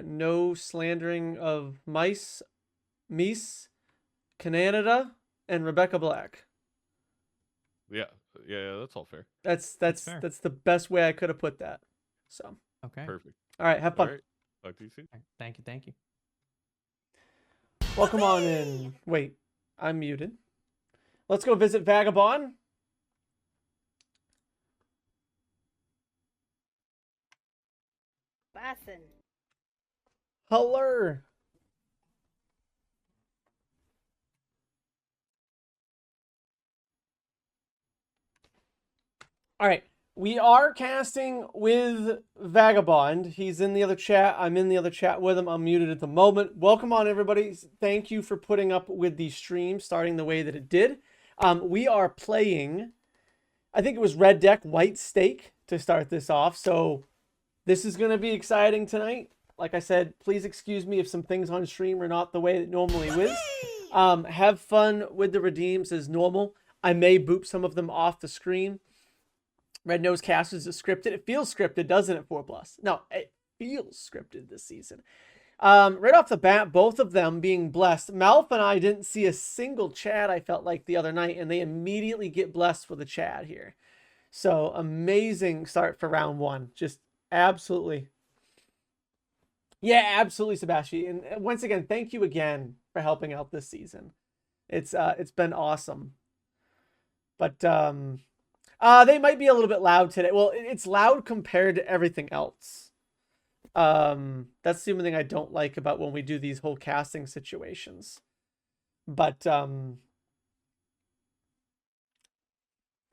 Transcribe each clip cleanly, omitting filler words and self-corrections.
no slandering of mice, Mies, Canada, and Rebecca Black. Yeah, that's all fair. That's fair. that's the best way I could have put that. So Okay. Perfect. all right, have fun. All right. Talk to you soon. All right. Thank you. Welcome on in. Wait, I'm muted. Let's go visit Vagabond. Bassin. Hello. All right. We are casting with Vagabond. He's in the other chat. I'm in the other chat with him. I'm muted at the moment. Welcome on, everybody. Thank you for putting up with the stream starting the way that it did. We are playing, I think it was Red Deck White Steak to start this off. So this is going to be exciting tonight. Like I said, please excuse me if some things on stream are not the way that normally is. Have fun with the redeems as normal. I may boop some of them off the screen. Red Nose Casters is scripted. It feels scripted, doesn't it, 4+? No, it feels scripted this season. Right off the bat, both of them being blessed. MALF and I didn't see a single Chad, I felt like, the other night, and they immediately get blessed with a Chad here. So, amazing start for round one. Just absolutely. Yeah, absolutely, Sebastian. And once again, thank you again for helping out this season. It's been awesome. But they might be a little bit loud today. Well, it's loud compared to everything else. That's the only thing I don't like about when we do these whole casting situations. But I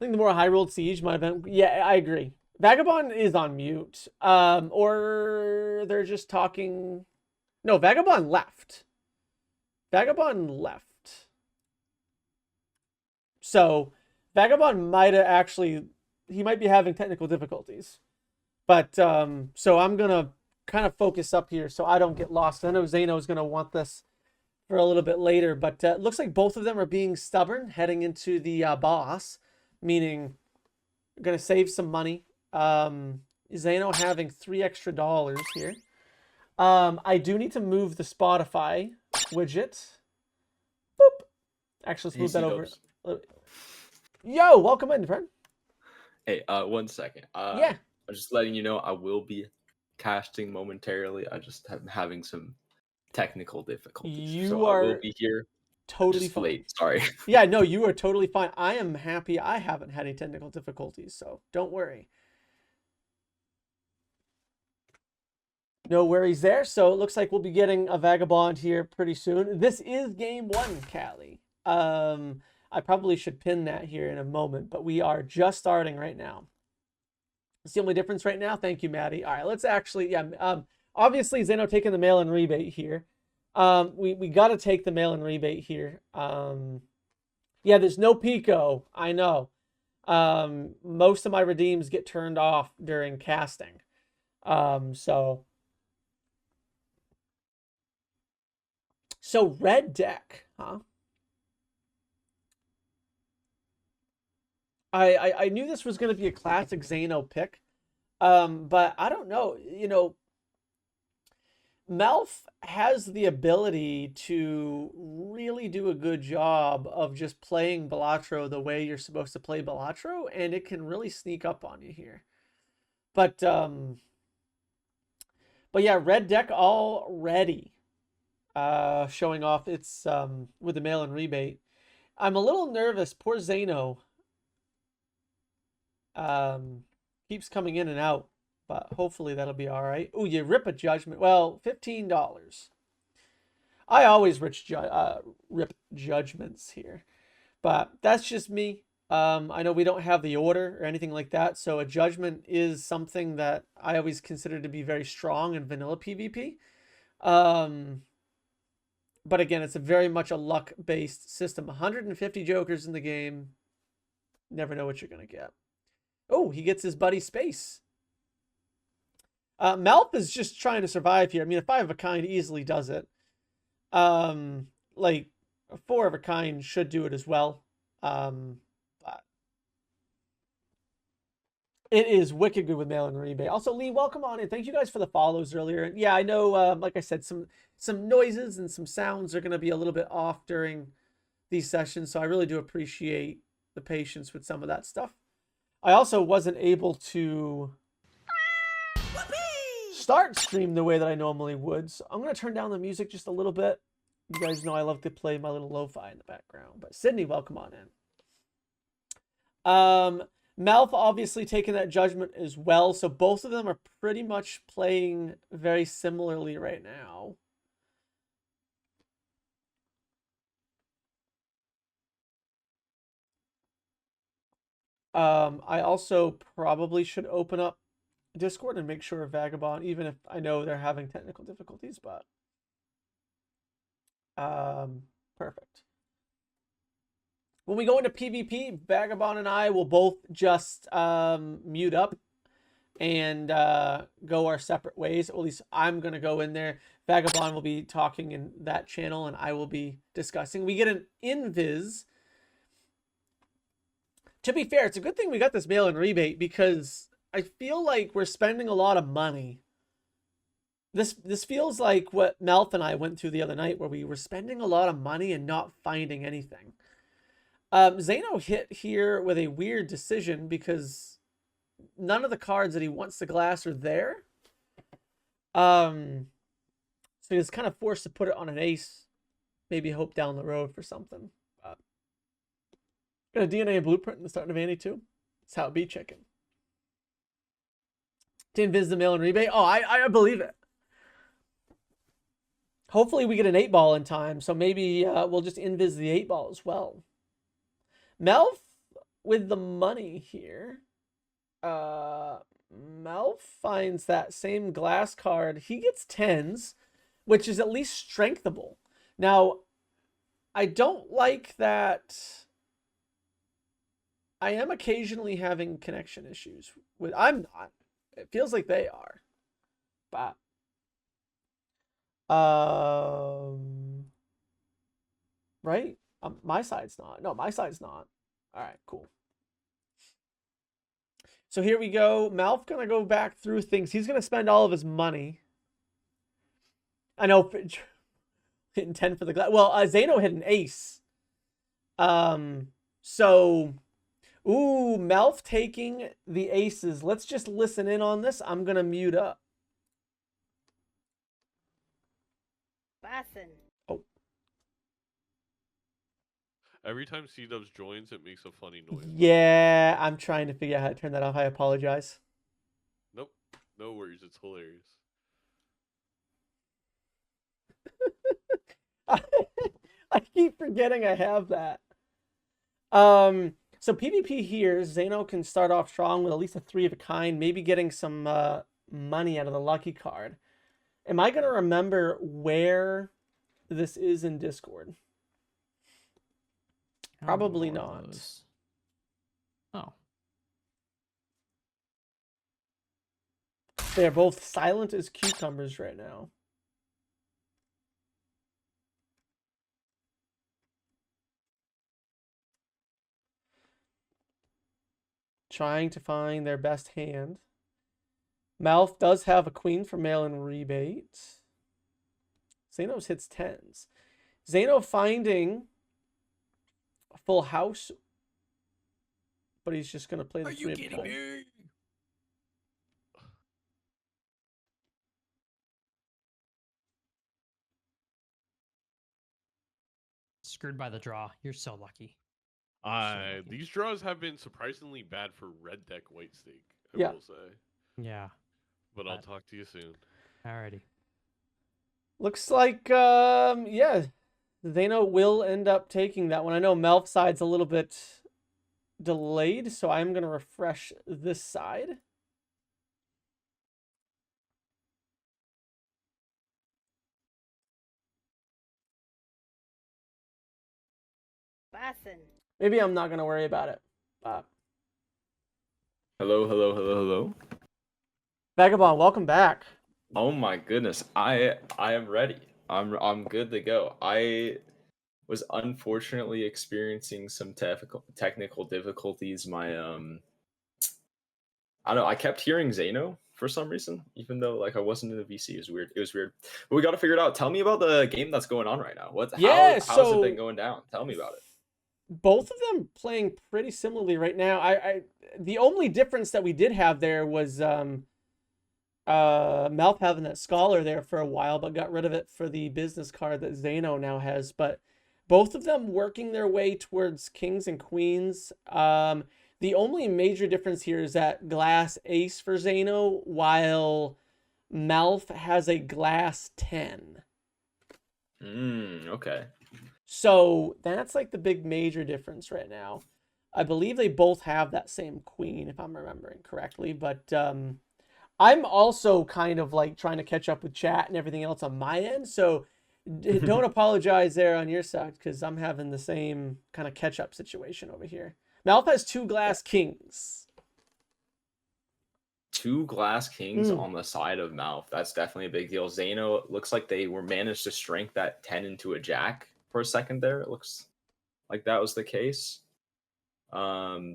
think the more high-rolled Siege might have been. Yeah, I agree. Vagabond is on mute. Or they're just talking. No, Vagabond left. Vagabond left. So Vagabond might have actually, he might be having technical difficulties. But, so I'm going to kind of focus up here so I don't get lost. I know Zaino is going to want this for a little bit later, but it looks like both of them are being stubborn heading into the boss, meaning we're going to save some money. Zaino having $3 extra here. I do need to move the Spotify widget. Boop. Actually, let's move that over. Yo, welcome in, friend. Hey, 1 second. Yeah. I'm just letting you know I will be casting momentarily. I just am having some technical difficulties. I will be here. Totally just fine. Late. Sorry. Yeah, no, you are totally fine. I am happy I haven't had any technical difficulties, so don't worry. No worries there. So it looks like we'll be getting a Vagabond here pretty soon. This is game one, Callie. I probably should pin that here in a moment, but we are just starting right now. It's the only difference right now. Thank you, Maddie. All right, let's actually, obviously Zaino taking the mail-in rebate here. We got to take the mail-in rebate here. Yeah, there's no Pico. I know. Most of my redeems get turned off during casting. So Red Deck, huh? I knew this was going to be a classic Zaino pick, but I don't know. You know, MALF has the ability to really do a good job of just playing Balatro the way you're supposed to play Balatro, and it can really sneak up on you here. But yeah, Red Deck already showing off its with the mail-in rebate. I'm a little nervous. Poor Zaino. Keeps coming in and out, but hopefully that'll be all right. Oh, you rip a judgment. Well, $15. I always rip judgments here, but that's just me. I know we don't have the order or anything like that, so a judgment is something that I always consider to be very strong in vanilla PvP. But again, it's very much a luck-based system. 150 jokers in the game. Never know what you're going to get. Oh, he gets his buddy Space. MALF is just trying to survive here. I mean, a 5 of a kind easily does it. Like, a 4 of a kind should do it as well. But It is wicked good with mail-in rebate. Also, Lee, welcome on in. Thank you guys for the follows earlier. Yeah, I know, like I said, some noises and some sounds are going to be a little bit off during these sessions, so I really do appreciate the patience with some of that stuff. I also wasn't able to start stream the way that I normally would, so I'm going to turn down the music just a little bit. You guys know I love to play my little lo-fi in the background. But Sydney, welcome on in. MALF obviously taking that judgment as well, so both of them are pretty much playing very similarly right now. I also probably should open up Discord and make sure Vagabond, even if I know they're having technical difficulties, but perfect. When we go into PvP, Vagabond and I will both just mute up and go our separate ways. At least I'm going to go in there. Vagabond will be talking in that channel, and I will be discussing. We get an invis. To be fair, it's a good thing we got this mail-in rebate because I feel like we're spending a lot of money. This feels like what MALF and I went through the other night, where we were spending a lot of money and not finding anything. Zaino hit here with a weird decision because none of the cards that he wants to glass are there. So he was kind of forced to put it on an ace. Maybe hope down the road for something. Got a DNA blueprint in the start of Annie too. That's how it be, chicken. To invis the mail and rebate. Oh, I believe it. Hopefully we get an 8-ball in time, so maybe we'll just invis the 8-ball as well. MALF with the money here. MALF finds that same glass card. He gets 10s, which is at least strengthable. Now, I don't like that. I am occasionally having connection issues with. I'm not. It feels like they are. But right? My side's not. No, my side's not. All right, cool. So here we go. MALF gonna go back through things. He's gonna spend all of his money. I know, hitting 10 for the glass. Well, Zaino hit an ace. So, ooh, MALF taking the aces. Let's just listen in on this. I'm gonna mute up. Bassin. Oh. Every time C-Dubs joins, it makes a funny noise. Yeah, I'm trying to figure out how to turn that off. I apologize. Nope. No worries. It's hilarious. I keep forgetting I have that. So PvP here, Zaino can start off strong with at least a 3 of a kind, maybe getting some money out of the lucky card. Am I going to remember where this is in Discord? Probably not. Oh. They're both silent as cucumbers right now. Trying to find their best hand. MALF does have a queen for mail-in rebate. Zaino's hits 10s. Zaino finding a full house, but he's just going to play the 3 of a kind. Me? Screwed by the draw. You're so lucky. These draws have been surprisingly bad for red deck white stake, I Yeah. will say. Yeah. But I'll talk to you soon. Alrighty. Looks like, yeah, Zaino will end up taking that one. I know MALF side's a little bit delayed, so I'm going to refresh this side. Bassin. Maybe I'm not going to worry about it. Hello, hello, hello, hello. Vagabond, welcome back. Oh my goodness, I am ready. I'm good to go. I was unfortunately experiencing some technical difficulties. My I don't know. I kept hearing Zaino for some reason, even though like I wasn't in the VC. It was weird. It was weird. But we got to figure it out. Tell me about the game that's going on right now. Yeah, How's it been so going down? Tell me about it. both of them playing pretty similarly right now. The only difference that we did have there was MALF having that scholar there for a while, but got rid of it for the business card that Zaino now has. But both of them working their way towards kings and queens. The only major difference here is that glass ace for Zaino, while MALF has a glass 10. Okay. So that's like the big major difference right now. I believe they both have that same queen, if I'm remembering correctly. But I'm also kind of like trying to catch up with chat and everything else on my end. So don't apologize there on your side, because I'm having the same kind of catch up situation over here. MALF has 2 glass kings. 2 glass kings on the side of MALF. That's definitely a big deal. Zaino looks like they were managed to strength that 10 into a jack for a second there. It looks like that was the case. I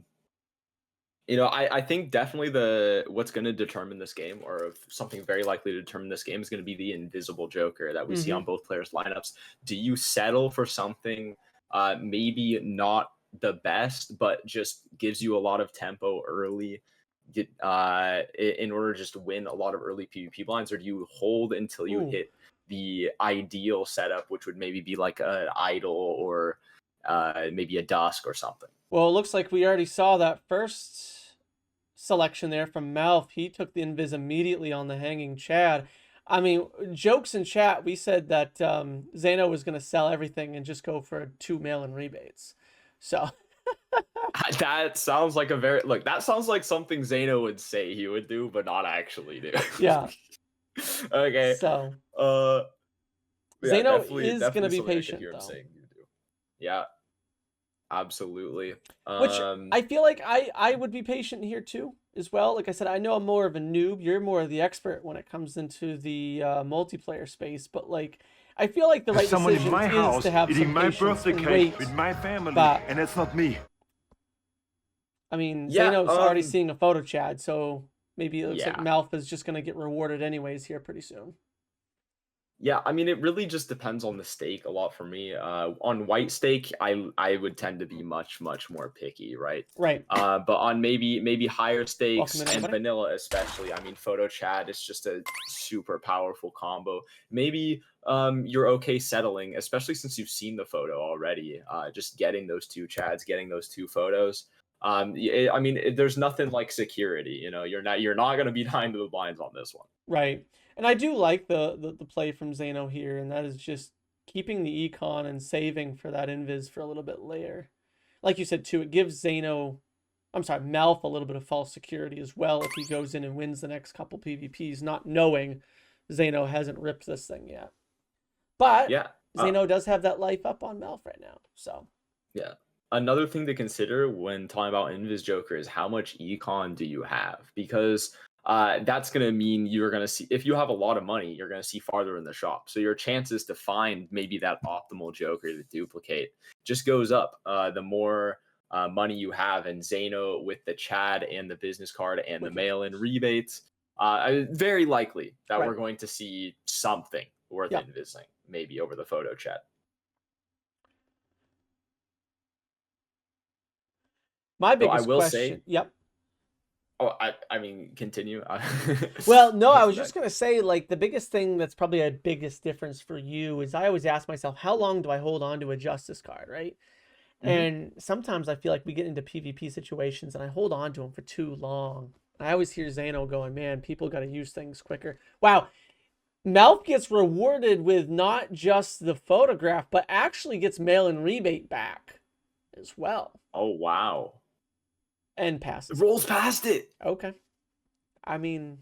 think definitely what's going to determine this game, or something very likely to determine this game, is going to be the invisible joker that we see on both players' lineups. Do you settle for something maybe not the best, but just gives you a lot of tempo early in order to just win a lot of early PvP blinds, or do you hold until you hit the ideal setup, which would maybe be like an idol or maybe a dusk or something? Well, it looks like we already saw that first selection there from MALF. He took the invis immediately on the hanging Chad. I mean, jokes in chat, we said that Zaino was going to sell everything and just go for 2 mail-in rebates. So that sounds like that sounds like something Zaino would say he would do, but not actually do. Yeah. Okay. So yeah, Zaino is going to be patient, hear him though. saying you do. Yeah. Absolutely. Which I feel like I would be patient here too, as well. Like I said, I know I'm more of a noob. You're more of the expert when it comes into the multiplayer space. But like, I feel like the right Someone decision in my is house to have eating some my patience birthday and cake wait. with my family, But and it's not me. I mean, Yeah, Zaino's already seeing a photo, Chad, so maybe it looks like Yeah. MALF is just going to get rewarded anyways here pretty soon. Yeah, I mean, it really just depends on the stake a lot for me. On white stake, I would tend to be much more picky, right? Right. But on maybe higher stakes Welcome in, and everybody. vanilla especially, I mean, photo chat is just a super powerful combo. Maybe you're okay settling, especially since you've seen the photo already. Just getting those 2 chads, getting those 2 photos. I mean, there's nothing like security. You're not gonna be behind the blinds on this one. Right. And I do like the play from Zaino here, and that is just keeping the econ and saving for that invis for a little bit later. Like you said too, it gives MALF a little bit of false security as well if he goes in and wins the next couple PvPs, not knowing Zaino hasn't ripped this thing yet. But Yeah. Zaino does have that life up on MALF right now. So Yeah. Another thing to consider when talking about Invis Joker is how much econ do you have? Because that's going to mean you're going to see, if you have a lot of money, you're going to see farther in the shop. So your chances to find maybe that optimal Joker to duplicate just goes up the more money you have. And Zaino with the Chad and the business card and the mail-in rebates, very likely that we're going to see something worth invising maybe over the photo chat. my biggest I will question. say, Yep. Oh, I mean, continue. Well, no, I was just going to say, like, the biggest thing that's probably a biggest difference for you is I always ask myself, how long do I hold on to a justice card, right? And sometimes I feel like we get into PvP situations and I hold on to them for too long. I always hear Zaino going, man, people got to use things quicker. Wow. MALF gets rewarded with not just the photograph, but actually gets mail-in rebate back as well. Oh, wow. And passes. It rolls past it. Okay. I mean,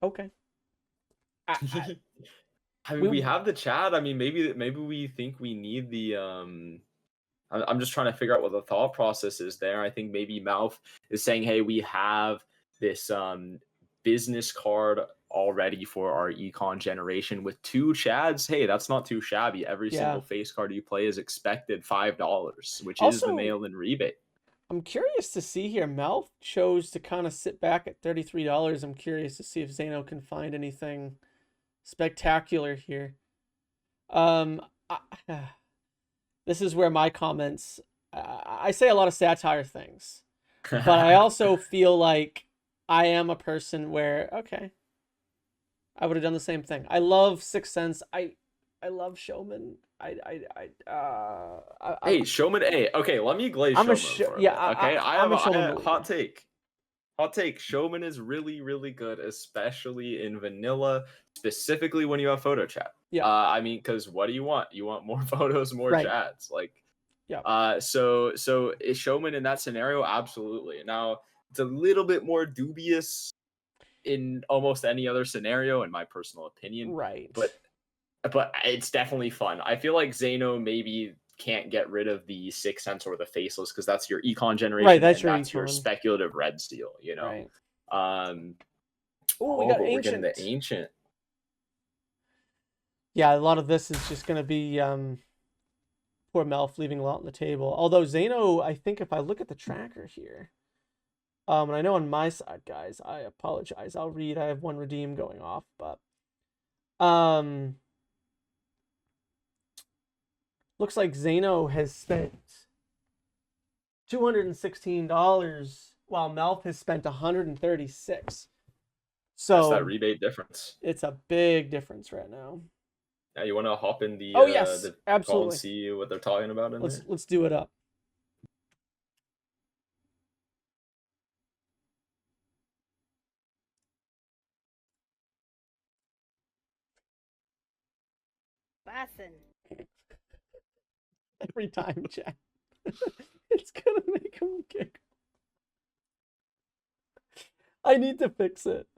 okay. I mean, we have the chat. I mean, maybe we think we need the I'm just trying to figure out what the thought process is there. I think maybe MALF is saying, hey, we have this business card already for our econ generation with 2 chads. Hey, that's not too shabby. Every single face card you play is expected $5, which is the mail-in rebate. I'm curious to see here. Malf chose to kind of sit back at $33. I'm curious to see if Zaino can find anything spectacular here. This is where my comments. I say a lot of satire things, but I also feel like I am a person where okay, I would have done the same thing. I love Sixth Sense. I love Showman. Hey, Showman A. Okay, let me glaze I'm a Showman for a yeah. bit, okay, I I'm have a Showman a believer. hot take. Hot take. Showman is really, really good, especially in vanilla, specifically when you have photo chat. Yeah. I mean, because what do you want? You want more photos, more Right. chats. Like, Yeah. So is Showman in that scenario? Absolutely. Now it's a little bit more dubious in almost any other scenario, in my personal opinion. Right. But it's definitely fun. I feel like Zaino maybe can't get rid of the Sixth Sense or the Faceless because that's your econ generation. Right, that's and your that's your econ. speculative red steel, you know. Right. Oh, we got but we're Ancient. getting the Ancient. Yeah, a lot of this is just gonna be poor Melf leaving a lot on the table. Although Zaino, I think if I look at the tracker here, and I know on my side, guys, I apologize. I'll read. I have one redeem going off, but looks like Zaino has spent $216 while Melf has spent $136. So That's that rebate difference. It's a big difference right now. Yeah, you want to hop in the yes, the call absolutely. and see what they're talking about in there? Let's do it up. Bassin. Every time, chat. It's gonna make him giggle. I need to fix it.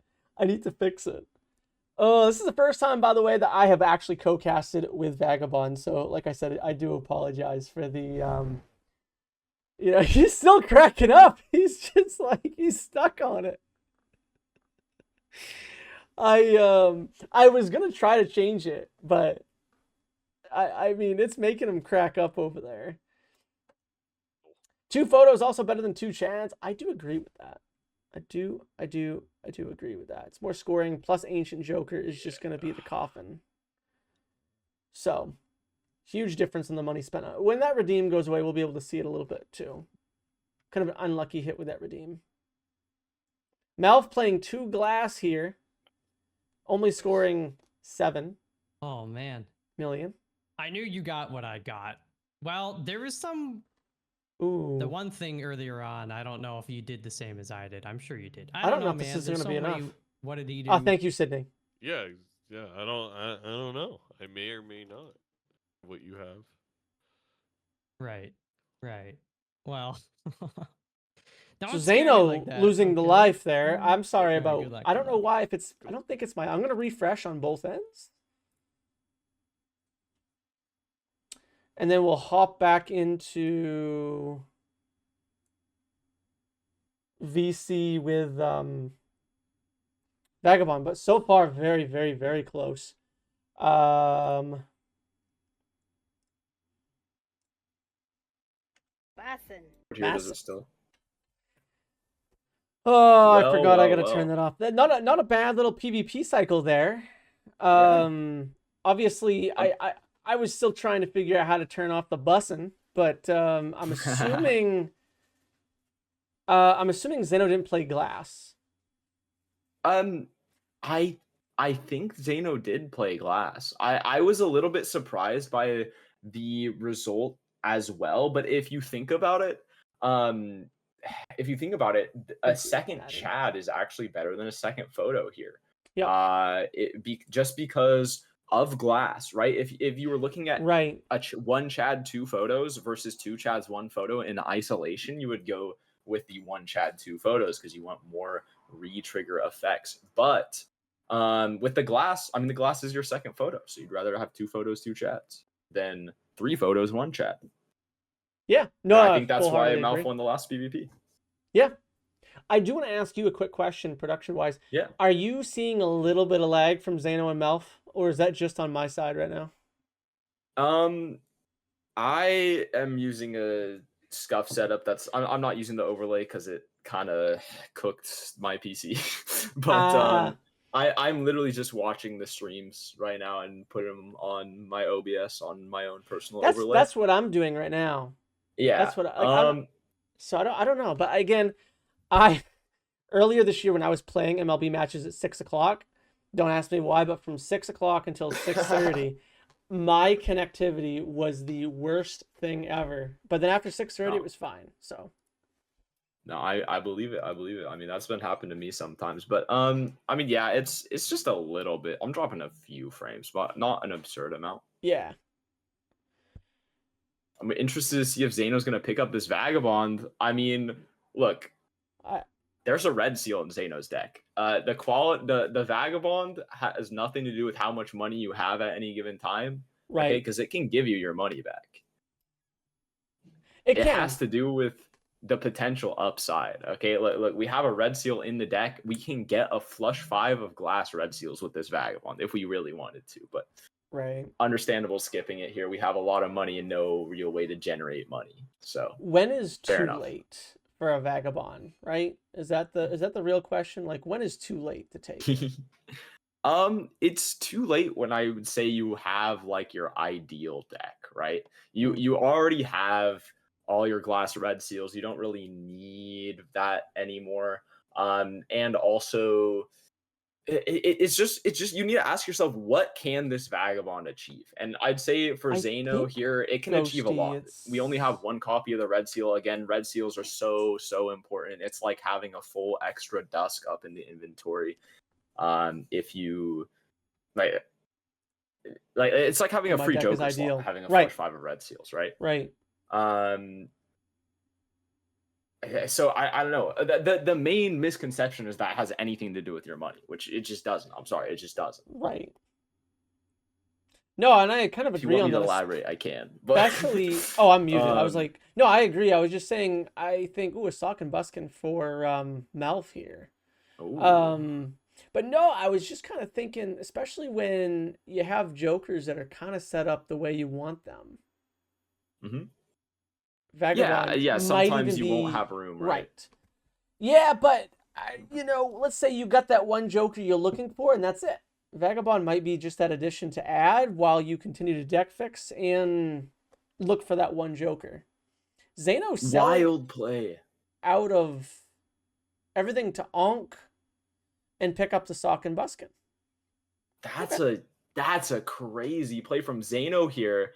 Oh, this is the first time, by the way, that I have actually co-casted with Vagabond. So, like I said, I do apologize for the he's still cracking up. He's just like he's stuck on it. I was gonna try to change it, but I mean it's making him crack up over there. 2 photos also better than 2 chats. I do agree with that. I do agree with that. It's more scoring plus Ancient Joker is just going to be the coffin. So, huge difference in the money spent. When that redeem goes away, we'll be able to see it a little bit too. Kind of an unlucky hit with that redeem. Malf playing 2 glass here. Only scoring 7. Oh, man. Million. I knew you got what I got. Well, there was some... Ooh. The one thing earlier on, I don't know if you did the same as I did. I'm sure you did. I don't know if man. this is There's going to be so many... enough. What did he do? Oh, thank you, Sydney. Yeah. I don't know. I may or may not. What you have. Right. Well. So Zaino losing the life there. I'm sorry Very about. good I don't know luck. why. If it's, I don't think it's my. I'm gonna refresh on both ends, and then we'll hop back into VC with Vagabond. But so far, very, very, very close. Bassin. What year does it still? Oh, I Well, forgot I gotta well, turn well. that off. Not a bad little PvP cycle there. Obviously I was still trying to figure out how to turn off the bussin', but I'm assuming Zaino didn't play glass. I think Zaino did play glass. I was a little bit surprised by the result as well, but if you think about it, a second Chad is actually better than a second photo here. Yeah. Just because of glass, right? If you were looking at right one Chad 2 photos versus 2 Chads 1 photo in isolation, you would go with the 1 Chad 2 photos because you want more re-trigger effects. But with the glass, I mean the glass is your second photo, so you'd rather have 2 photos 2 Chads than 3 photos 1 Chad. Yeah, no, and I think that's why Malf won the last PvP. Yeah. I do want to ask you a quick question, production-wise. Yeah. Are you seeing a little bit of lag from Zaino and Malf, or is that just on my side right now? I am using a scuff setup. I'm not using the overlay because it kind of cooked my PC. But I'm literally just watching the streams right now and putting them on my OBS on my own personal overlay. That's what I'm doing right now. Yeah. That's what so I don't know, but again, earlier this year when I was playing MLB matches at 6 o'clock, don't ask me why, but from 6 o'clock until 6:30, my connectivity was the worst thing ever. But then after 6:30, it was fine. So. No, I believe it. I believe it. I mean, that's been happening to me sometimes. But I mean, yeah, it's just a little bit. I'm dropping a few frames, but not an absurd amount. Yeah. I'm interested to see if Zaino's gonna pick up this Vagabond. I mean, look, there's a red seal in Zaino's deck. The Vagabond has nothing to do with how much money you have at any given time, right? Okay, because it can give you your money back. It has to do with the potential upside. Okay, look, we have a red seal in the deck. We can get a flush 5 of glass red seals with this Vagabond if we really wanted to, but right, understandable skipping it here. We have a lot of money and no real way to generate money. So when is too late for a Vagabond, right? Is that the real question? Like, when is too late to take it? It's too late when I would say you have like your ideal deck, right? You already have all your glass red seals. You don't really need that anymore. And also it's just you need to ask yourself, what can this Vagabond achieve? And I'd say for Zaino here, it can achieve a lot. We only have one copy of the red seal. Again, red seals are so important. It's like having a full extra dusk up in the inventory. If you like it's like having a free Joker slot, having a flush 5 of red seals, right? Right. So I don't know. The main misconception is that it has anything to do with your money, which it just doesn't. I'm sorry, it just doesn't. Right. No, and I kind of agree on that. If you want me to elaborate, I can. But actually, I'm muted. I was like, no, I agree. I was just saying, I think, a Sock and Buskin for MALF here. Ooh. But no, I was just kind of thinking, especially when you have Jokers that are kind of set up the way you want them. Mm-hmm. Vagabond yeah. Sometimes you won't have room, right? Yeah, but let's say you got that one Joker you're looking for, and that's it. Vagabond might be just that addition to add while you continue to deck fix and look for that one Joker. Zaino's wild play out of everything to Onk and pick up the Sock and Buskin. That's a crazy play from Zaino here.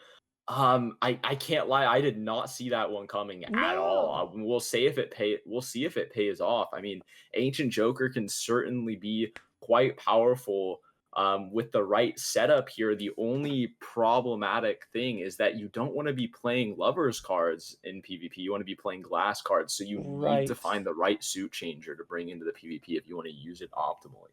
I can't lie, I did not see that one coming at all. We'll see if it pays off. I mean, Ancient Joker can certainly be quite powerful with the right setup here. The only problematic thing is that you don't want to be playing lovers cards in PvP. You want to be playing glass cards, so you need to find the right suit changer to bring into the PvP if you want to use it optimally.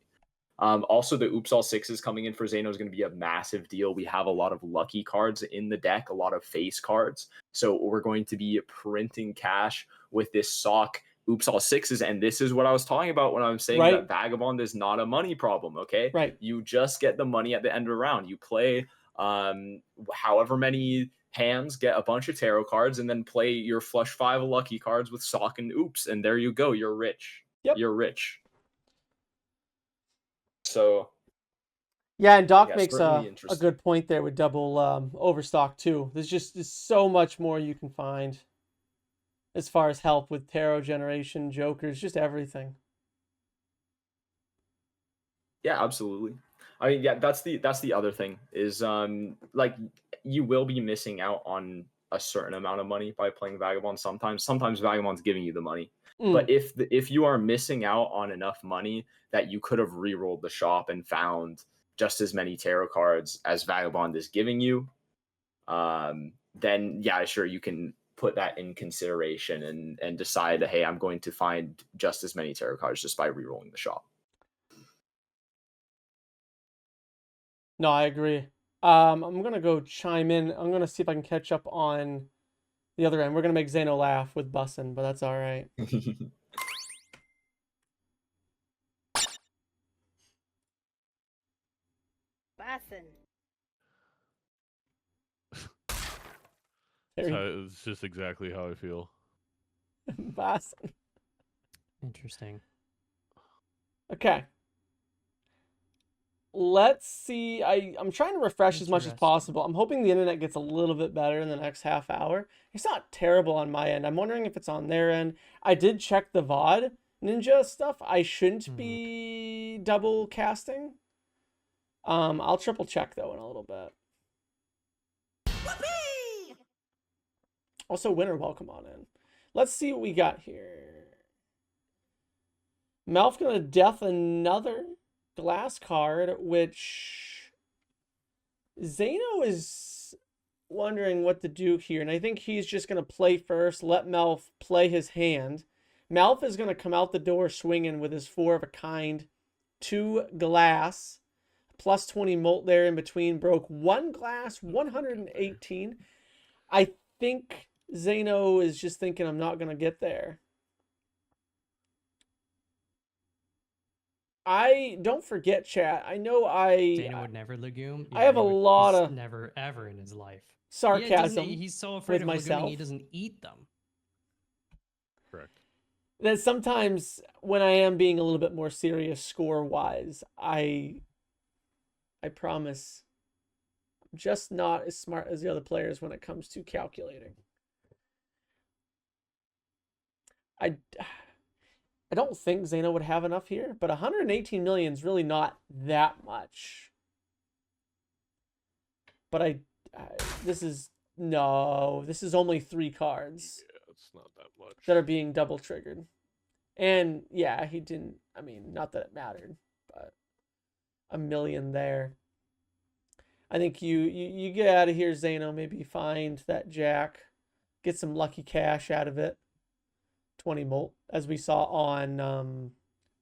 Also, the Oops All Sixes coming in for Zaino is going to be a massive deal. We have a lot of lucky cards in the deck, a lot of face cards. So we're going to be printing cash with this Sock Oops All Sixes. And this is what I was talking about when I'm saying that Vagabond is not a money problem, okay? Right. You just get the money at the end of the round. You play however many hands, get a bunch of tarot cards, and then play your flush 5 lucky cards with Sock and Oops. And there you go. You're rich. Yep. You're rich. So yeah, and Doc makes a good point there with double overstock too. There's so much more you can find as far as help with tarot generation, Jokers, just everything. Yeah, absolutely. I mean, yeah, that's the other thing is like you will be missing out on a certain amount of money by playing Vagabond sometimes. Sometimes Vagabond's giving you the money. But if you are missing out on enough money that you could have re-rolled the shop and found just as many tarot cards as Vagabond is giving you, then yeah, sure, you can put that in consideration and decide, hey, I'm going to find just as many tarot cards just by re-rolling the shop. No, I agree. I'm gonna go chime in. I'm gonna see if I can catch up on the other end. We're gonna make Zaino laugh with Bussin', but that's all right. Bussin'. It's just exactly how I feel. Basin. Interesting. Okay. Let's see. I'm trying to refresh as much as Interesting. possible. I'm hoping the internet gets a little bit better in the next half hour. It's not terrible on my end. I'm wondering if it's on their end. I did check the VOD Ninja stuff. I shouldn't be double casting. I'll triple check though in a little bit. Whoopee! Also, winter, welcome on in. Let's see what we got here. MALF gonna death another glass card, which Zaino is wondering what to do here, and I think he's just gonna play first, let MALF play his hand. MALF is gonna come out the door swinging with his 4 of a kind, 2 glass, plus 20 molt there in between, broke 1 glass, 118. I think Zaino is just thinking, I'm not gonna get there. I don't forget, chat. I know Zaino would never legume. I have a lot he's of never ever in his life. sarcasm. He's so afraid of myself. legume he doesn't eat them. Correct. That sometimes when I am being a little bit more serious score wise, I promise I'm just not as smart as the other players when it comes to calculating. I don't think Zaino would have enough here, but 118 million is really not that much. But this is only 3 cards. Yeah, it's not that much. That are being double triggered. And yeah, he didn't, I mean, not that it mattered, but a million there. I think you get out of here, Zaino, maybe find that jack, get some lucky cash out of it. 20 molt, as we saw on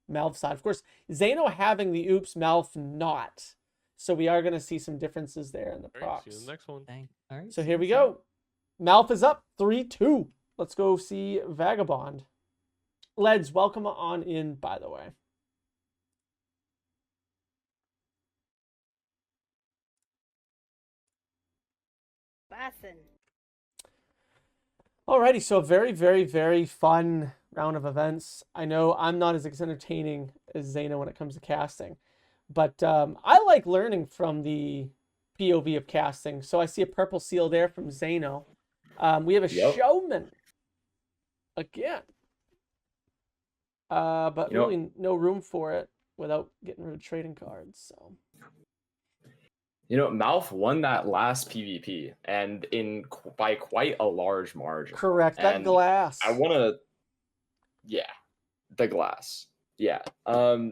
MALF's side. Of course, Zaino having the oops, MALF not. So we are going to see some differences there in the All right, procs. see you in the next one. Dang. All right. So here we go. MALF is up 3-2. Let's go see Vagabond. Leds, welcome on in, by the way. Basin. Alrighty, so a very, very, very fun round of events. I know I'm not as entertaining as Zaino when it comes to casting, but I like learning from the POV of casting. So I see a purple seal there from Zaino. We have a showman again, but really no room for it without getting rid of trading cards. So. MALF won that last PvP and by quite a large margin. Correct. That and glass. I want to, the glass. Yeah. A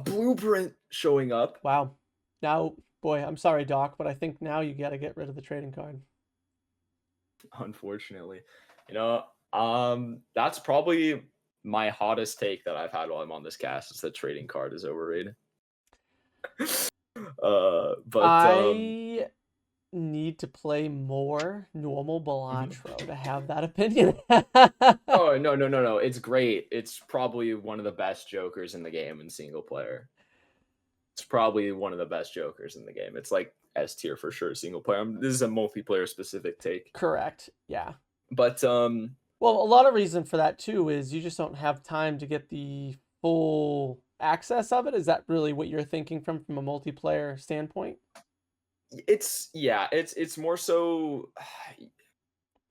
blueprint showing up. Wow. Now, boy, I'm sorry, Doc, but I think now you got to get rid of the trading card. Unfortunately, that's probably my hottest take that I've had while I'm on this cast is that trading card is overrated. But I need to play more normal Balatro to have that opinion. Oh, no. It's great. It's probably one of the best jokers in the game in single player. It's probably one of the best jokers in the game. It's like S tier for sure, single player. This is a multiplayer specific take. Correct. Yeah. But well, a lot of reason for that too is you just don't have time to get the full access of it. Is that really what you're thinking from a multiplayer standpoint? It's more so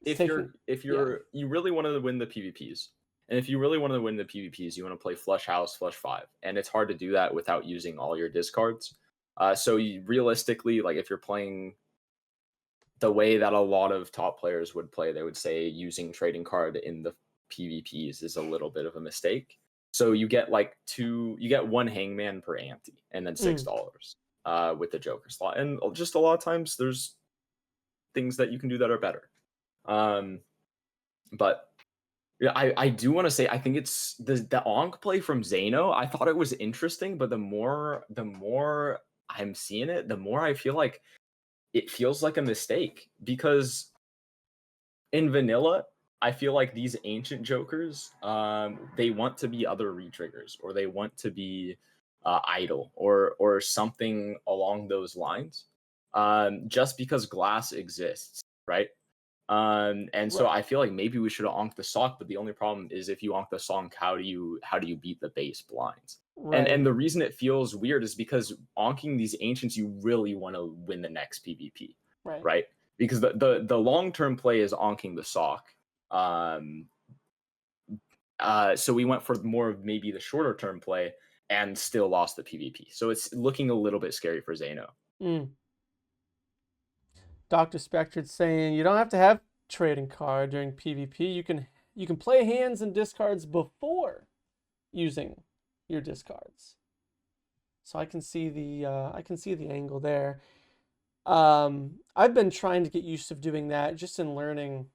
if you really want to win the PvPs. And if you really want to win the PvPs, you want to play Flush House, Flush 5. And it's hard to do that without using all your discards. So realistically, like if you're playing the way that a lot of top players would play, they would say using trading card in the PvPs is a little bit of a mistake. So you get one hangman per ante and then $6 with the Joker slot. And just a lot of times there's things that you can do that are better. But yeah, I do want to say I think it's the Onk play from Zaino. I thought it was interesting, but the more I'm seeing it, the more I feel like it feels like a mistake, because in vanilla, I feel like these ancient jokers, they want to be other retriggers, or they want to be idle, or something along those lines. Just because glass exists, right? And so Right. I feel like maybe we should have onked the sock, but the only problem is if you onk the sonk, how do you beat the base blinds? Right. And the reason it feels weird is because onking these ancients, you really want to win the next PvP, Right. right? Because the long term play is onking the sock. So we went for more of maybe the shorter term play and still lost the PvP. So it's looking a little bit scary for Zaino. Dr. Spectred's saying you don't have to have trading card during PvP. You can play hands and discards before using your discards. So I can see the angle there. I've been trying to get used to doing that just in learning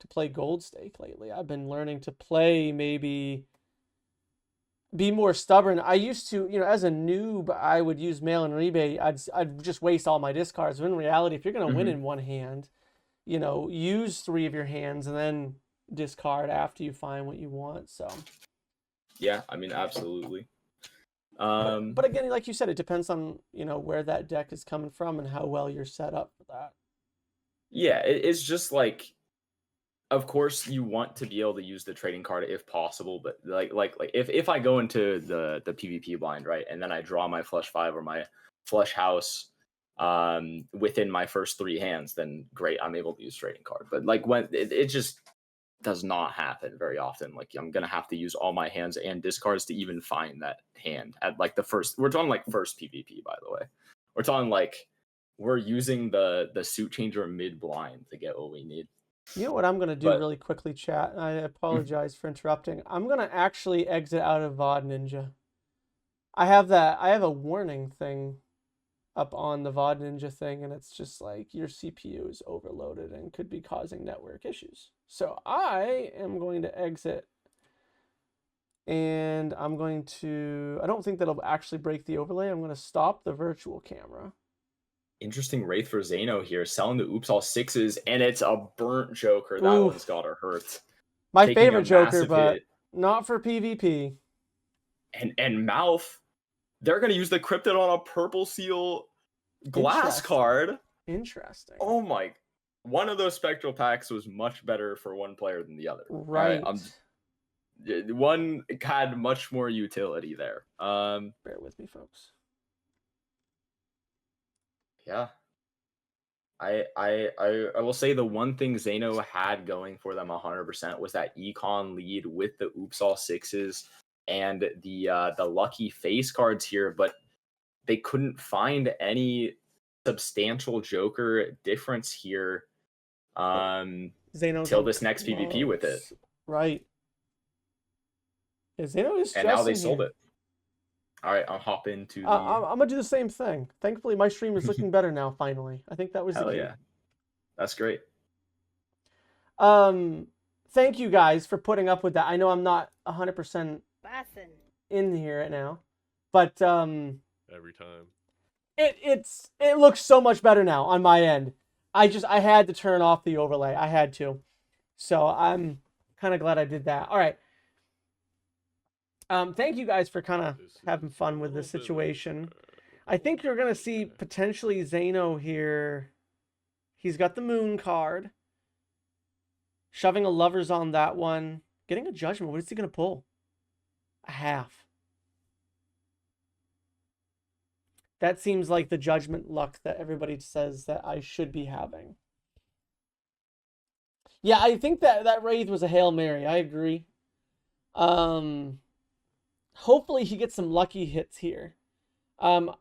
to play Gold Stake lately. I've been learning to play maybe be more stubborn. I used to, as a noob, I would use mail and rebate. I'd just waste all my discards. But in reality, if you're going to win in one hand, use 3 of your hands and then discard after you find what you want. So yeah, I mean, absolutely. But again, like you said, it depends on where that deck is coming from and how well you're set up for that. Yeah, it's just like, of course you want to be able to use the trading card if possible, but like if I go into the PvP blind, right, and then I draw my flush 5 or my flush house within my first 3 hands, then great, I'm able to use trading card. But like when it just does not happen very often. Like I'm gonna have to use all my hands and discards to even find that hand at like the first. We're talking like first PvP, by the way. We're talking like we're using the suit changer mid blind to get what we need. You know what I'm going to do really quickly, chat? I apologize for interrupting. I'm going to actually exit out of VOD Ninja. I have a warning thing up on the VOD Ninja thing, and it's just like your CPU is overloaded and could be causing network issues. So I am going to exit, and I'm going to, I don't think that'll actually break the overlay. I'm going to stop the virtual camera. Interesting Wraith for Zaino here, selling the oops all 6s, and it's a burnt Joker. That one's got her hurt. My favorite Joker, but not for PvP. And MALF, they're going to use the Cryptid on a purple seal glass card. Interesting. Oh my. One of those spectral packs was much better for one player than the other. Right. One had much more utility there. Bear with me, folks. Yeah. I will say the one thing Zaino had going for them 100% was that econ lead with the oops all 6s and the lucky face cards here, but they couldn't find any substantial Joker difference here Zaino till this next PvP with it. Right. Yeah, Zaino is and now they sold it. All right, I'll hop into the... I'm going to do the same thing. Thankfully, my stream is looking better now, finally. I think that was the key. Yeah. That's great. Thank you guys for putting up with that. I know I'm not 100% in here right now, but every time. It looks so much better now on my end. I had to turn off the overlay. I had to. So I'm kind of glad I did that. All right. Thank you guys for kind of having fun with this situation. I think you're going to see potentially Zaino here. He's got the moon card. Shoving a lovers on that one. Getting a judgment. What is he going to pull? A half. That seems like the judgment luck that everybody says that I should be having. Yeah, I think that Wraith was a Hail Mary. I agree. Hopefully he gets some lucky hits here. Wait,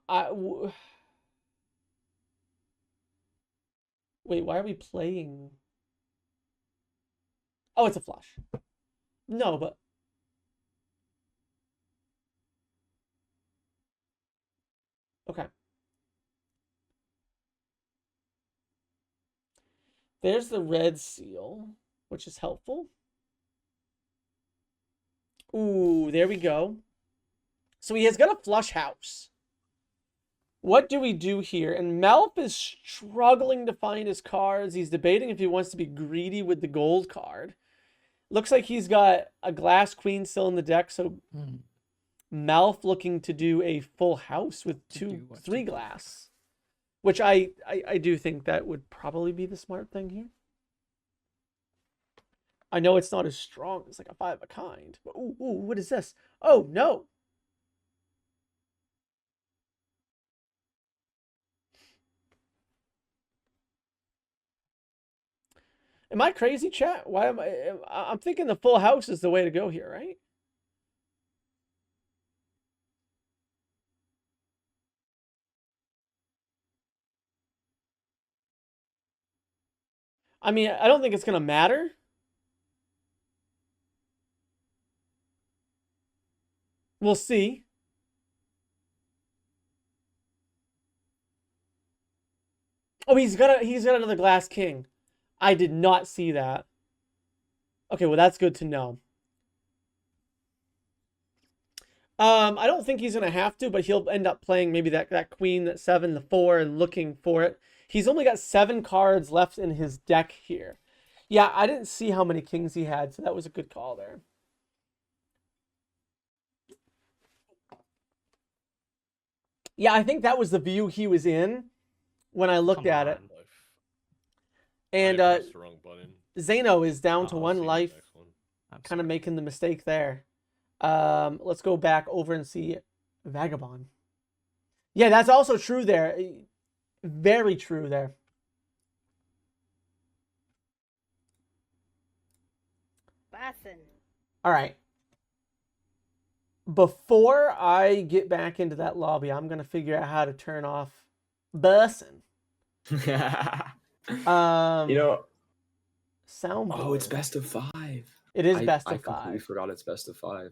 why are we playing? Oh, it's a flush. No, but... Okay. There's the red seal, which is helpful. Ooh, there we go. So he has got a flush house. What do we do here? And MALF is struggling to find his cards. He's debating if he wants to be greedy with the gold card. Looks like he's got a glass queen still in the deck, so MALF looking to do a full house with 3 glass. Which I do think that would probably be the smart thing here. I know it's not as strong as like a 5 of a kind. But ooh, what is this? Oh no. Am I crazy, chat? Why am I'm thinking the full house is the way to go here, right? I mean, I don't think it's gonna matter. We'll see. Oh, he's got another glass king. I did not see that. Okay, well that's good to know. I don't think he's gonna have to, but he'll end up playing maybe that queen, that 7, the 4, and looking for it. He's only got 7 cards left in his deck here. Yeah, I didn't see how many kings he had, so that was a good call there. Yeah, I think that was the view he was in when I looked at it. And I pressed the wrong button. Zaino is down to I'll 1 see the life, next one. kind of making the mistake there. Let's go back over and see Vagabond. Yeah, that's also true there. Very true there. Bussin'. All right. Before I get back into that lobby, I'm going to figure out how to turn off bussin'. You know, Soundboard. oh, it's best of 5. It is best I of completely 5. forgot it's best of 5.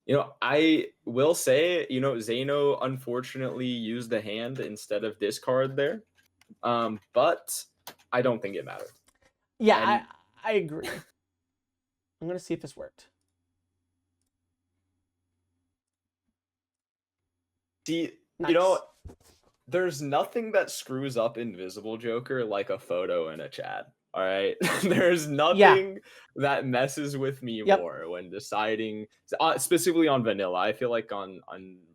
You know, I will say, you know, Zaino unfortunately used the hand instead of discard there. But I don't think it mattered. Yeah, And- I agree. I'm going to see if this worked. See, Nice. you know, there's nothing that screws up Invisible Joker like a photo in a chat. All right, there's nothing that messes with me more when deciding, specifically on vanilla. I feel like on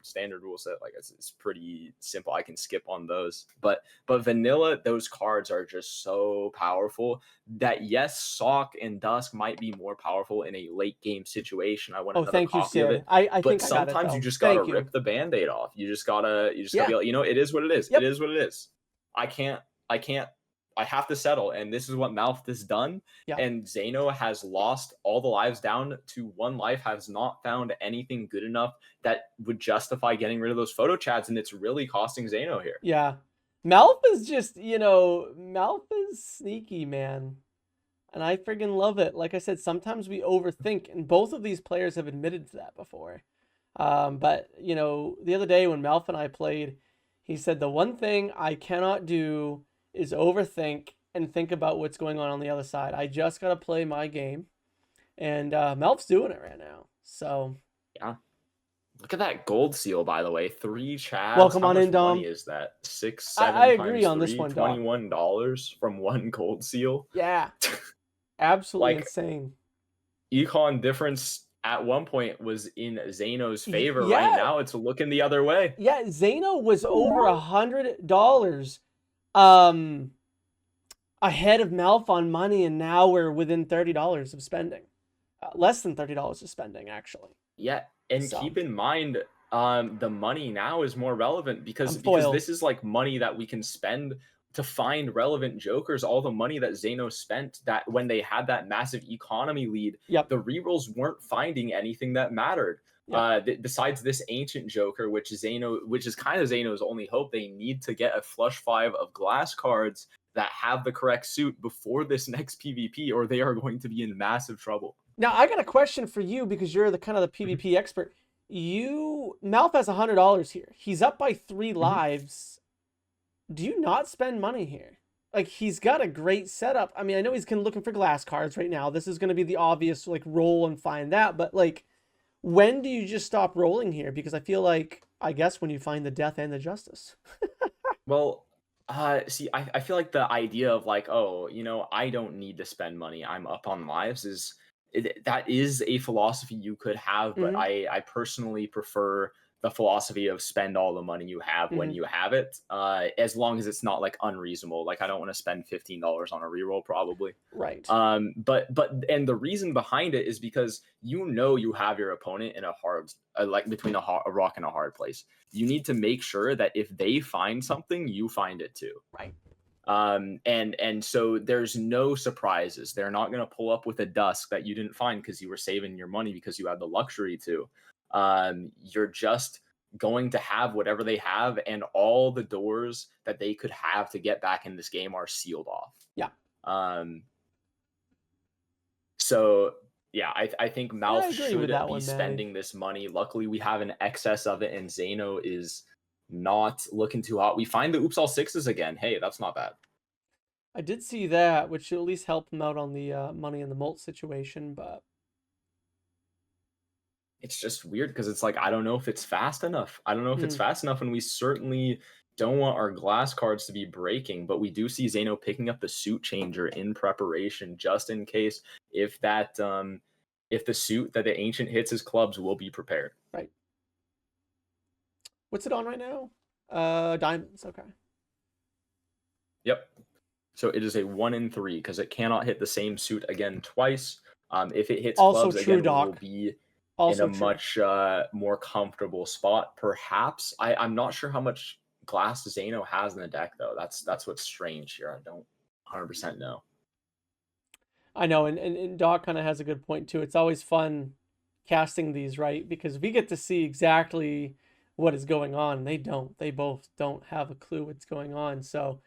standard rule set, like it's pretty simple. I can skip on those, but vanilla, those cards are just so powerful that yes, Sock and Dusk might be more powerful in a late game situation. I want another thank you, copy of Sid. it. I But think I got it, sometimes though. you just gotta Thank you. rip the band-aid off. You just gotta be, you know, it is what it is. Yep. It is what it is. I have to settle, and this is what MALF has done. Yeah. And Zaino has lost all the lives down to 1 life, has not found anything good enough that would justify getting rid of those photo chats, and it's really costing Zaino here. Yeah. MALF is just, you know, MALF is sneaky, man. And I friggin' love it. Like I said, sometimes we overthink, and both of these players have admitted to that before. But, you know, the other day when MALF and I played, he said the one thing I cannot do is overthink and think about what's going on the other side. I just got to play my game. And MALF's doing it right now. So. Yeah. Look at that gold seal, by the way. 3 chads. Welcome How on much in, Dom. money is that? 6, 7 I agree times on 3, this one, Dom. $21 from 1 gold seal. Yeah. Absolutely Like, insane. Econ difference at one point was in Zaino's favor. Right now, it's looking the other way. Yeah, Zaino was over $100 ahead of MALF on money, and now we're within $30 of spending. Less than $30 of spending, actually. Yeah, and So. keep in mind, the money now is more relevant because this is like money that we can spend to find relevant jokers. All the money that Zaino spent, that when they had that massive economy lead, the rerolls weren't finding anything that mattered. Besides this ancient joker, which is kind of Zaino's only hope. They need to get a flush 5 of glass cards that have the correct suit before this next PvP, or they are going to be in massive trouble. Now, I got a question for you because you're the kind of the PvP expert. MALF has $100 here. He's up by 3 lives. Do you not spend money here? Like, he's got a great setup. I mean, I know he's looking for glass cards right now. This is going to be the obvious, like, roll and find that. But, like, when do you just stop rolling here? Because I feel like, I guess, when you find the death and the justice. Well, see, I feel like the idea of, like, oh, you know, I don't need to spend money, I'm up on lives, that is a philosophy you could have, but I personally prefer the philosophy of spend all the money you have when you have it, as long as it's not like unreasonable. Like I don't want to spend $15 on a reroll probably. Right. But and the reason behind it is because you have your opponent in a hard like between a rock and a hard place. You need to make sure that if they find something, you find it too. Right. And so there's no surprises. They're not going to pull up with a dusk that you didn't find because you were saving your money because you had the luxury to. You're just going to have whatever they have, and all the doors that they could have to get back in this game are sealed off. Yeah. So yeah, I think MALF agree should with that be one, Manny. spending this money. Luckily, we have an excess of it, and Zaino is not looking too hot. We find the oops all sixes again. Hey, that's not bad. I did see that, which should at least help him out on the money in the molt situation, but it's just weird because it's like I don't know if it's fast enough. I don't know if it's fast enough, and we certainly don't want our glass cards to be breaking, but we do see Zaino picking up the suit changer in preparation just in case if that if the suit that the ancient hits his clubs, will be prepared. Right. What's it on right now? Diamonds. Okay. Yep. So it is a 1 in 3 because it cannot hit the same suit again twice. If it hits Also clubs true, again, Doc. we will be Also in a true. much more comfortable spot. Perhaps I'm not sure how much glass Zaino has in the deck though. That's what's strange here. I don't 100% know. I know, and Doc kind of has a good point too. It's always fun casting these, right? Because we get to see exactly what is going on. They don't. They both don't have a clue what's going on. So,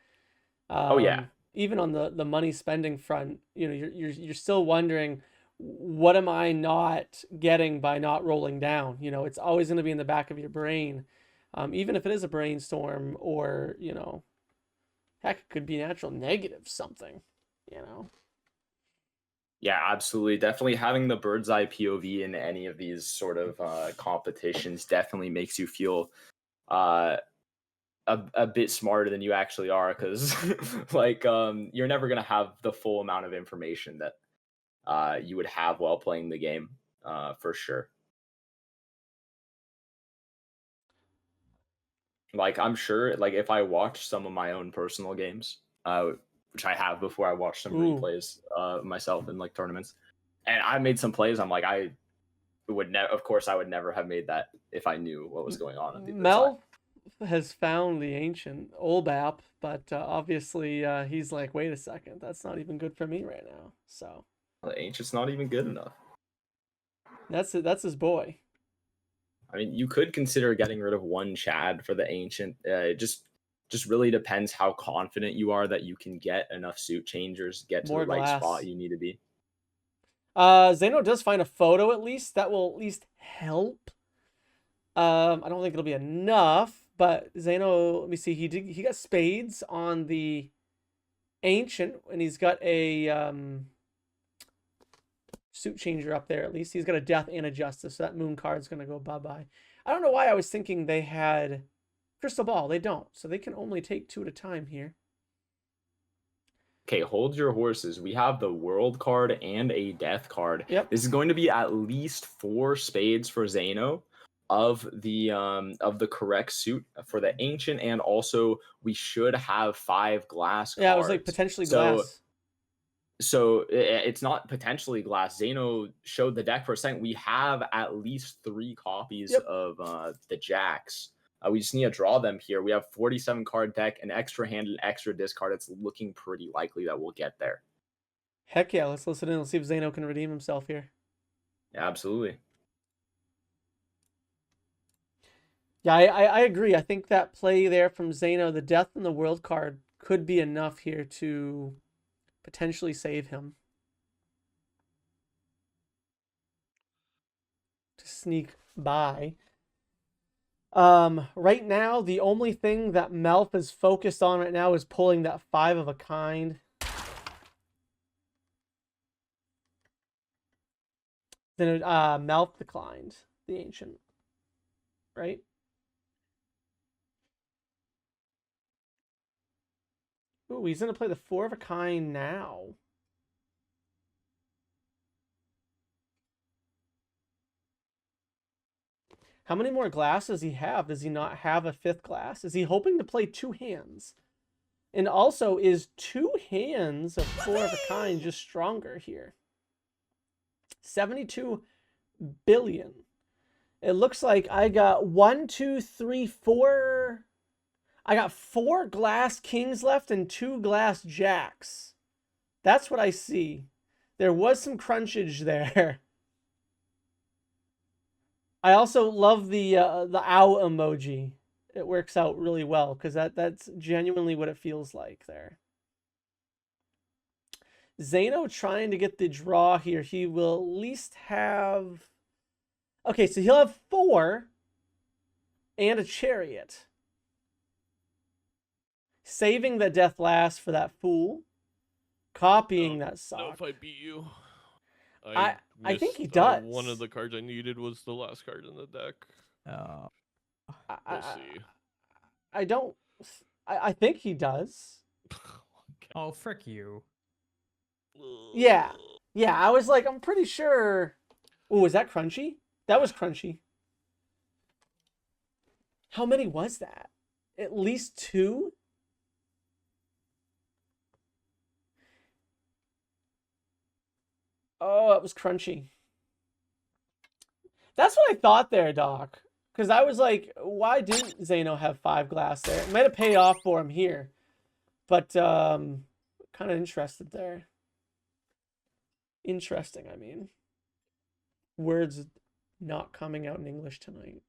Oh yeah. Even on the money spending front, you know, you're still wondering, what am I not getting by not rolling down? You know, it's always going to be in the back of your brain, even if it is a brainstorm or, you know, heck, it could be natural negative something, you know. Yeah, absolutely. Definitely having the bird's eye POV in any of these sort of competitions definitely makes you feel a bit smarter than you actually are, because like you're never gonna have the full amount of information that you would have while playing the game, for sure. Like I'm sure, like if I watch some of my own personal games, which I have before I watched some replays myself in like tournaments, and I made some plays. I'm like, I would never. Of course, I would never have made that if I knew what was going on. Mel has found the ancient Olbap, but obviously he's like, wait a second, that's not even good for me right now. So the ancient's not even good enough. That's it. That's his boy. I mean, you could consider getting rid of one Chad for the ancient. It just really depends how confident you are that you can get enough suit changers, get to More the right glass. spot you need to be. Zaino does find a photo at least. That will at least help. I don't think it'll be enough, but Zaino, let me see. He got spades on the ancient, and he's got a suit changer up there at least. He's got a death and a justice, so that moon card's gonna go bye-bye. I don't know why I was thinking they had crystal ball. They don't, so they can only take 2 at a time here. Okay, hold your horses. We have the world card and a death card. Yep. This is going to be at least 4 spades for Zaino of the correct suit for the ancient, and also we should have 5 glass cards. Yeah, it was like potentially glass. So it's not potentially glass. Zaino showed the deck for a second. We have at least 3 copies of the jacks. We just need to draw them here. We have 47 card deck, an extra hand, and extra discard. It's looking pretty likely that we'll get there. Heck yeah, let's listen in. Let's see if Zaino can redeem himself here. Yeah, absolutely. Yeah, I agree. I think that play there from Zaino, the death and the world card, could be enough here to potentially save him. To sneak by. Right now, the only thing that MALF is focused on right now is pulling that 5 of a kind. Then MALF declined the ancient, right? Ooh, he's gonna play the 4 of a kind now. How many more glass does he have? Does he not have a 5th glass? Is he hoping to play 2 hands? And also, is 2 hands of 4 of a kind just stronger here? 72 billion. It looks like I got 1, 2, 3, 4. I got 4 glass kings left and 2 glass jacks. That's what I see. There was some crunchage there. I also love the ow emoji. It works out really well because that's genuinely what it feels like there. Zaino trying to get the draw here. He will at least have... Okay, so he'll have 4 and a chariot. Saving the death last for that fool. Copying that sock. No, if I beat you. I think he missed, does. One of the cards I needed was the last card in the deck. We'll see. I don't... I think he does. Okay. Oh, frick you. Yeah. Yeah, I was like, I'm pretty sure... Oh, was that crunchy? That was crunchy. How many was that? At least 2? Oh, it was crunchy. That's what I thought there, Doc. Because I was like, why didn't Zaino have 5 glass there? It might have paid off for him here. But, kind of interested there. Interesting, I mean. Words not coming out in English tonight.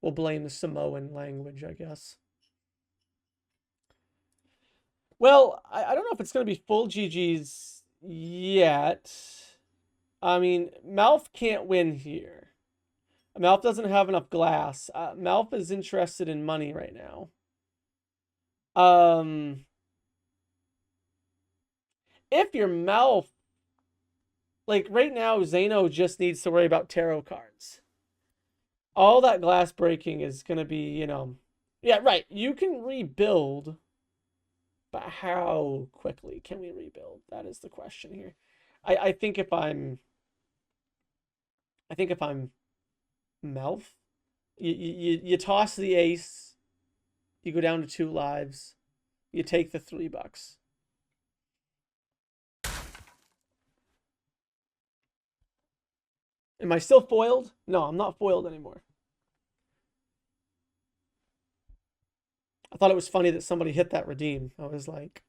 We'll blame the Samoan language, I guess. Well, I don't know if it's going to be full GG's yet. I mean, MALF can't win here. MALF doesn't have enough glass. MALF is interested in money right now. If you're MALF, like right now, Zaino just needs to worry about tarot cards. All that glass breaking is going to be, you know... Yeah, right. You can rebuild, but how quickly can we rebuild? That is the question here. I think if I'm MALF, you toss the ace, you go down to 2 lives, you take the $3. Am I still foiled? No, I'm not foiled anymore. I thought it was funny that somebody hit that redeem. I was like...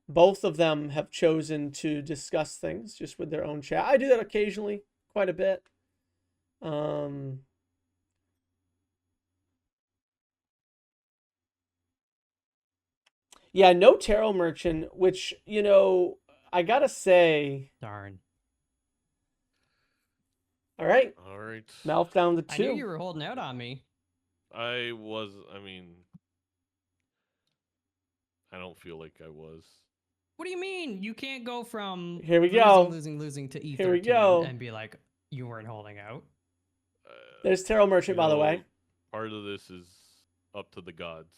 Both of them have chosen to discuss things just with their own chat. I do that occasionally, quite a bit. Yeah, no tarot merchant, which, you know, I gotta say... Darn. All right. All right. MALF down to 2. I knew you were holding out on me. I mean, I don't feel like I was. What do you mean? You can't go from Here we go. losing to E13 Here we go. and be like, you weren't holding out. There's tarot merchant, by the know, way. Part of this is up to the gods.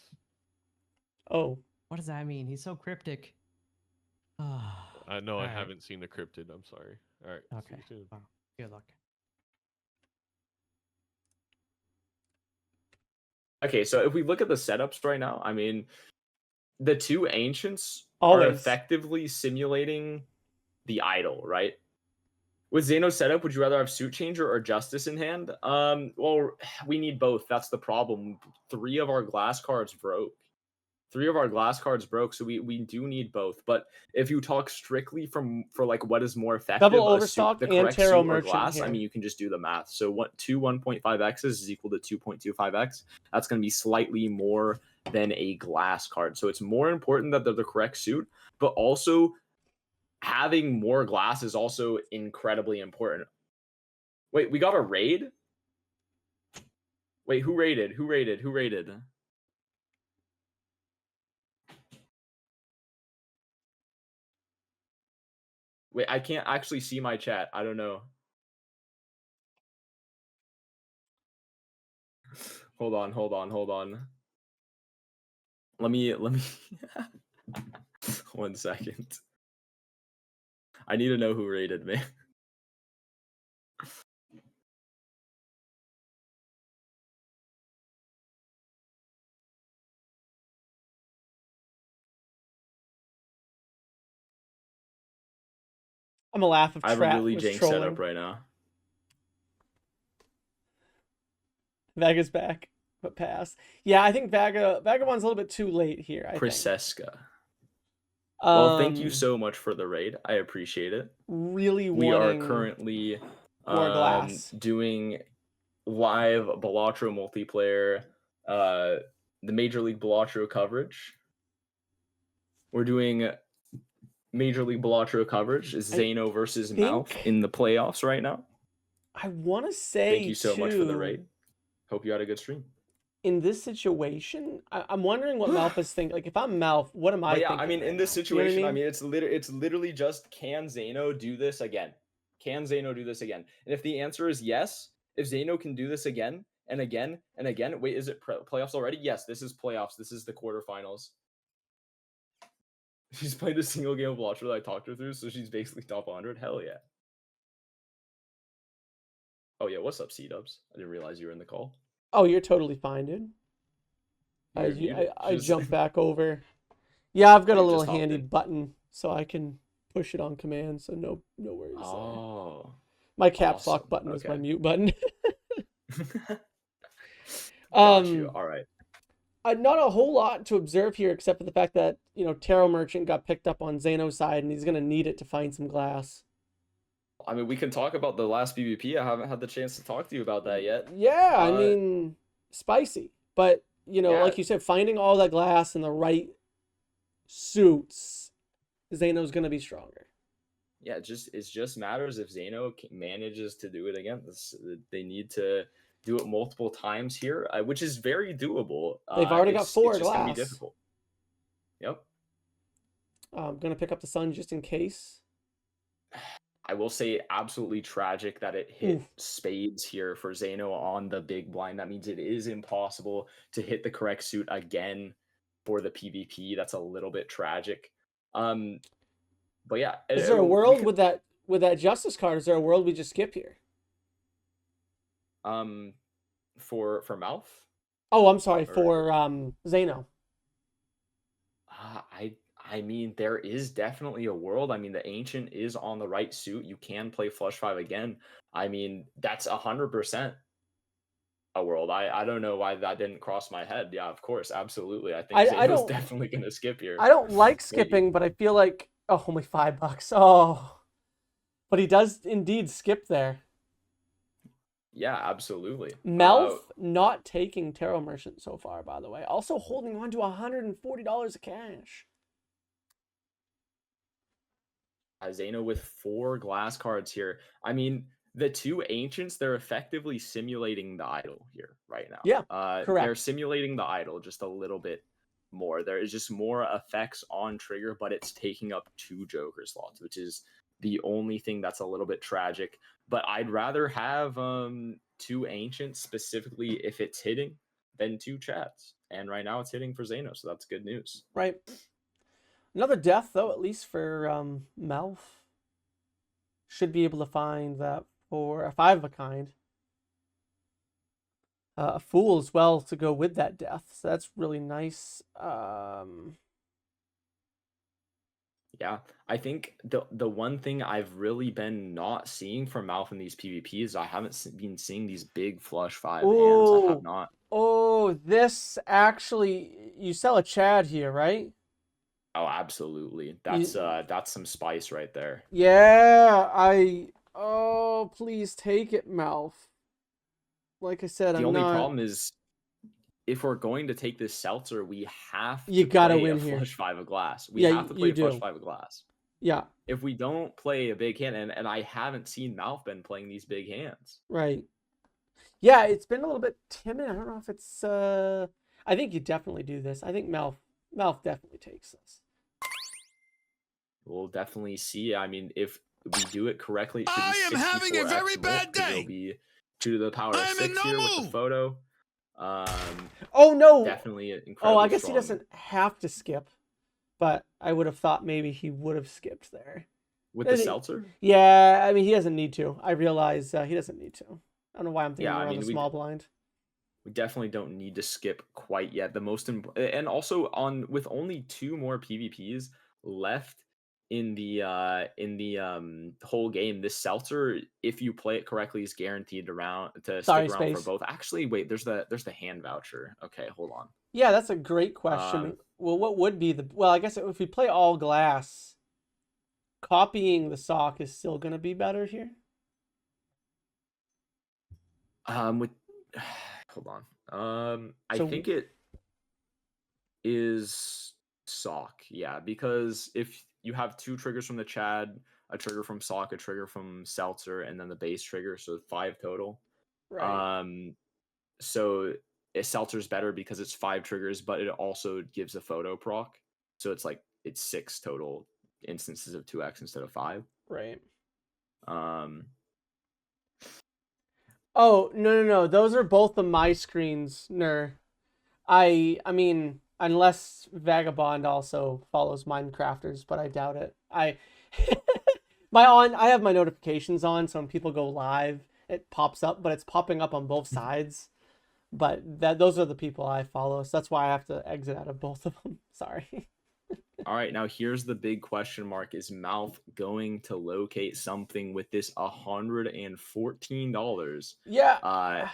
Oh. What does that mean? He's so cryptic. No, I Alright. haven't seen the cryptid. I'm sorry. All right. Okay. See you soon. Wow. Good luck. Okay, so if we look at the setups right now, I mean, the 2 ancients are Always. effectively simulating the idol, right? With Zaino's setup, would you rather have Suit Changer or Justice in hand? Well, we need both. That's the problem. 3 of our glass cards broke. 3 of our glass cards broke, so we do need both. But if you talk strictly for like what is more effective, Double a overstock the and correct tarot suit or merchant glass, here. I mean, you can just do the math. So 2 1.5x's is equal to 2.25x. That's going to be slightly more than a glass card. So it's more important that they're the correct suit, but also having more glass is also incredibly important. Wait, we got a raid? Wait, who raided? Who raided? Who raided? Wait, I can't actually see my chat. I don't know. Hold on. Let me 1 second. I need to know who raided me. I'm a laugh if I have a Trap really was jank trolling. setup right now. Vaga's back, but pass. Yeah, I think Vagabond's a little bit too late here. I think. Priseska. Well, thank you Um, so much for the raid. I appreciate it. Really We are wanting currently more glass. doing live Balatro multiplayer, the Major League Balatro coverage. We're doing Major League Balatro coverage. Is Zaino versus MALF think- in the playoffs right now. I want to say Thank you so much for the too, raid. Hope you had a good stream. in this situation, I'm wondering what Malf is thinking. Like, if I'm Malf, what am I But yeah, thinking? I mean, right in this now? You know what situation, I mean, it's literally just, can Zaino do this again? Can Zaino do this again? And if the answer is yes, if Zaino can do this again and again and again, wait, is it playoffs already? Yes, this is playoffs. This is the quarterfinals. She's played a single game of Balatro that I talked her through, so she's basically top 100. Hell yeah. Oh yeah, what's up, C-Dubs? I didn't realize you were in the call. Oh, you're totally fine, dude. You're muted. I Just- jump back over. Yeah, I've got a You little just hopped handy in. button so I can push it on command. So no worries. There. Oh. My caps lock awesome. button is my Okay. mute button. Got you. All right. Not a whole lot to observe here except for the fact that, Tarot Merchant got picked up on Zaino's side and he's going to need it to find some glass. I mean, we can talk about the last PvP. I haven't had the chance to talk to you about that yet. Yeah, I mean, spicy. But, Yeah. like you said, finding all that glass in the right suits, Zaino's going to be stronger. Yeah, it just matters if Zaino manages to do it again. They need to do it multiple times here, which is very doable. They've already got 4 it's just gonna be glass. difficult. Yep. I'm going to pick up the sun just in case. I will say absolutely tragic that it hit Oof. spades here for Zaino on the big blind. That means it is impossible to hit the correct suit again for the PvP. That's a little bit tragic. But yeah, Is there a world with that justice card? Is there a world we just skip here? for MALF? Oh, I'm sorry, Or- for Zaino. I mean, there is definitely a world. I mean, the Ancient is on the right suit. You can play Flush 5 again. I mean, that's 100% a world. I don't know why that didn't cross my head. Yeah, of course, absolutely. I think I Zaino's don't- definitely going to skip here. I don't like skipping, but I feel like, only $5. Oh, but he does indeed skip there. Yeah, absolutely. Melf not taking Tarot Merchant so far, by the way. Also holding on to $140 of cash. Zaino with 4 glass cards here. I mean, the 2 Ancients, they're effectively simulating the idol here right now. Yeah, They're correct. simulating the idol just a little bit more. There is just more effects on trigger, but it's taking up 2 Joker slots, which is the only thing that's a little bit tragic. But I'd rather have 2 Ancients specifically if it's hitting than 2 Chats. And right now it's hitting for Zaino, so that's good news. Right. Another death, though, at least for Melf. Should be able to find that for a 5 of a kind. A Fool as well to go with that death. So that's really nice. Yeah, I think the one thing I've really been not seeing from Malf in these PvPs, I haven't been seeing these big flush 5 hands. I Ooh. have not. Oh, this actually, you sell a Chad here, right? Oh, absolutely. That's some spice right there. Yeah, oh, please take it, Malf. Like I said, The I'm only not... problem is, if we're going to take this seltzer, we have to You gotta play win a here. flush 5 of glass. We Yeah, have to play you a flush do. 5 of glass. Yeah, If we don't play a big hand, and I haven't seen Malf been playing these big hands. right. Yeah, it's been a little bit timid. I don't know if it's... I think you definitely do this. I think Malf definitely takes this. We'll definitely see. I mean, if we do it correctly, it should be I am having a 64x very more, bad 'cause it'll day. be 2 to the power of I am in 6 no here with the mood. photo. Oh, no! Definitely incredibly Oh, I guess he strong. doesn't have to skip. But I would have thought maybe he would have skipped there. With the Does he- seltzer? Yeah, I mean, he doesn't need to. I realize he doesn't need to. I don't know why I'm thinking Yeah, I around mean, the we small blind. We definitely don't need to skip quite yet. And also with only 2 more PvPs left whole game, this seltzer, if you play it correctly, is guaranteed to Sorry, stick around for Space. both. Actually, wait, there's the hand voucher. Okay, hold on. Yeah, that's a great question. Well, what would be the... Well, I guess if we play all glass, copying the sock is still going to be better here. With hold on. I So- think it is sock, yeah, because if you have 2 triggers from the Chad, a trigger from sock, a trigger from seltzer, and then the base trigger, so 5 total. Right. So seltzer's better because it's 5 triggers, but it also gives a photo proc, so it's 6 total instances of 2x instead of 5. Right. Um Oh, no. Those are both the my screens, Ner. I mean, unless Vagabond also follows Minecrafters, but I doubt it. I have my notifications on, so when people go live, it pops up, but it's popping up on both sides. But those are the people I follow, so that's why I have to exit out of both of them. Sorry. All right, now here's the big question mark. Is MALF going to locate something with this $114 Yeah.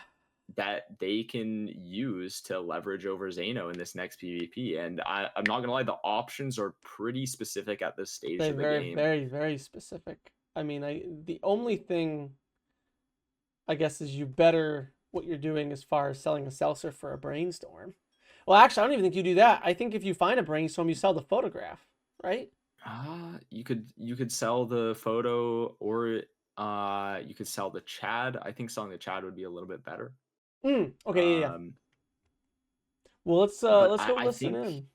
that they can use to leverage over Zaino in this next PvP? And I'm not going to lie, the options are pretty specific at this stage They're of the very, game. very, very specific. I mean, the only thing, I guess, is you better what you're doing as far as selling a seltzer for a brainstorm. Well, actually, I don't even think you do that. I think if you find a brainstorm, you sell the photograph, right? You could sell the photo, or you could sell the Chad. I think selling the Chad would be a little bit better. Okay, yeah. Well, let's but go I listen think- in.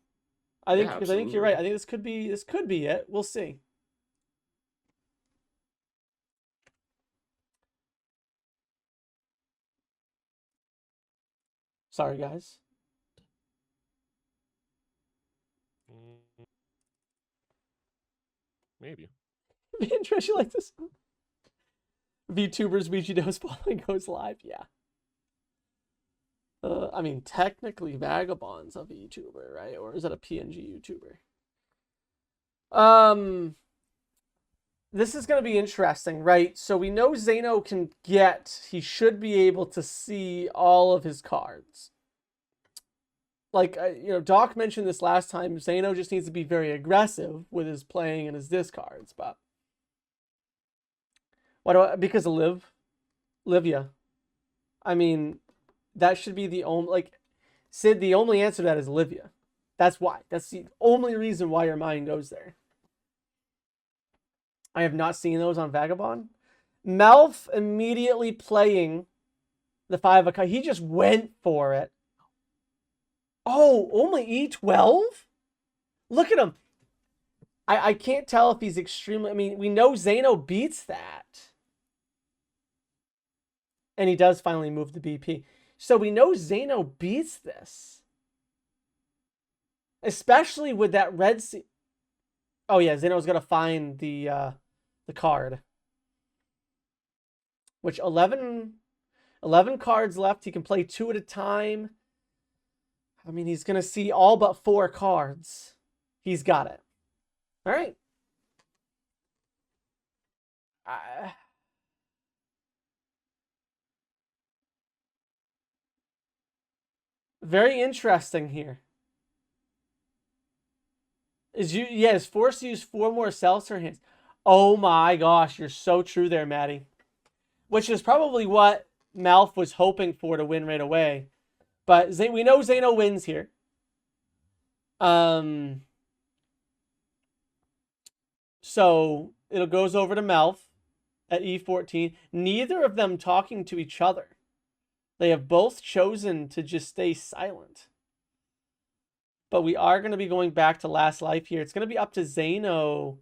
I think Yeah, because I think you're right. absolutely. I think this could be it. We'll see. Sorry, guys. Maybe. Me and Trish, you like this? VTubers Ouija following goes live. Yeah. I mean, technically, Vagabond's a VTuber, right? Or is that a PNG YouTuber? This is going to be interesting, right? So we know Zaino he should be able to see all of his cards. Like, Doc mentioned this last time. Zaino just needs to be very aggressive with his playing and his discards, but because of Livia. I mean, that should be the only, Sid, the only answer to that is Livia. That's why. That's the only reason why your mind goes there. I have not seen those on Vagabond. MALF immediately playing the 5 of Kai. He just went for it. Oh, only E12? Look at him. I can't tell if he's extremely... I mean, we know Zaino beats that. And he does finally move the BP. So we know Zaino beats this. Especially with that red... Oh, yeah, Zaino's going to find the card. Which 11 cards left. He can play 2 at a time. I mean, he's going to see all but 4 cards. He's got it. All right. Very interesting here. Is forced to use 4 more seltzer hands. Oh my gosh, you're so true there, Maddie. Which is probably what MALF was hoping for to win right away. But we know Zaino wins here. So it goes over to MALF at E14. Neither of them talking to each other. They have both chosen to just stay silent. But we are going to be going back to last life here. It's going to be up to Zaino.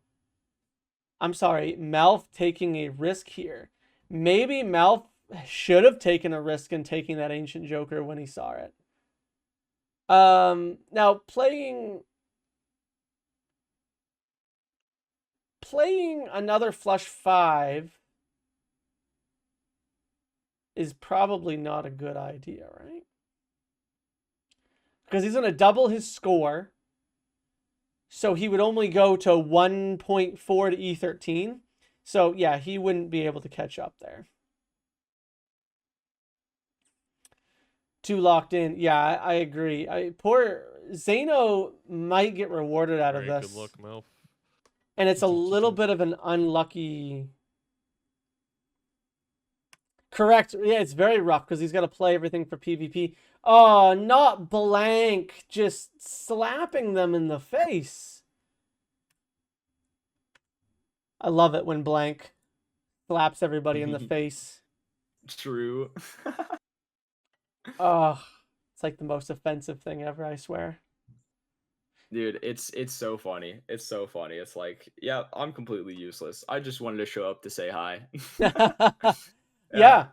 I'm sorry, MALF taking a risk here. Maybe MALF should have taken a risk in taking that Ancient Joker when he saw it. Now playing another flush 5 is probably not a good idea, right? Because he's going to double his score. So he would only go to 1.4 to E13. So yeah, he wouldn't be able to catch up there. Too locked in. Yeah, I agree. Poor Zaino might get rewarded out of Alright, this. good luck, Malf. And it's a little bit of an unlucky... Correct. Yeah, it's very rough because he's got to play everything for PvP. Oh, not blank. Just slapping them in the face. I love it when blank slaps everybody in the face. True. Oh, it's like the most offensive thing ever, I swear. Dude, it's so funny. It's so funny. It's like, yeah, I'm completely useless. I just wanted to show up to say hi. Yeah.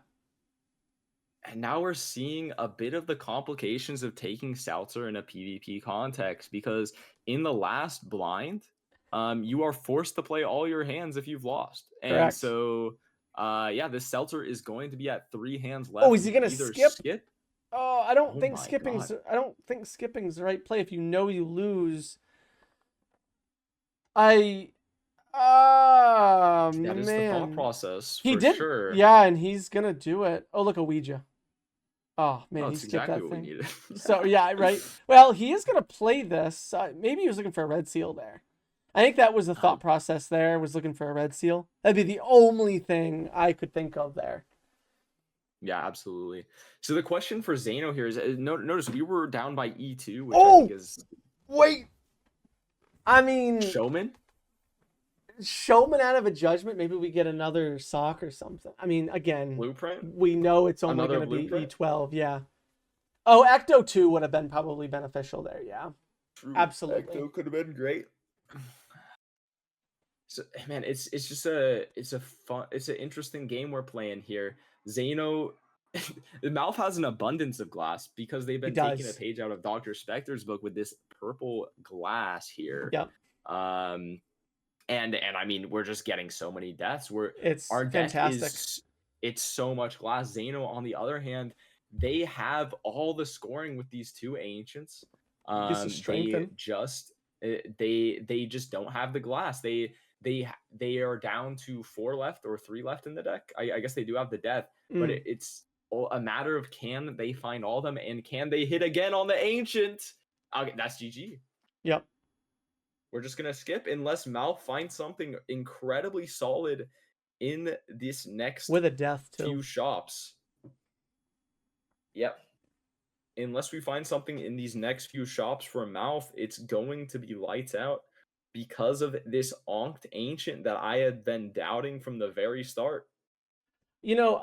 And now we're seeing a bit of the complications of taking Seltzer in a PvP context, because in the last blind, you are forced to play all your hands if you've lost. And Correct. so, yeah, this Seltzer is going to be at 3 hands left. Oh, is he You gonna can either skip? Oh, I don't think my skipping's God. I don't think skipping's the right play if you know you lose. That is the thought process He for did, sure. yeah, and he's gonna do it. Oh, look, a Ouija. Oh man, Oh, he that's skipped exactly that what we thing. needed. So yeah, right. Well, he is gonna play this. Maybe he was looking for a red seal there. I think that was the thought process there. Was looking for a red seal. That'd be the only thing I could think of there. Yeah, absolutely. So the question for Zaino here is, notice we were down by E2, which I Oh! think is Wait. I mean, Showman. Out of a judgment. Maybe we get another sock or something. I mean, again, Blueprint. we know it's only Another going to be blueprint? E12. Yeah. Oh, Ecto 2 would have been probably beneficial there. Yeah. True. Absolutely. Ecto could have been great. So man, it's just an interesting game we're playing here. Zaino, the MALF has an abundance of glass because they've been taking a does. page out of Dr. Specter's book with this purple glass here. Yep. And I mean, we're just getting so many deaths. It's Our deck fantastic. it's so much glass. Zaino, on the other hand, they have all the scoring with these two ancients. Gets to strengthen. They just don't have the glass. They are down to 4 left or 3 left in the deck. I guess they do have the death, but it's a matter of, can they find all of them, and can they hit again on the ancient? Okay, that's GG. Yep. We're just gonna skip unless MALF finds something incredibly solid in this next With a death too. few shops. Yep. Unless we find something in these next few shops for MALF, it's going to be lights out because of this onked ancient that I had been doubting from the very start. You know,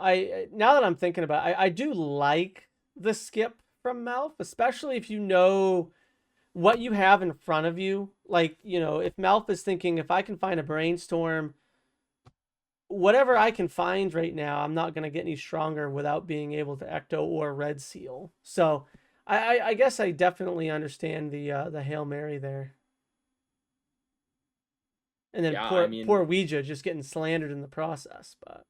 now that I'm thinking about it, I do like the skip from MALF, especially if you know what you have in front of you. Like, you know, if MALF is thinking, if I can find a brainstorm, whatever I can find right now, I'm not going to get any stronger without being able to Ecto or Red Seal. So I guess I definitely understand the Hail Mary there. And then Yeah, poor Ouija just getting slandered in the process. But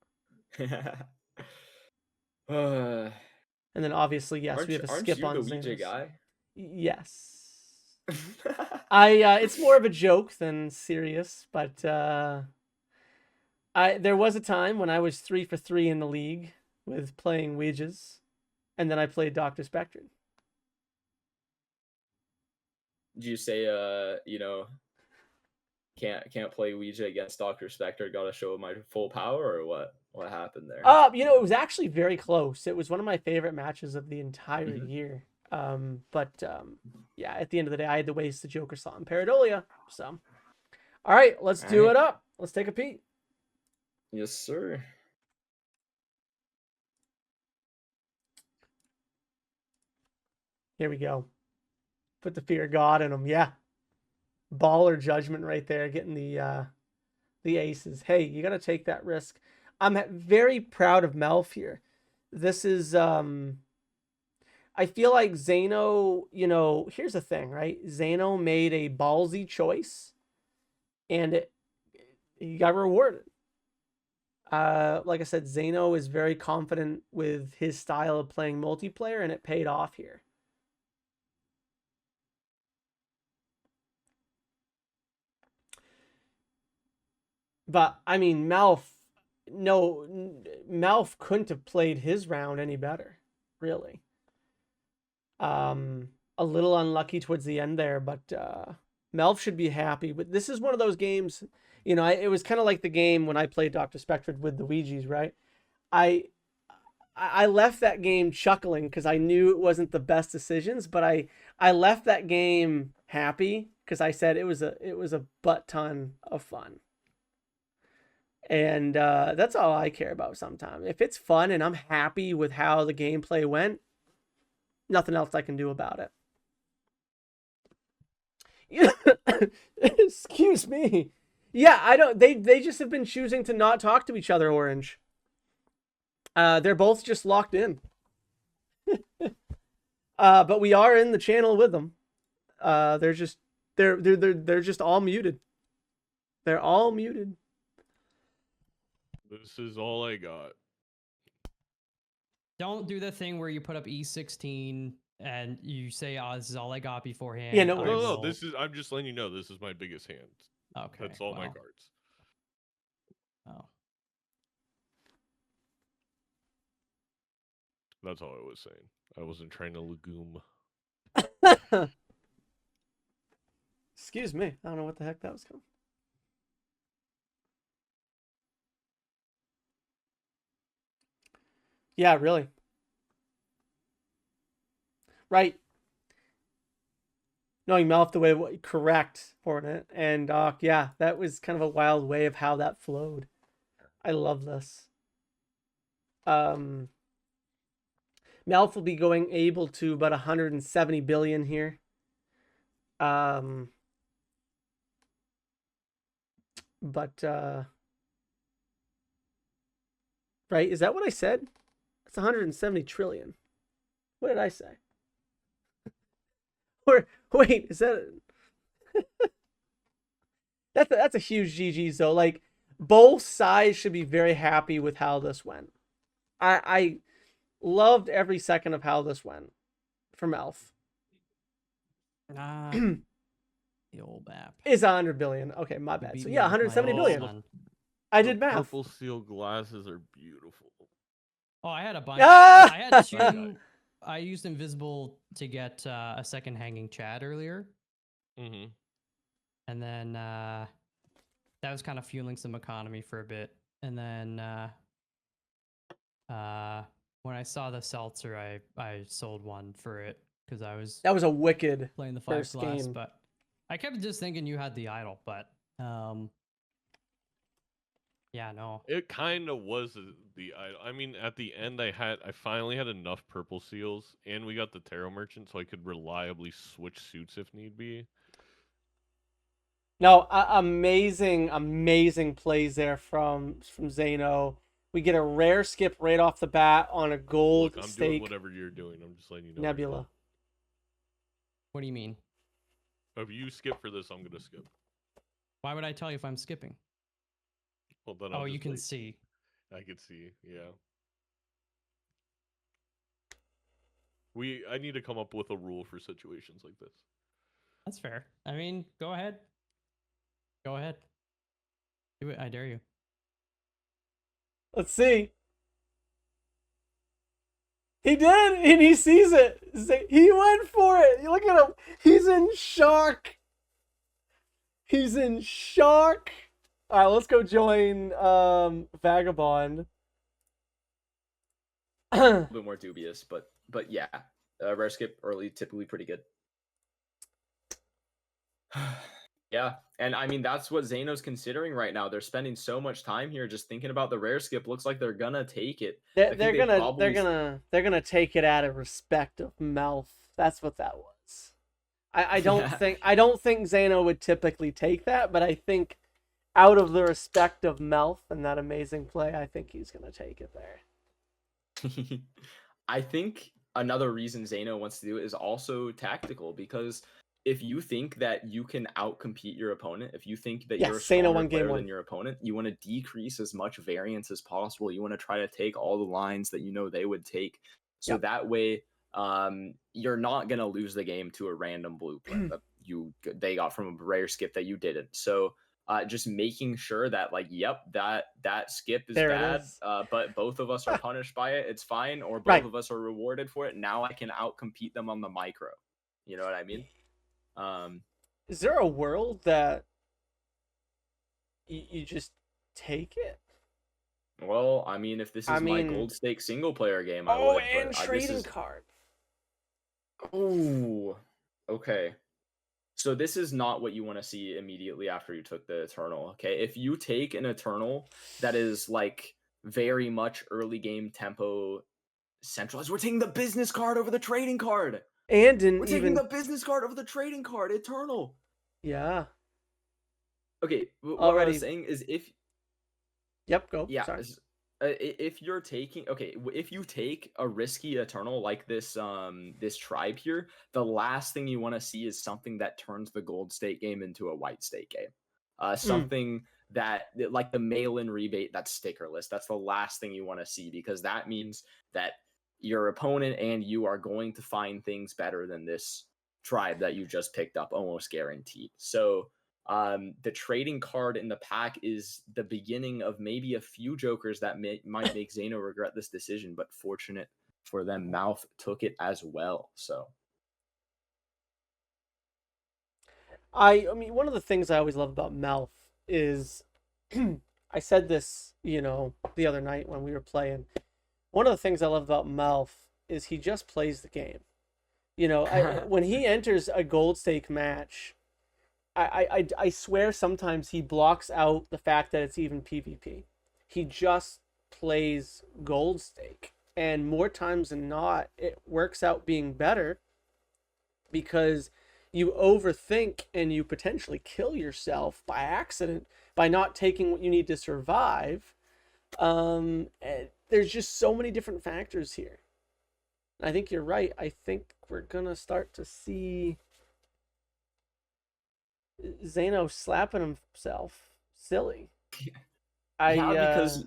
and then obviously, yes, we have a skip on the Ouija Xanos. guy? Yes. It's more of a joke than serious, but there was a time when I was 3 for 3 in the league with playing Ouijas, and then I played Dr. Spectre. Did you say you know, can't play Ouija against Dr. Spectre, gotta show my full power, or what happened there? You know, it was actually very close. It was one of my favorite matches of the entire year. Yeah, at the end of the day, I had to waste the Joker slot in Paradolia. So, all right, let's do it up. Let's take a peek. Yes, sir. Here we go. Put the fear of God in them. Yeah. Baller judgment right there, getting the aces. Hey, you got to take that risk. I'm very proud of MALF here. This is I feel like Zaino, you know, here's the thing, right? Zaino made a ballsy choice, and he got rewarded. Like I said, Zaino is very confident with his style of playing multiplayer, and it paid off here. But I mean, Malf couldn't have played his round any better, really. A little unlucky towards the end there, but Malf should be happy. But this is one of those games, you know, it was kind of like the game when I played Dr. Spectred with the Ouijas, right? I left that game chuckling because I knew it wasn't the best decisions, but I left that game happy because I said it was a butt ton of fun. And that's all I care about sometimes. If it's fun and I'm happy with how the gameplay went, nothing else I can do about it. Excuse me. Yeah, I don't. They just have been choosing to not talk to each other. Orange. They're both just locked in. But we are in the channel with them. They're just all muted. They're all muted. This is all I got. Don't do the thing where you put up E16 and you say, "Oh, this is all I got beforehand." Yeah, no I worries. No, will- this is. I'm just letting you know. This is my biggest hand. Okay. That's all my well, cards. Oh. That's all I was saying. I wasn't trying to legume. Excuse me. I don't know what the heck that was called. Yeah, really. Right. Knowing Malf the way correct for it, and yeah, that was kind of a wild way of how that flowed. I love this. Malf will be going able to about 170 billion here. But right, is that what I said? It's 170 trillion. What did I say? Or wait, is that that's a huge GG's though. Like both sides should be very happy with how this went. I loved every second of how this went from Elf. The old map. Is 100 billion. Okay, my You bad. beat So me yeah, with my 170 old billion. son. I The did math. Purple seal glasses are beautiful. Oh, I had a bunch. Ah! I had two. I used invisible to get a second hanging Chad earlier, Mm-hmm. and then that was kind of fueling some economy for a bit. And then when I saw the seltzer, I sold one for it because I was That was a wicked playing the 5 first glass. game. But I kept just thinking you had the idol, but yeah, no. It kind of was the idol. I mean, at the end, I finally had enough purple seals, and we got the tarot merchant, so I could reliably switch suits if need be. No, amazing plays there from Zaino. We get a rare skip right off the bat on a gold Look, I'm doing stake whatever you're doing. I'm just letting you know. nebula. What do you mean? If you skip for this, I'm gonna skip. Why would I tell you if I'm skipping? Well, then Oh, I'll you just can wait. see. I can see. Yeah. I need to come up with a rule for situations like this. That's fair. I mean, go ahead. Go ahead. Do it. I dare you. Let's see. He did, and he sees it. He went for it. You look at him. He's in shock. He's in shock. All right, let's go join Vagabond. A little bit more dubious, but yeah, rare skip early, typically pretty good. Yeah, and I mean that's what Zaino's considering right now. They're spending so much time here just thinking about the rare skip. Looks like they're gonna take it. They're gonna take it out of respect of Malf. That's what that was. I don't Yeah. think Zaino would typically take that, but I think out of the respect of Malf and that amazing play, I think he's gonna take it there. I think another reason Zaino wants to do it is also tactical, because if you think that you can outcompete your opponent, if you think that Yes, you're a Zaino stronger won game player one. than your opponent, you want to decrease as much variance as possible. You want to try to take all the lines that you know they would take, so Yep. that way you're not gonna lose the game to a random blueprint that they got from a rare skip that you didn't. So just making sure that like, yep, that skip is There it bad, is. but both of us are punished by it. It's fine, or both Right. of us are rewarded for it. Now I can outcompete them on the micro. You know what I mean? Is there a world that you just take it? Well, I mean, if this is I my mean- gold stake single player game, I Oh, would. and But this trading is card. oh, okay. So this is not what you want to see immediately after you took the Eternal, okay? If you take an Eternal that is like very much early game tempo centralized, we're taking the business card over the trading card. And We're taking the business card over the trading card, Eternal. yeah. Okay, what I Already- was saying is Yep. Go. yeah, Sorry. if you're taking if you take a risky Eternal like this this tribe here, the last thing you want to see is something that turns the gold stake game into a white stake game. Something that like the mail-in rebate that's stickerless. That's the last thing you want to see, because that means that your opponent and you are going to find things better than this tribe that you just picked up, almost guaranteed. So the trading card in the pack is the beginning of maybe a few jokers that might make Zaino regret this decision, but fortunate for them, MALF took it as well. So I mean, one of the things I always love about MALF is, I said this, the other night when we were playing. One of the things I love about MALF is he just plays the game. When he enters a gold stake match, I swear sometimes he blocks out the fact that it's even PvP. He just plays gold stake. And more times than not, it works out being better because you overthink and you potentially kill yourself by accident by not taking what you need to survive. There's just so many different factors here. I think you're right. I think we're going to start to see Zaino slapping himself silly. because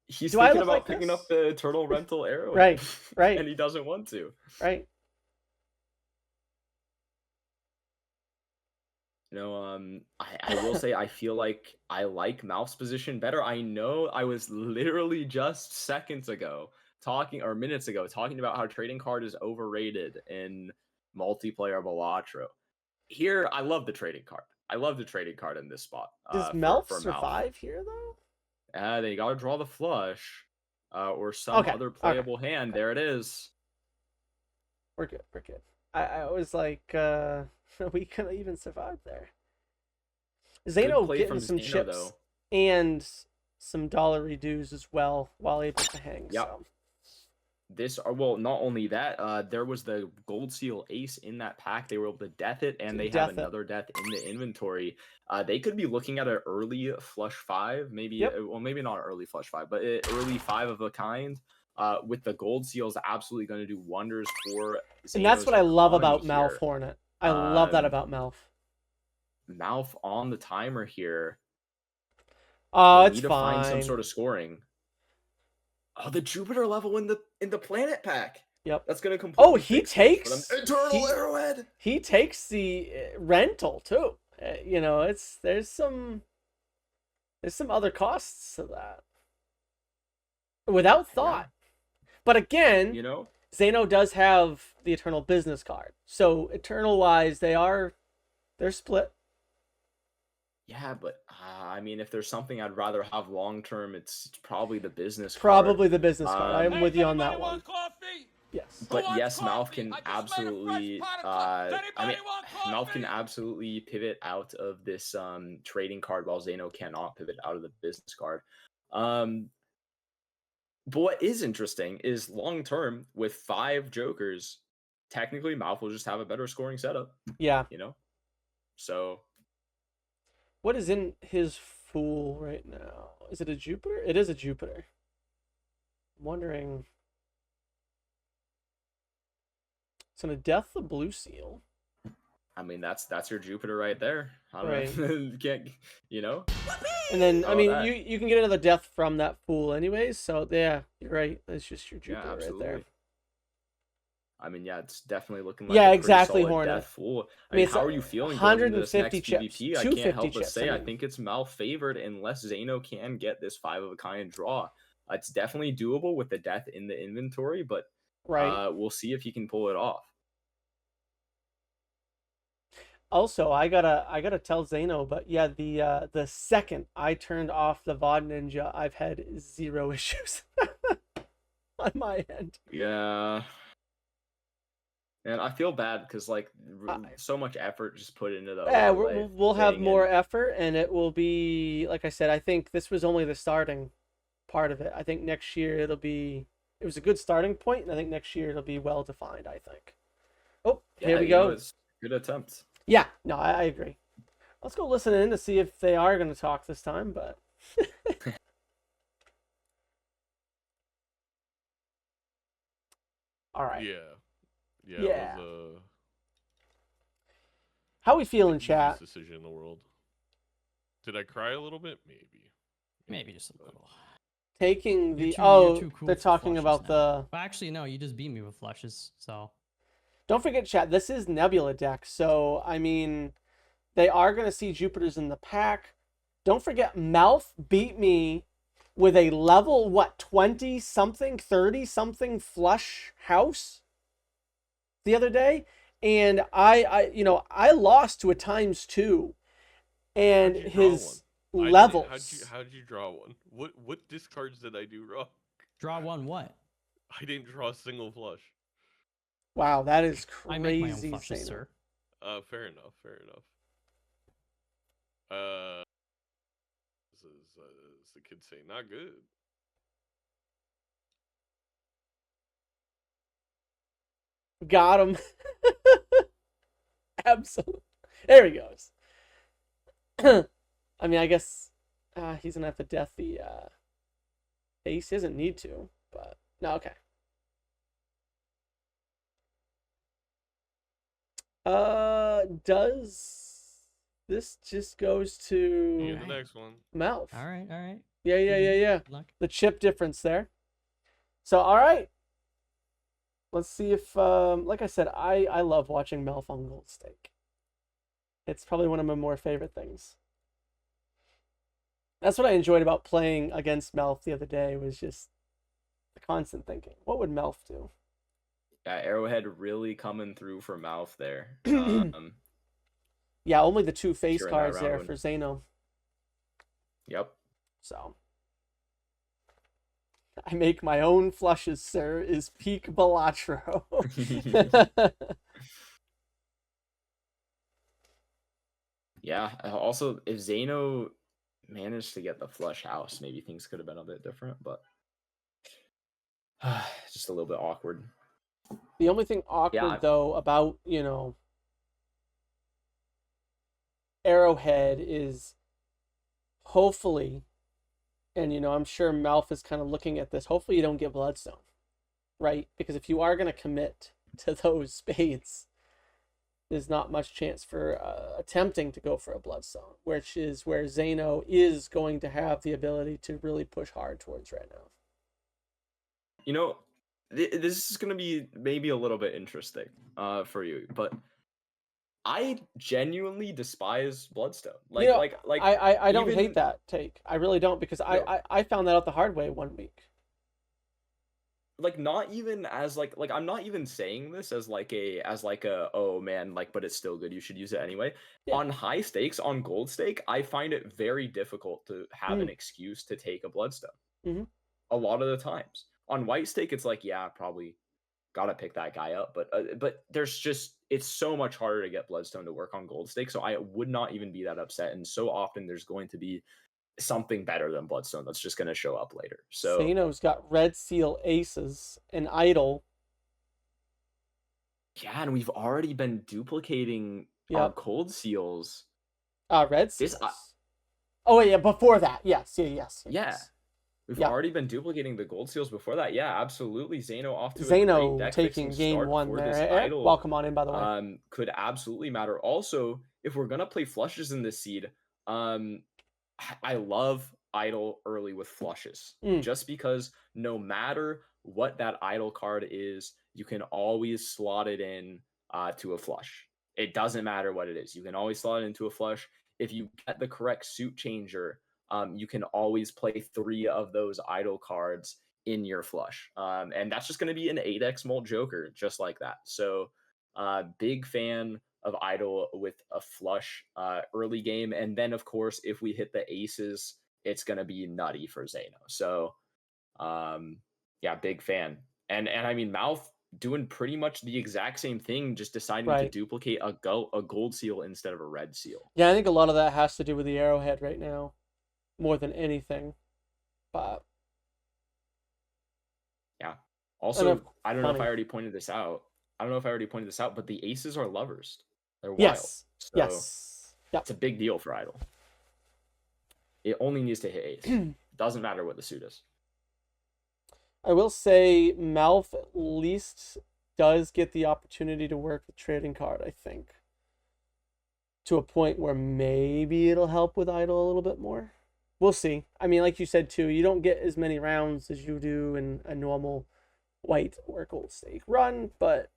he's do I thinking look about like picking this? up the Eternal Rental Arrow, Right, right. and he doesn't want to. Right. I will say I feel like I like MALF's position better. I know I was literally just seconds ago minutes ago talking about how trading card is overrated in multiplayer Balatro. Here, I love the trading card. I love the trading card in this spot. Does for MALF MALF. survive here, though? They gotta draw the flush, or some Okay, other playable hand. There it is. We're good. We're good. I was like, we could even survive there. Zaino play getting from some Zaino, chips though. and some dollar reduce as well while able to hang. Yep. So. Not only that, there was the gold seal ace in that pack. They were able to death it, and they have Death it. another death in the inventory. They could be looking at an early flush 5, maybe. Yep. Well, maybe not an early flush 5, but an early 5 of a kind. With the gold seals, absolutely going to do wonders for. And that's Zaino's what I love economy about MALF here. Hornet. I love that about MALF. MALF on the timer here. Oh, They it's need to fine. find some sort of scoring. Oh, the Jupiter level in the planet pack. Yep. That's gonna completely. Oh, he fix things for takes them. Eternal Arrowhead. He takes the rental too. There's some other costs to that without thought. But again, Zaino does have the Eternal business card, so Eternal wise, they're split. Yeah, but I mean, if there's something I'd rather have long term, it's probably the business card. Probably the business card. I'm Hey, with you on anybody that one. want coffee? Yes. But Who yes, wants MALF can coffee? I just made a fresh absolutely. pot of coffee. Does anybody want MALF can coffee? absolutely pivot out of this trading card, while Zaino cannot pivot out of the business card. But what is interesting is long term with 5 jokers, technically MALF will just have a better scoring setup. Yeah. So. What is in his Fool right now? Is it a Jupiter? It is a Jupiter. I'm wondering. It's gonna death the blue seal. I mean, that's your Jupiter right there. I don't Right. know. Can't. And then I Oh, mean, that. you can get another death from that Fool anyways. So yeah, you're right. That's just your Yeah, Jupiter right absolutely. there. I mean, yeah, it's definitely looking like Yeah, a pretty exactly, solid Hornet. death full. I mean, I mean, it's how are you feeling going into this 150 next chips, PvP? I 250 can't help but chips, say I I mean. think it's MALF favored unless Zaino can get this 5 of a kind draw. It's definitely doable with the death in the inventory, but Right. we'll see if he can pull it off. Also, I gotta tell Zaino, but yeah, the second I turned off the VOD Ninja, I've had 0 issues on my end. Yeah. And I feel bad because like I- so much effort just put into the Yeah, overlay we'll have thing, more and effort, and it will be, like I said, I think this was only the starting part of it. I think next year it was a good starting point, and I think next year it'll be well defined, I think. Oh, here yeah, we you know, go. it's a good attempt. Yeah, no, I agree. Let's go listen in to see if they are going to talk this time, but all right. Yeah. Yeah. It was How we feeling, the chat? easiest decision in the world. Did I cry a little bit? Maybe. Maybe just a little. Taking the You're too cool they're for talking flushes about now. the. Well, actually, no, you just beat me with flushes, so. Don't forget, chat. This is Nebula deck, so I mean, they are going to see Jupiter's in the pack. Don't forget, MALF beat me with a level 20 something, 30 something flush house the other day, and I lost to a ×2, and How'd you draw his one? I levels. didn't- How'd you draw one? What discards did I do wrong? Draw one what? I didn't draw a single flush. Wow, that is I make my own crazy, flushes, Zaino. sir. Fair enough. This is the kid saying not good. Got him. Absolutely. There he goes. I mean, I guess he's gonna have to death the ace. He doesn't need to, but no, okay. Does this just goes to Yeah, the next one. MALF? All right. Yeah. Good luck. The chip difference there. So, all right. Let's see if, like I said, I love watching MALF on Gold Stake. It's probably one of my more favorite things. That's what I enjoyed about playing against MALF the other day, was just the constant thinking. What would MALF do? Yeah, Arrowhead really coming through for MALF there. Yeah, only the 2 face During that cards round there one. for Zaino. Yep. So. I make my own flushes, sir, is peak Balatro. Yeah. Also, if Zaino managed to get the flush house, maybe things could have been a bit different, but just a little bit awkward. The only thing awkward, though, about, Arrowhead is hopefully, and, I'm sure MALF is kind of looking at this, hopefully you don't get Bloodstone, right? Because if you are going to commit to those spades, there's not much chance for attempting to go for a Bloodstone, which is where Zaino is going to have the ability to really push hard towards right now. This is going to be maybe a little bit interesting for you, but I genuinely despise Bloodstone. I don't hate that take. I really don't, because I found that out the hard way one week. Like, not even as like I'm not even saying this as like a oh man, like, but it's still good, you should use it anyway. Yeah. On high stakes, on gold stake, I find it very difficult to have an excuse to take a Bloodstone. A lot of the times. On white stake, it's like, yeah, probably gotta pick that guy up, but there's just, it's so much harder to get Bloodstone to work on gold stake, so I would not even be that upset, and so often there's going to be something better than Bloodstone that's just going to show up later. So Zaino's got red seal aces and idol. Yeah, and we've already been duplicating our cold seals. Red seals. Oh yeah, before that, yes. Yeah. We've already been duplicating the gold seals before that. Yeah, absolutely. Zaino off to a great deck taking game one there. Idol, welcome on in, by the way. Could absolutely matter. Also, if we're gonna play flushes in this seed, I love idol early with flushes, just because no matter what that idle card is, you can always slot it in to a flush. It doesn't matter what it is. You can always slot it into a flush. If you get the correct suit changer, you can always play 3 of those idle cards in your flush. And that's just going to be an 8x Molt Joker, just like that. So big fan of idle with a flush early game. And then, of course, if we hit the aces, it's going to be nutty for Zaino. So, yeah, big fan. And I mean, MALF doing pretty much the exact same thing, just deciding to duplicate a gold seal instead of a red seal. Yeah, I think a lot of that has to do with the arrowhead right now, more than anything. But yeah. Also, I don't know if I already pointed this out. But the aces are lovers. They're wild. Yes. So Yes. Yep. It's a big deal for idle. It only needs to hit ace. Doesn't matter what the suit is. I will say MALF at least does get the opportunity to work the trading card, I think. To a point where maybe it'll help with idle a little bit more. We'll see. I mean, like you said too, you don't get as many rounds as you do in a normal white or gold stake run, but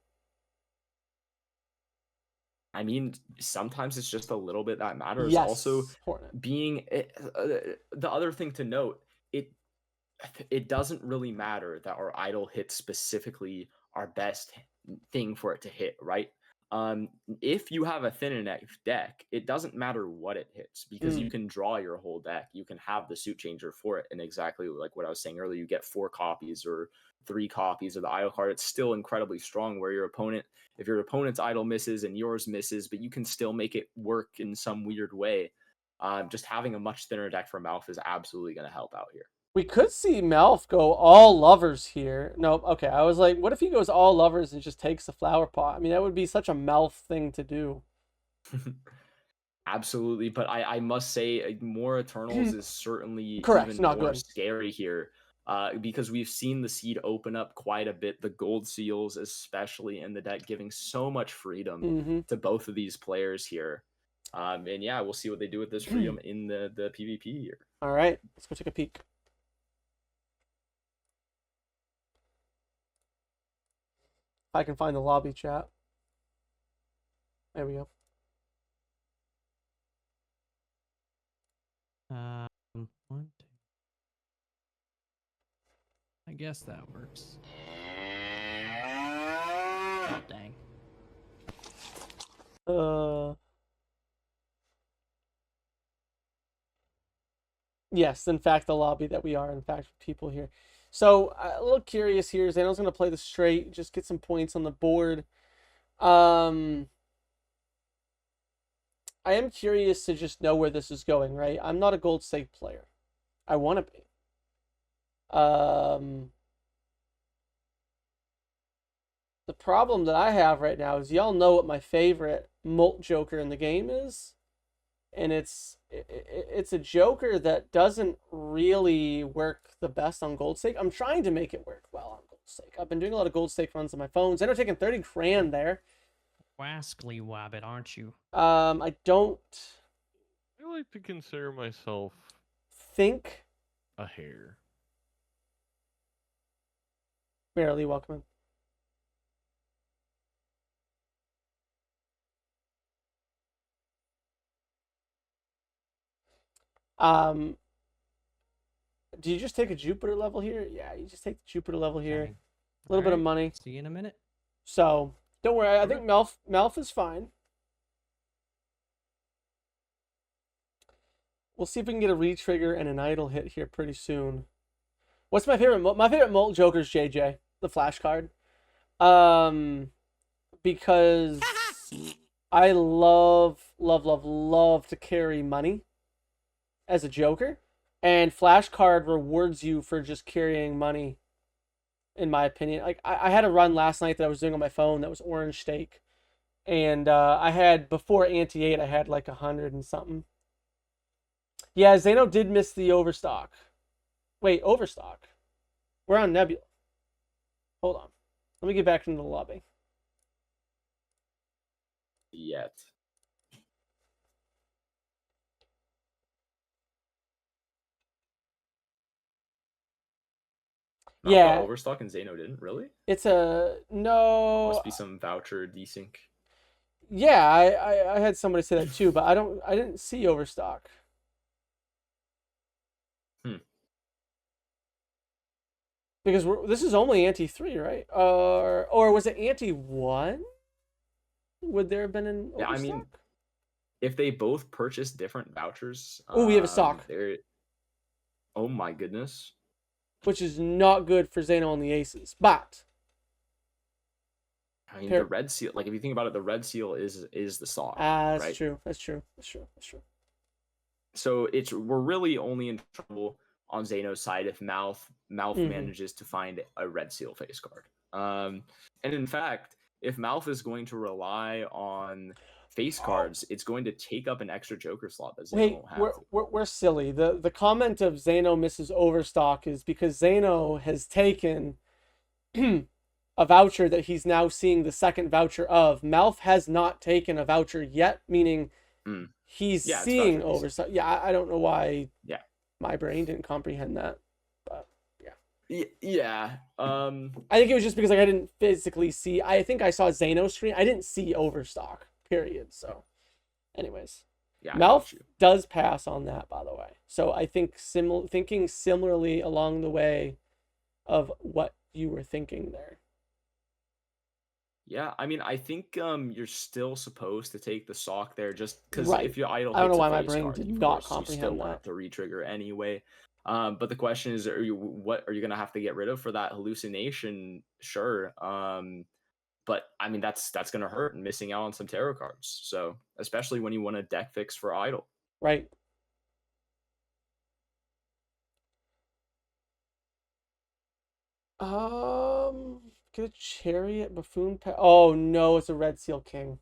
I mean, sometimes it's just a little bit that matters. yes, Also, Hornet. being the other thing to note, it doesn't really matter that our idol hits specifically our best thing for it to hit, right? If you have a thin enough deck, it doesn't matter what it hits because you can draw your whole deck. You can have the suit changer for it, and exactly like what I was saying earlier, you get 4 copies or 3 copies of the idol card. It's still incredibly strong. Where if your opponent's idol misses and yours misses, but you can still make it work in some weird way. Just having a much thinner deck for MALF is absolutely going to help out here. We could see MALF go all lovers here. Nope. Okay, I was like, what if he goes all lovers and just takes the flower pot? I mean, that would be such a MALF thing to do. Absolutely, but I must say, more Eternals is certainly correct. even Not more good. scary here, because we've seen the seed open up quite a bit. The gold seals, especially in the deck, giving so much freedom to both of these players here. And yeah, we'll see what they do with this freedom in the PvP here. All right, let's go take a peek. If I can find the lobby chat. There we go. One, two. I guess that works. Oh, dang. Yes, in fact, the lobby that we are, in fact, people here. So, a little curious here. Zaino's going to play the straight, just get some points on the board. I am curious to just know where this is going, right? I'm not a gold stake player. I want to be. The problem that I have right now is y'all know what my favorite Molt Joker in the game is. And it's a Joker that doesn't really work the best on gold stake. I'm trying to make it work well on gold stake. I've been doing a lot of gold stake runs on my phone. Zaino taking 30 grand there. Wascally wabbit, aren't you? I don't I like to consider myself think a hare. barely welcome. Do you just take a Jupiter level here? Yeah, you just take the Jupiter level here. Dang. A little bit of Alright, money. See you in a minute. So don't worry. I Okay. think MALF is fine. We'll see if we can get a retrigger and an idle hit here pretty soon. What's my favorite? My favorite Molt Joker is JJ, the flash card. Because I love to carry money as a Joker, and flash card rewards you for just carrying money. In my opinion, like I had a run last night that I was doing on my phone that was orange stake, and I had before ante 8 I had like 100 and something. Yeah, Zaino did miss the overstock. Wait, overstock. We're on Nebula. Hold on. Let me get back into the lobby. Yet. Malf Yeah. got Overstock and Zaino didn't, really? It's a no. Must be some voucher desync. Yeah, I had somebody say that too, but I didn't see Overstock. Because this is only anti 3, right? Or was it anti 1? Would there have been an Overstock? Yeah, I mean, if they both purchase different vouchers, oh, we have a sock, oh my goodness, which is not good for Zaino and the Aces. But I mean, the red seal. Like, if you think about it, the red seal is the sock. That's right? true. That's true. That's true. That's true. So we're really only in trouble on Zaino's side if MALF manages to find a red seal face card. And in fact, if MALF is going to rely on face cards, it's going to take up an extra Joker slot that Zaino won't have. We're silly. The comment of Zaino misses Overstock is because Zaino has taken a voucher that he's now seeing the second voucher of. MALF has not taken a voucher yet, meaning he's seeing Overstock. Yeah, I don't know why. Yeah, my brain didn't comprehend that, but yeah. Yeah. I think it was just because like I didn't physically see. I think I saw Zaino's screen. I didn't see Overstock. Period. So, anyways, yeah, MALF does pass on that, by the way. So I think thinking similarly along the way of what you were thinking there. Yeah, I mean, I think you're still supposed to take the sock there, just because if you idle, I don't know why my brain did not comprehend you still that. have to re-trigger anyway. But the question is, what are you gonna have to get rid of for that hallucination? Sure. But I mean, that's gonna hurt, and missing out on some tarot cards. So especially when you want a deck fix for idle. Right. Get a Chariot Buffoon pack. Oh no, it's a Red Seal King.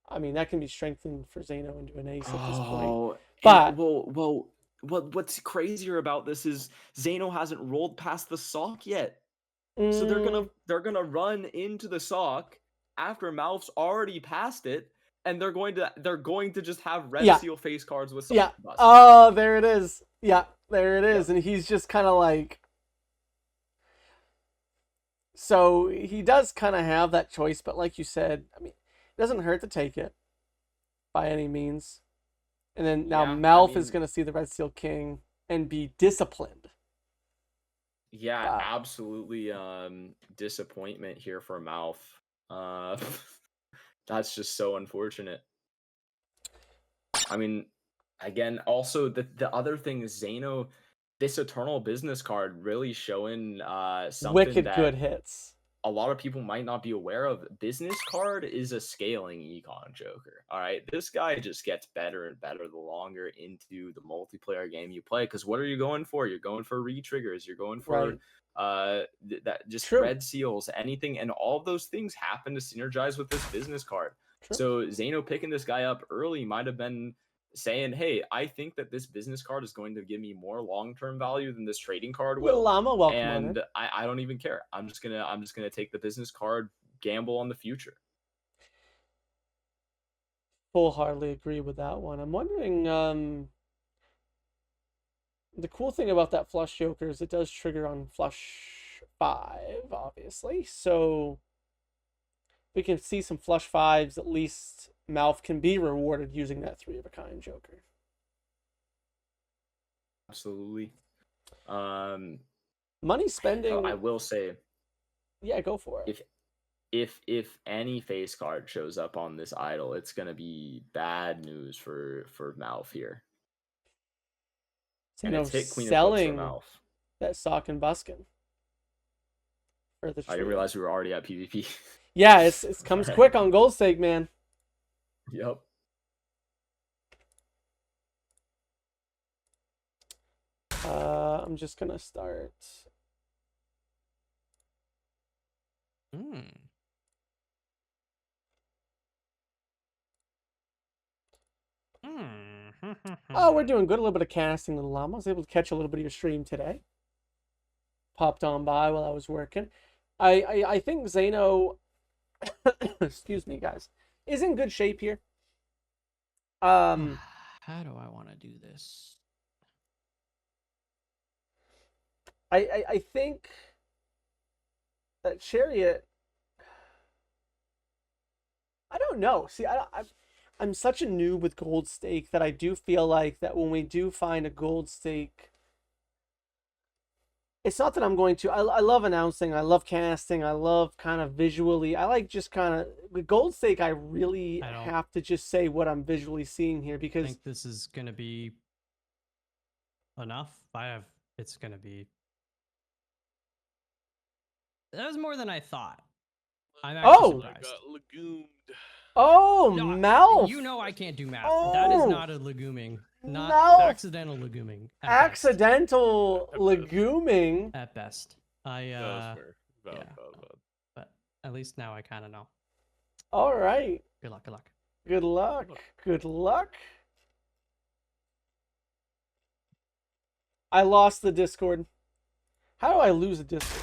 I mean, that can be strengthened for Zaino into an ace at this point. But well, what's crazier about this is Zaino hasn't rolled past the sock yet. So they're gonna run into the sock after MALF's already passed it, and they're going to just have red seal face cards with sock bust. Oh, there it is. Yeah, there it is. And he's just kind of like, so he does kind of have that choice, but like you said, I mean, it doesn't hurt to take it by any means. And then now MALF is going to see the Red Seal King and be disciplined. Yeah, absolutely. Disappointment here for MALF. That's just so unfortunate. I mean, again, also the other thing is Zaino, this Eternal Business card really showing something wicked that good hits. A lot of people might not be aware of. Business card is a scaling econ Joker. All right, this guy just gets better and better the longer into the multiplayer game you play. Because what are you going for? You're going for re-triggers. You're going for that just red seals, anything, and all of those things happen to synergize with this business card. So Zaino picking this guy up early might have been saying, hey, I think that this business card is going to give me more long-term value than this trading card will. Llama, welcome and I don't even care. I'm just gonna take the business card, gamble on the future. Full-heartedly agree with that one. I'm wondering, the cool thing about that flush Joker is it does trigger on flush 5, obviously. So we can see some flush 5s. At least MALF can be rewarded using that 3-of-a-kind Joker. Absolutely. Money spending. I will say. Yeah, go for it. If any face card shows up on this idol, it's gonna be bad news for MALF here. So, and it's hit Queen selling of Clubs that Sock and Buskin. For the I didn't realize we were already at PvP. Yeah, it comes quick on Gold's sake, man. Yep. I'm just gonna start. Oh, we're doing good. A little bit of casting, little llama. I was able to catch a little bit of your stream today. Popped on by while I was working. I think Zaino, excuse me, guys, is in good shape here. How do I want to do this? I think that Chariot. I don't know. See, I'm such a noob with gold stake that I do feel like that when we do find a gold stake, it's not that I'm going to. I love announcing. I love casting. I love kind of visually. I like just kind of with gold stake. I really I don't have to just say what I'm visually seeing here I because think this is gonna be enough. It's gonna be. That was more than I thought. I'm actually Oh! I surprised. got legumed. oh No, Malf, you know I can't do math. That is Oh! not a leguming. Not Malf! accidental leguming. At best. accidental At best. leguming. At best. No, that's fair. Valid, yeah. valid, valid. But at least now I kind of know. All right. Good luck. Good luck. Good luck. Good luck. I lost the Discord. How do I lose a Discord?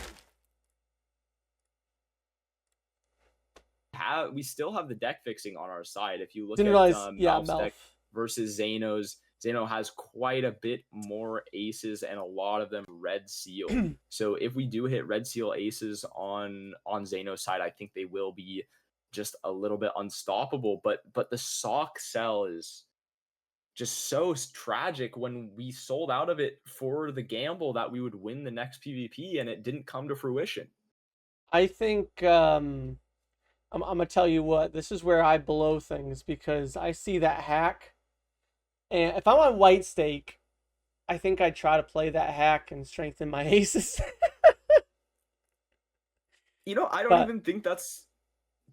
We still have the deck fixing on our side. If you look Didn't at realize. Yeah, Malf's Malf. deck versus Zaino's, Zaino has quite a bit more aces and a lot of them red seal. So if we do hit red seal aces on Zaino's side, I think they will be just a little bit unstoppable. But the sock sell is just so tragic when we sold out of it for the gamble that we would win the next PvP and it didn't come to fruition. I think I'm gonna tell you what. This is where I blow things because I see that hack, and if I'm on white stake, I think I'd try to play that hack and strengthen my aces. You know, I don't But- even think that's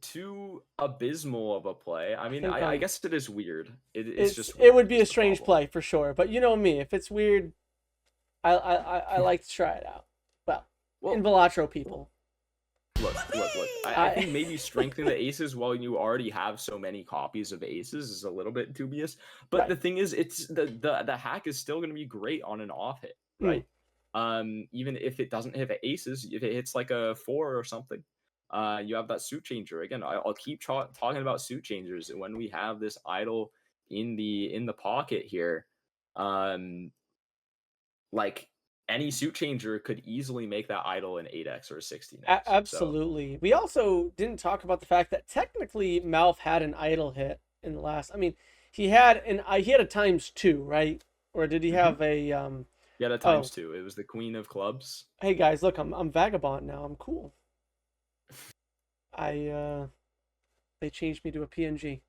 too abysmal of a play. I mean, think I I'm- guess it is weird. It's just it would weird, be a is the strange problem. play for sure. But you know me, if it's weird, I like to try it out. Well, in Balatro people. Look. I think maybe strengthening the aces while you already have so many copies of aces is a little bit dubious. But Right. the thing is, it's the hack is still going to be great on an off hit, right? Even if it doesn't hit aces, if it hits like a 4 or something, you have that suit changer again. I'll keep talking about suit changers when we have this idol in the pocket here. Like any suit changer could easily make that idol an 8x or a 16x. Absolutely. We also didn't talk about the fact that technically Malf had an idle hit in the last. I mean, he had a ×2, right? Or did he have a Yeah, a ×2. It was the Queen of Clubs. Hey guys, look, I'm Vagabond now. I'm cool. They changed me to a PNG.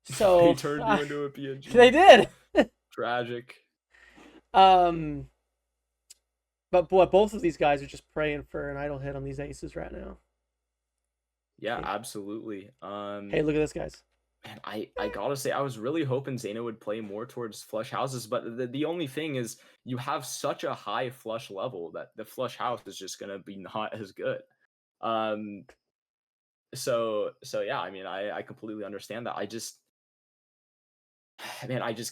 So They turned you into a PNG. They did. Tragic. But boy, both of these guys are just praying for an idle hit on these aces right now. Yeah, absolutely. Hey, look at this, guys. Man, I gotta say, I was really hoping Zaino would play more towards flush houses, but the only thing is, you have such a high flush level that the flush house is just gonna be not as good. So yeah, I mean, I completely understand that. I just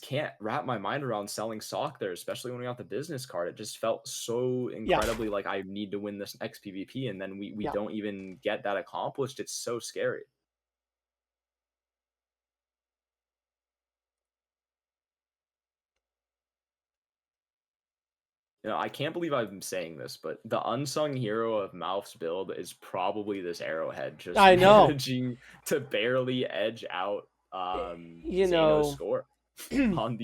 can't wrap my mind around selling sock there, especially when we got the business card. It just felt so incredibly like I need to win this next PvP, and then we don't even get that accomplished. It's so scary. You know, I can't believe I'm saying this, but the unsung hero of Malf's build is probably this arrowhead, just I know. managing to barely edge out You Zaino's know, score on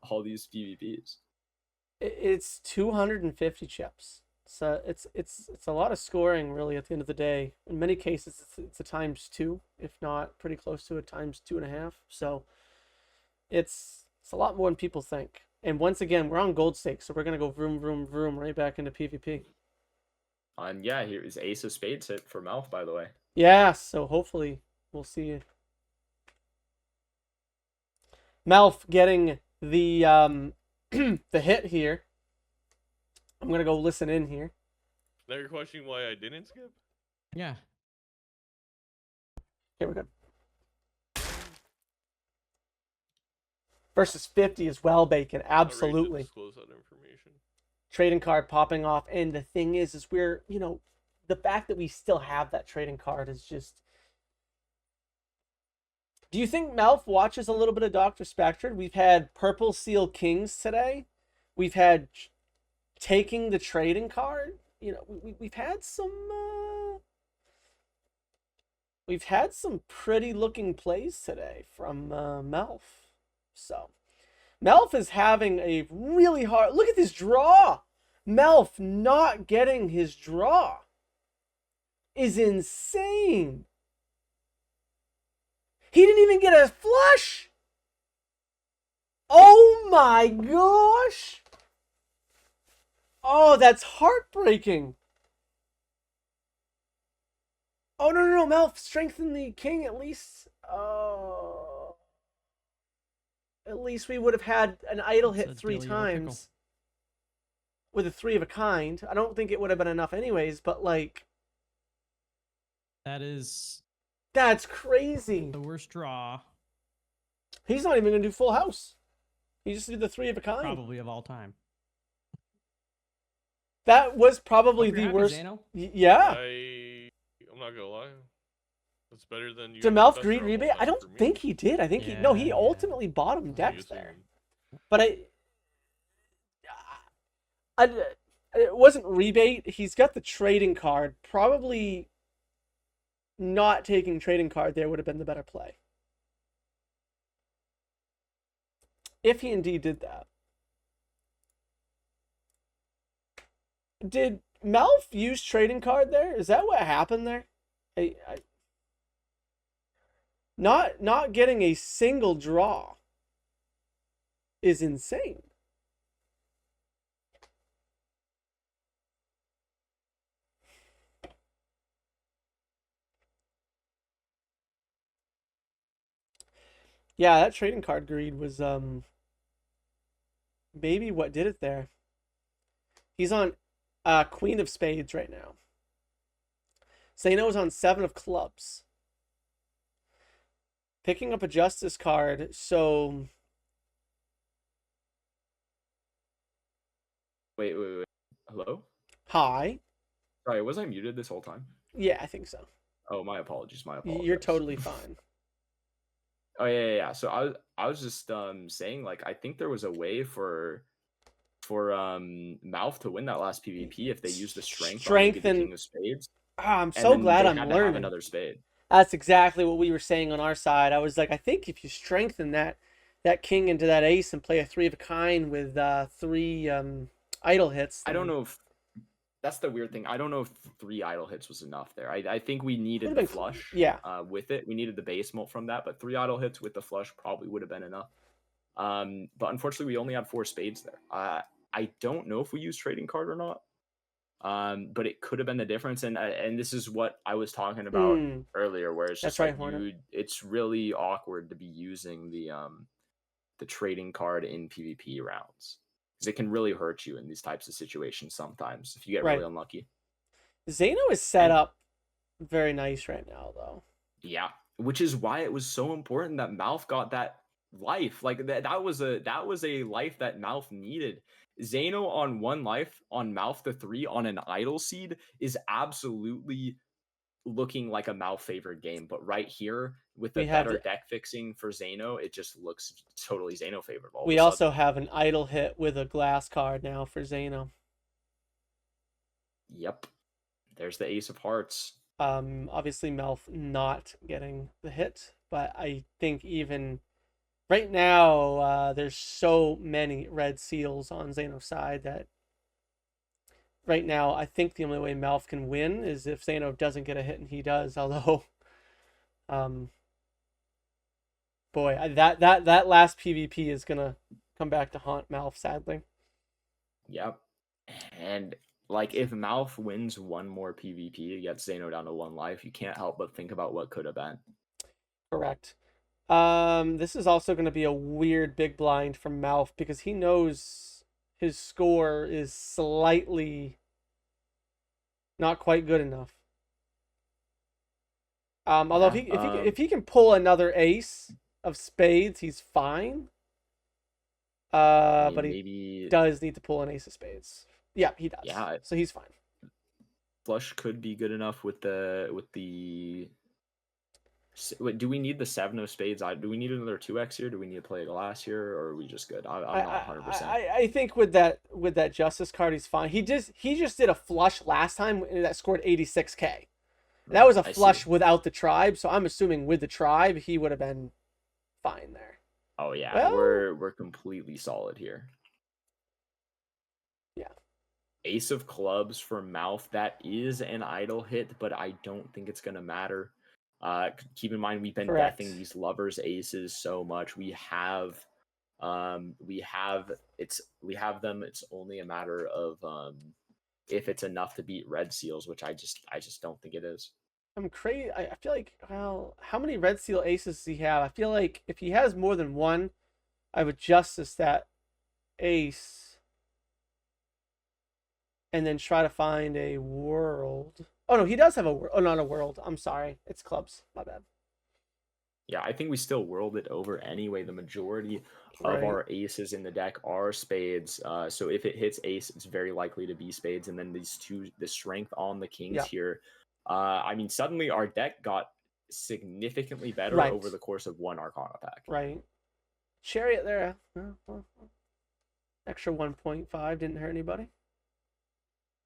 all these PvPs. It's 250 chips. So it's a lot of scoring really at the end of the day. In many cases it's a ×2, if not pretty close to a ×2.5. So it's a lot more than people think. And once again, we're on gold stake, so we're gonna go vroom vroom vroom right back into PvP. Yeah, here is Ace of Spades hit for Malf, by the way. Yeah, so hopefully we'll see Malf getting the the hit here. I'm gonna go listen in here. Now you're questioning why I didn't skip? Yeah. Here we go. Versus 50 as well, Bacon. Absolutely. Disclose that information. Trading card popping off. And the thing is we're, you know, the fact that we still have that trading card is just... Do you think Malf watches a little bit of Dr. Spectre? We've had Purple Seal Kings today. We've had taking the trading card. You know, we've had some pretty looking plays today from MALF. So MALF is having a really hard look at this draw. MALF not getting his draw is insane. He didn't even get a flush. Oh my gosh. Oh, that's heartbreaking. Oh, no, MALF, strengthen the king at least. Oh. At least we would have had an idle That's hit a 3 dilly of a pickle. times. With a 3 of a kind. I don't think it would have been enough anyways, but like... That is That's crazy. the worst draw He's not even going to do full house. He just did the 3 of a kind. probably of all time. That was probably Hope you're the happy, worst. Zaino. Yeah. I'm not gonna lie. That's better than you. Did having MALF the best greed draw of all rebate? I time don't for me. think he did. I think he Yeah. ultimately bottomed I decks assume. there. But it wasn't rebate. He's got the trading card. Probably not taking trading card there would have been the better play. If he indeed did that. Did MALF use trading card there? Is that what happened there? Not getting a single draw is insane. Yeah, that trading card greed was maybe what did it there. He's on Queen of Spades right now. Zaino's on 7 of Clubs. Picking up a Justice card, so... Wait. Hello? Hi. Sorry, was I muted this whole time? Yeah, I think so. Oh, my apologies. My apologies. You're totally fine. Oh yeah. So I was just saying, like, I think there was a way for MALF to win that last PvP if they used the strength on maybe the Strengthen- King of Spades. I'm and so then glad they I'm had to have learning. another spade. That's exactly what we were saying on our side. I was like, I think if you strengthen that king into that ace and play a 3 of a kind with 3 idle hits. I don't then- know if that's the weird thing. I don't know if 3 idle hits was enough there. I think we needed Would've the been flush. yeah. With it, we needed the base mult from that, but 3 idle hits with the flush probably would have been enough. But unfortunately, we only had 4 spades there. I don't know if we used trading card or not. But it could have been the difference, and this is what I was talking about earlier, where it's That's just right, like Hornet. it's really awkward to be using the trading card in PvP rounds because it can really hurt you in these types of situations sometimes if you get Right. really unlucky. Zaino is set up very nice right now, though. Yeah, which is why it was so important that MALF got that life. Like that was a life that MALF needed. Zaino on 1 life on MALF to 3 on an idle seed is absolutely looking like a MALF favored game. But right here with the We have better the- deck fixing for Zaino, it just looks totally Zaino favored. We also have an idle hit with a glass card now for Zaino. Yep. There's the Ace of Hearts. Obviously MALF not getting the hit, but I think even right now there's so many red seals on Zaino's side that right now I think the only way MALF can win is if Zaino doesn't get a hit and he does. Although, boy, that last PvP is gonna come back to haunt MALF sadly. Yep. And like if MALF wins 1 more PvP, it gets Zaino down to 1 life. You can't help but think about what could have been. Correct. This is also going to be a weird big blind from MALF because he knows his score is slightly not quite good enough. Although if he can pull another ace of spades, he's fine. I mean, But he maybe does need to pull an ace of spades. Yeah, he does. Yeah. So he's fine. flush could be good enough with the Wait, do we need the 7 of spades? Do we need another 2x here? Do we need to play a glass here, or are we just good? I'm not 100%. I think with that justice card, he's fine. He just did a flush last time that scored 86k. That was a I flush see. without the tribe, so I'm assuming with the tribe he would have been fine there. Oh yeah, Well- we're completely solid here. Yeah. Ace of clubs for MALF. That is an idle hit, but I don't think it's gonna matter. Keep in mind we've been Correct. deathing these lovers aces so much. We have them. It's only a matter of if it's enough to beat red seals, which I just don't think it is. I'm crazy. I feel like, well, how many red seal aces does he have? I feel like if he has more than one, I would justice that ace and then try to find a world. Oh no, he does have a world. Oh, not a world. I'm sorry. It's clubs. My bad. Yeah, I think we still world it over anyway. The majority of Right. our aces in the deck are spades. So if it hits ace, it's very likely to be spades. And then the strength on the kings Yeah. here. I mean, suddenly our deck got significantly better Right. over the course of one Arcana pack. Right. Chariot there. Extra 1.5 didn't hurt anybody.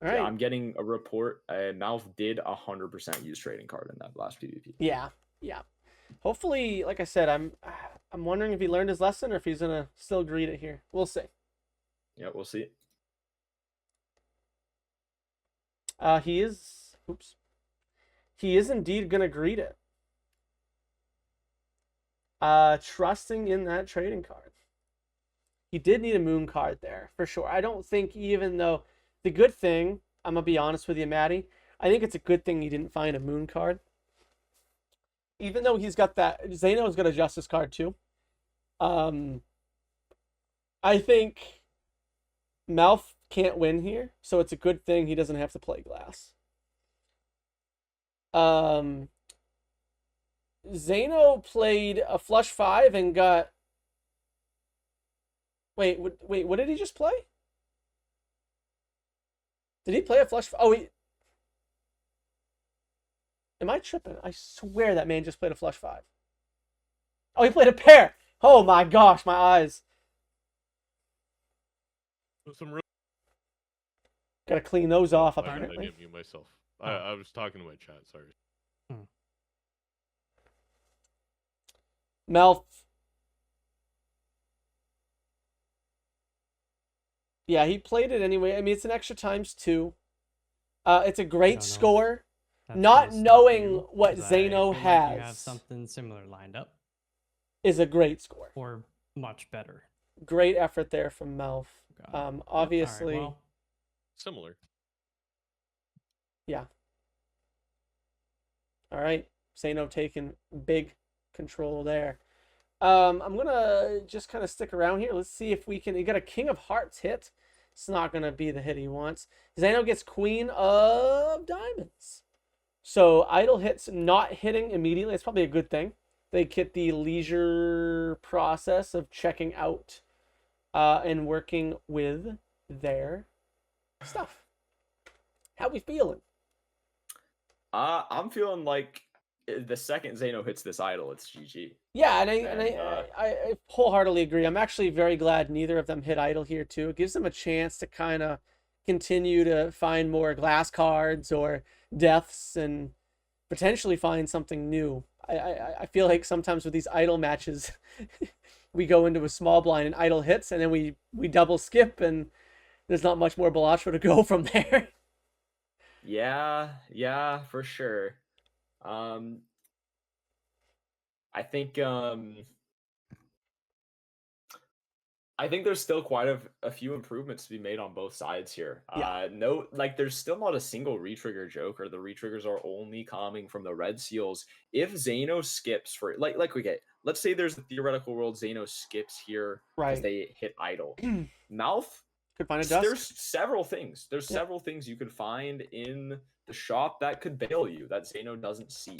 All right. Yeah, I'm getting a report. MALF did 100% use trading card in that last PvP. Yeah. Hopefully, like I said, I'm wondering if he learned his lesson or if he's gonna still greet it here. We'll see. Yeah, we'll see. He is. Oops. He is indeed gonna greet it. Trusting in that trading card. He did need a moon card there for sure. I don't think, even though the good thing, I'm gonna be honest with you, Maddie, I think it's a good thing he didn't find a moon card. Even though he's got that, Zaino's got a justice card too. I think MALF can't win here, so it's a good thing he doesn't have to play glass. Zaino played a flush 5 and got. Wait, what did he just play? Did he play a flush? Oh, am I tripping? I swear that man just played a flush 5. Oh, he played a pair. Oh my gosh, my eyes. Some real. Gotta clean those off, I apparently. didn't mute myself. I was talking to my chat. Sorry. MALF. Yeah, he played it anyway. I mean, it's an extra *2. It's a great know. score. That's Not gonna stop knowing you, what 'cause I Zaino feel like has you have something similar lined up, is a great score. or much better. Great effort there from MALF. Got it. Yep, alright, Obviously, well, Similar. yeah. All right, Zaino taking big control there. I'm gonna just kind of stick around here. Let's see if we can. He got a King of Hearts hit. It's not gonna be the hit he wants. Zaino gets Queen of Diamonds. So idle hits not hitting immediately. It's probably a good thing. They get the leisure process of checking out and working with their stuff. How we feeling? I'm feeling like the second Zaino hits this idol, it's GG. Yeah, and And, I wholeheartedly agree. I'm actually very glad neither of them hit idle here too. It gives them a chance to kind of continue to find more glass cards or deaths and potentially find something new. I feel like sometimes with these idle matches, we go into a small blind and idle hits, and then we double skip, and there's not much more Balatro to go from there. Yeah, for sure. I think there's still quite a few improvements to be made on both sides here. Yeah. No, like there's still not a single retrigger joker. The retriggers are only coming from the red seals. If Zaino skips for like okay, let's say there's a theoretical world Zaino skips here because Right. they hit idle. MALF, Could find a dusk. there's several things. There's Yeah. several things you could find in the shop that could bail you that Zaino doesn't see.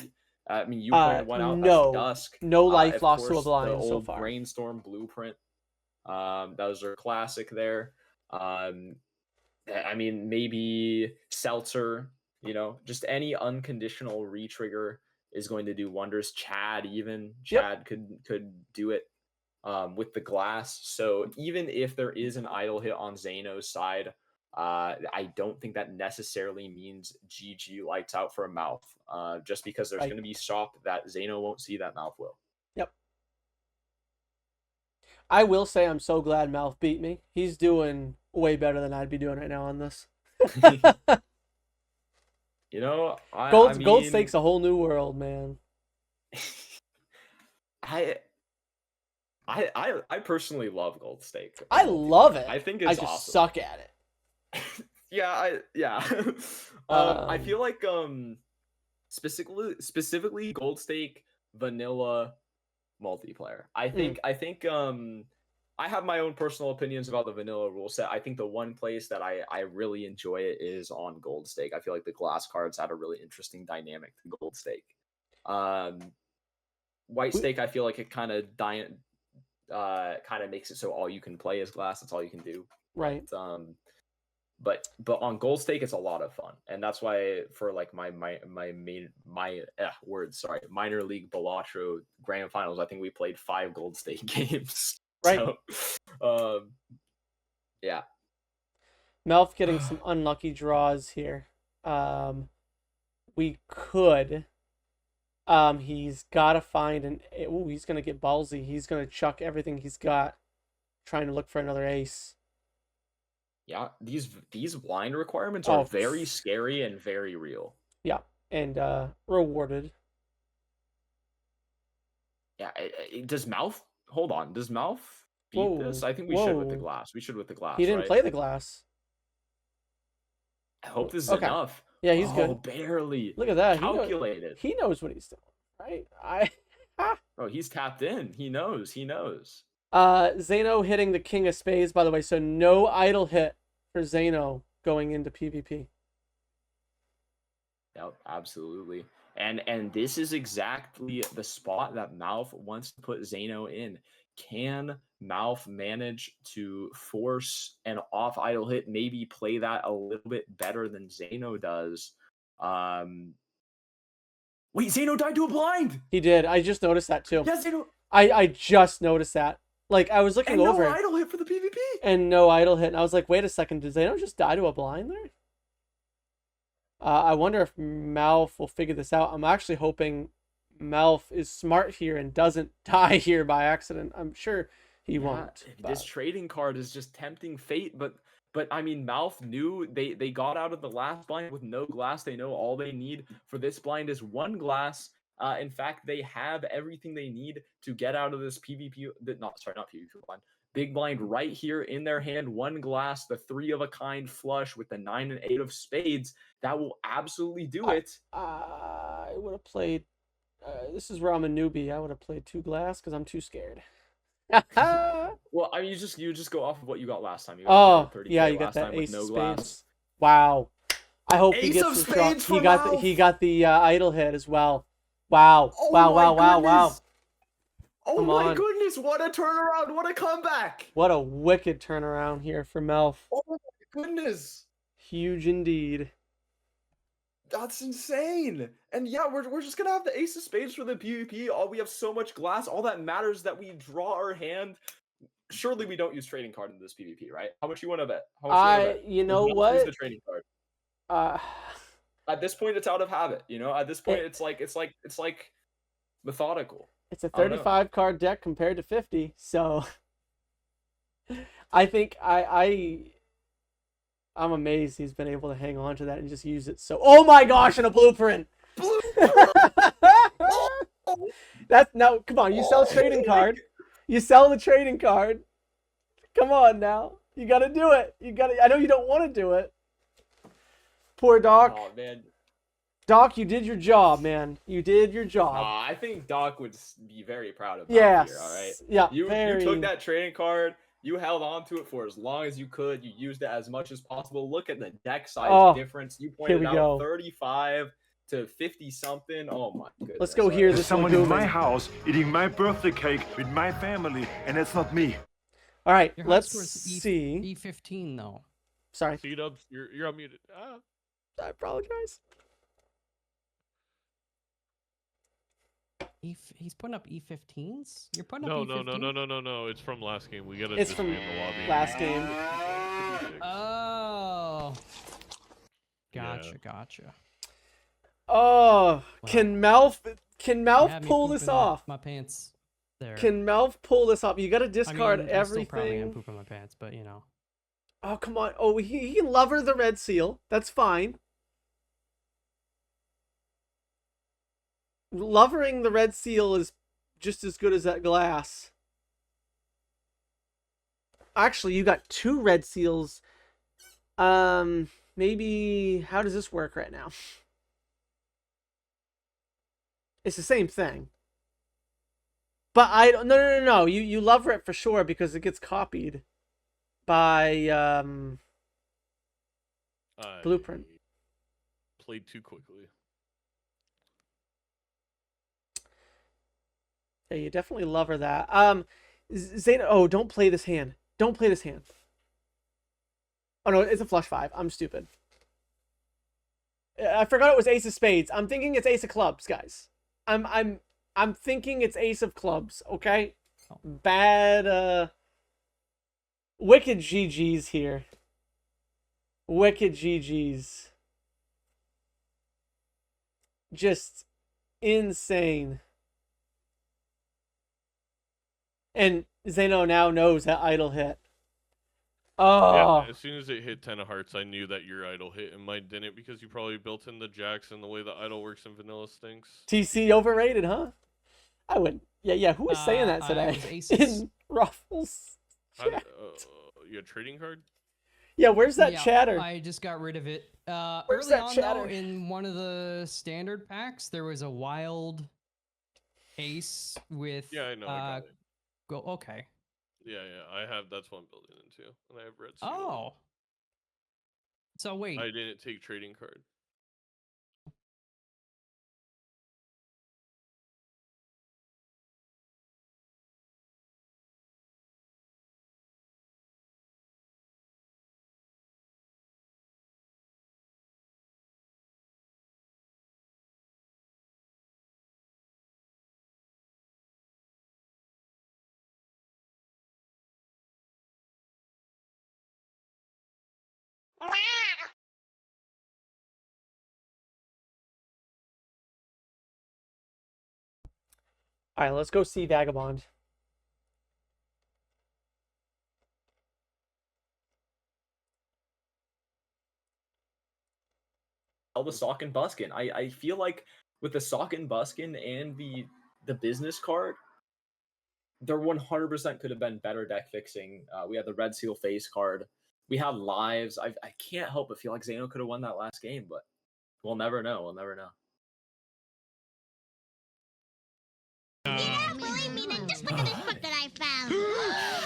I mean, you pointed one out. No. That's Dusk. No life Of lost to a course, blind the so old far. Brainstorm Blueprint. Those are classic there. I mean, maybe Seltzer. Just any unconditional retrigger is going to do wonders. Chad Yep. could do it with the glass. So even if there is an idle hit on Zaino's side, I don't think that necessarily means GG lights out for a MALF. Just because there's Right. going to be shop that Zaino won't see that MALF will. Yep. I will say I'm so glad MALF beat me. He's doing way better than I'd be doing right now on this. You know, Gold I mean, Stake's a whole new world, man. I personally love Gold Stake. I love it. I think I it's just awesome. suck at it. yeah. I feel like specifically Gold Stake vanilla multiplayer. I think I have my own personal opinions about the vanilla rule set. I think the one place that I really enjoy it is on Gold Stake. I feel like the glass cards add a really interesting dynamic to Gold Stake. White Stake, I feel like it kind of makes it so all you can play is glass. That's all you can do. Right. But on Gold Stake, it's a lot of fun, and that's why for like my minor league Balatro grand finals, I think we played 5 Gold Stake games. Right. So, yeah. MALF getting some unlucky draws here. We could. He's got to find he's going to get ballsy. He's going to chuck everything he's got, trying to look for another ace. Yeah, these blind requirements are very scary and very real. Yeah, and rewarded. Yeah, does MALF... Hold on, does MALF beat this? I think we should with the glass. We should with the glass, He didn't right? play the glass. I hope this is enough. Yeah, he's good. Barely. Look at that. Calculated. He knows what he's doing, right? Oh, he's tapped in. He knows. Zaino hitting the king of spades, by the way, so no idle hit for Zaino going into PvP. Yep, absolutely. And this is exactly the spot that MALF wants to put Zaino in. Can MALF manage to force an off idle hit, maybe play that a little bit better than Zaino does? Wait, Zaino died to a blind! He did. I just noticed that too. Yeah, Zaino... I just noticed that. Like, I was looking over. And no idle hit for the PvP! And no idle hit. And I was like, wait a second, did Zaino just die to a blind there? I wonder if MALF will figure this out. I'm actually hoping MALF is smart here and doesn't die here by accident. I'm sure he won't. This trading card is just tempting fate, but I mean, MALF knew they got out of the last blind with no glass. They know all they need for this blind is 1 glass. In fact, they have everything they need to get out of this PvP. Not PvP blind. Big blind right here in their hand, 1 glass, the 3 of a kind flush with the 9 and 8 of spades. That will absolutely do it. I would have played. This is where I'm a newbie. I would have played 2 glass because I'm too scared. Well, I mean, you just go off of what you got last time. You got you got that ace of spades. Glass. Wow. I hope he gets the shot. He got the idle hit as well. Wow. Oh wow. Oh my goodness, what a turnaround, what a comeback. What a wicked turnaround here for MALF. Oh my goodness. Huge indeed. That's insane. And yeah, we're just going to have the ace of spades for the PvP. We have so much glass. All that matters is that we draw our hand. Surely we don't use trading card in this PvP, right? How much you want to bet? You know what? Use the trading card. At this point, it's out of habit. You know, at this point, it's like methodical. It's a 35 card deck compared to 50, so I think I'm amazed he's been able to hang on to that and just use it. So, oh my gosh, and a blueprint. That's no, come on, you sell a trading card. You sell the trading card. Come on now. You got to do it. I know you don't want to do it. Poor Doc. Oh, man. Doc, you did your job, man. You did your job. I think Doc would be very proud of that here, all right? Yeah, you took that trading card, you held on to it for as long as you could, you used it as much as possible. Look at the deck size difference. You pointed out 35 to 50 something. Oh my goodness. Let's go hear this someone in my house eating my birthday cake with my family, and it's not me. All right, Your let's see. E15 though. Sorry. C-dubs, you're unmuted. I apologize. He's putting up E15s. You're putting No, up no, E15s. no, no, no, no, no. It's from last game. We gotta It's from disband the lobby. last game. Oh. Yeah. Gotcha. Oh, Wow. can You Malf had me pull this pooping off? My pants there. Can Malf pull this off? You got to I discard mean, I still probably am everything. pooping my pants, but you know. Oh, come on. Oh, he can lover the red seal. That's fine. Lovering the red seal is just as good as that glass. Actually, you got 2 red seals. Maybe how does this work right now? It's the same thing. But I don't. No. You lover it for sure because it gets copied by Blueprint. Played too quickly. Yeah, you definitely lover that. Zayno. Oh, don't play this hand. Don't play this hand. Oh no, it's a flush 5. I'm stupid. I forgot it was ace of spades. I'm thinking it's ace of clubs, guys. I'm thinking it's ace of clubs. Okay. Bad. Wicked GGs here. Wicked GGs. Just insane. And Zayno now knows that idle hit. Oh. Yeah, as soon as it hit 10 of hearts, I knew that your idol hit and mine didn't because you probably built in the jacks and the way the idol works in vanilla stinks. TC overrated, huh? I wouldn't. Yeah. Who was saying that today? In Ruffles. You had trading card? Yeah, where's that chatter? I just got rid of it. Where's Early that on, chatter? though, in one of the standard packs, there was a wild ace with. Yeah, I know. I got it. Go. Okay. Yeah. I have. That's what I'm building into, and I have red. Seal. Oh. So wait. I didn't take trading card. All right, let's go see Vagabond. The sock and buskin. I feel like with the sock and buskin and the business card, there 100% could have been better deck fixing. We had the red seal face card. We had lives. I can't help but feel like Zayno could have won that last game, but we'll never know. We'll never know. You don't believe me? Then just look at this book that I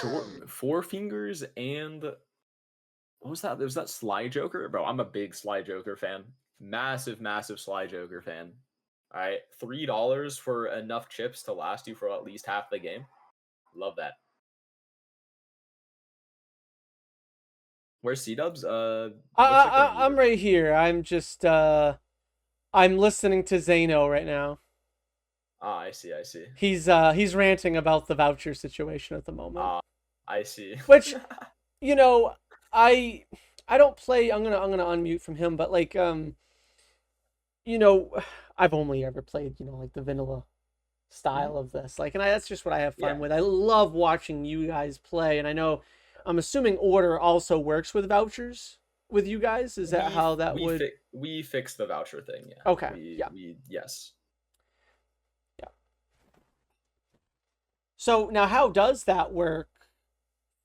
found. 4 fingers and what was that? There was that Sly Joker, bro. I'm a big Sly Joker fan. Massive Sly Joker fan. All right, $3 for enough chips to last you for at least half the game. Love that. Where's C-Dubs? I'm right here. I'm just I'm listening to Zayno right now. Ah, I see. He's ranting about the voucher situation at the moment. I see. Which, you know, I don't play. I'm gonna unmute from him, but like you know, I've only ever played, you know, like the vanilla style of this. Like, and that's just what I have fun with. I love watching you guys play, and I know, I'm assuming order also works with vouchers with you guys. Is that how that would? We fixed the voucher thing. Yeah. Okay. Yes. Yeah. So now, how does that work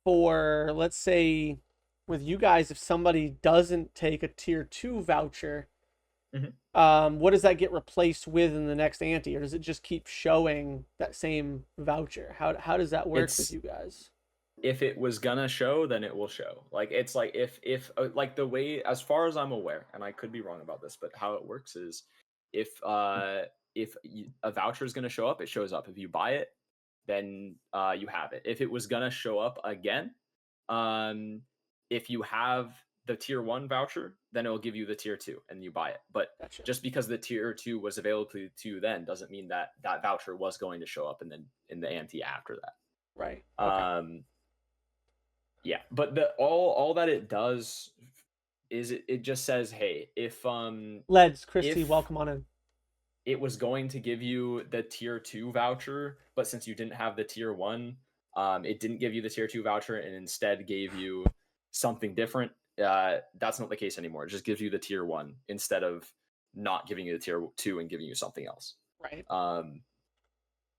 for, let's say, with you guys? If somebody doesn't take a tier 2 voucher, what does that get replaced with in the next ante, or does it just keep showing that same voucher? How does that work with you guys? If it was gonna show, then it will show. Like, it's like if like the way, as far as I'm aware, and I could be wrong about this, but how it works is if a voucher is gonna show up, it shows up. If you buy it, then you have it. If it was gonna show up again, if you have the tier 1 voucher, then it'll give you the tier 2 and you buy it. But Gotcha. just because the tier 2 was available to you then doesn't mean that that voucher was going to show up in the ante after that. Right. Okay. Yeah, but all that it does is it just says, hey, if Leds, Christy, if welcome on in. it was going to give you the tier 2 voucher, but since you didn't have the tier 1, it didn't give you the tier 2 voucher and instead gave you something different. That's not the case anymore. It just gives you the tier 1 instead of not giving you the tier 2 and giving you something else. Right.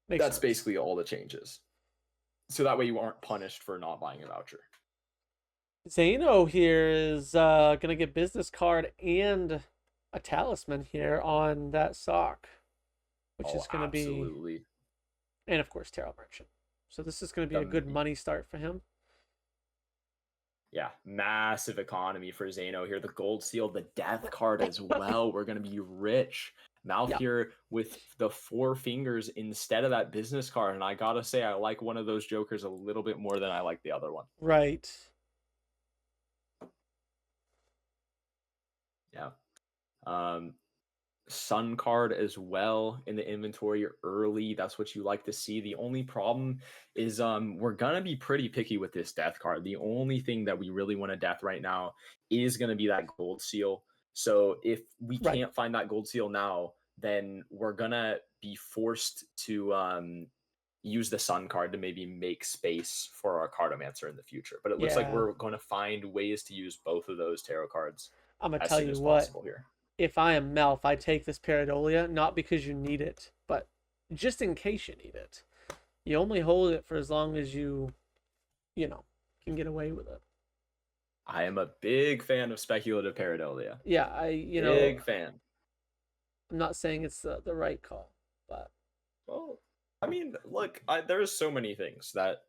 That's sense. basically all the changes. So that way you aren't punished for not buying a voucher. Zaino here is gonna get business card and a talisman here on that sock, which is gonna absolutely. be, and of course tarot merchant. So this is gonna be a good money start for him. Yeah, massive economy for Zaino here. The gold seal, the death card as well. We're gonna be rich. MALF here with the 4 fingers instead of that business card, and I gotta say I like one of those jokers a little bit more than I like the other one. Right. Yeah. Sun card as well in the inventory early. That's what you like to see. The only problem is we're gonna be pretty picky with this death card. The only thing that we really want to death right now is gonna be that gold seal. So if we can't find that gold seal now, then we're gonna be forced to use the sun card to maybe make space for our cartomancer in the future. But it looks like we're going to find ways to use both of those tarot cards. I'm gonna tell you what. Here. If I am MALF, I take this Pareidolia, not because you need it, but just in case you need it. You only hold it for as long as you can get away with it. I am a big fan of speculative Pareidolia. Yeah, big fan. I'm not saying it's the right call, but well, I mean, look, there's so many things that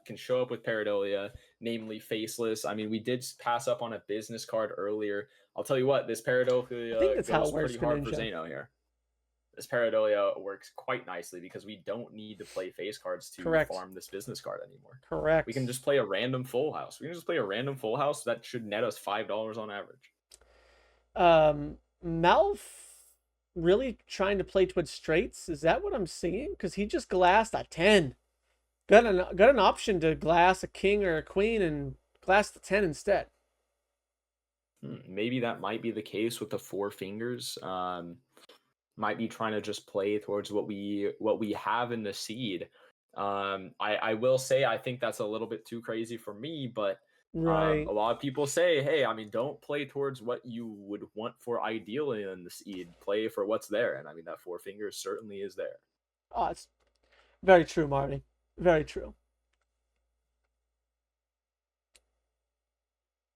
can show up with Pareidolia, namely Faceless. I mean, we did pass up on a business card earlier. I'll tell you what, this Pareidolia goes pretty hard for Zaino here. This Pareidolia works quite nicely because we don't need to play face cards to farm this business card anymore. Correct. We can just play a random full house. We can just play a random full house that should net us $5 on average. MALF really trying to play towards straights? Is that what I'm seeing? Because he just glassed a 10. Got an option to glass a king or a queen and glass the 10 instead. Maybe that might be the case with the 4 fingers. Might be trying to just play towards what we have in the seed. I will say I think that's a little bit too crazy for me, but a lot of people say, hey, I mean, don't play towards what you would want for ideally in the seed. Play for what's there, and I mean that 4 fingers certainly is there. Oh, it's very true, Marty. Very true.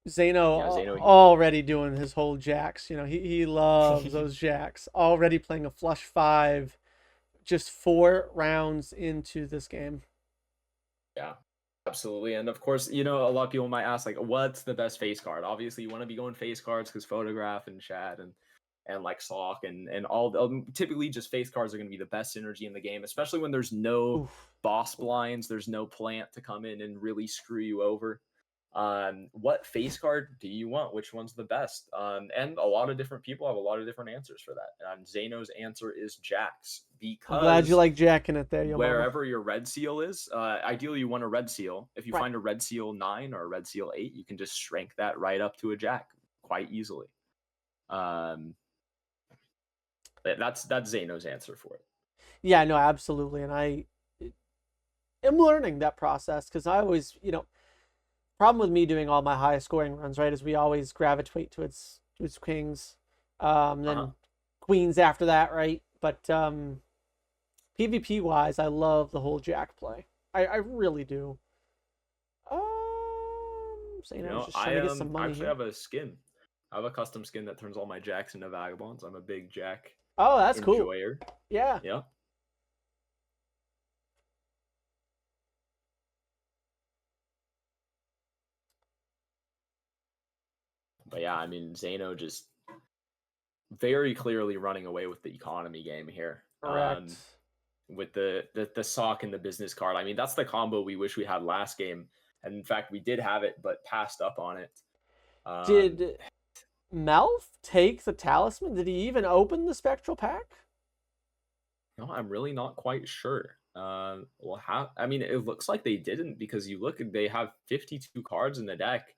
Zaino already doing his whole jacks. He loves those jacks. Already playing a flush 5 just 4 rounds into this game. Yeah, absolutely. And of course, a lot of people might ask, like, what's the best face card? Obviously, you want to be going face cards because photograph and chat and like sock and all typically just face cards are going to be the best synergy in the game, especially when there's no boss blinds, there's no plant to come in and really screw you over. What face card do you want? Which one's the best? And a lot of different people have a lot of different answers for that. Zaino's answer is jacks, because I'm glad you like jacking it there. Wherever your red seal is, ideally you want a red seal. If you find a red seal 9 or a red seal 8, you can just shrink that right up to a jack quite easily. That's Zaino's answer for it. Yeah, no, absolutely. And I am learning that process because I always, problem with me doing all my high scoring runs, right, is we always gravitate to its kings, then queens after that, right? But PvP wise, I love the whole jack play. I really do. Just trying to get some money. I actually have a skin. I have a custom skin that turns all my jacks into vagabonds. I'm a big jack. Oh, that's enjoyer. Cool. Yeah. Yeah. But yeah, I mean, Zaino just very clearly running away with the economy game here. Correct. With the sock and the business card. I mean, that's the combo we wish we had last game. And in fact, we did have it, but passed up on it. Did MALF take the talisman? Did he even open the spectral pack? No, I'm really not quite sure. I mean, it looks like they didn't because you look, they have 52 cards in the deck.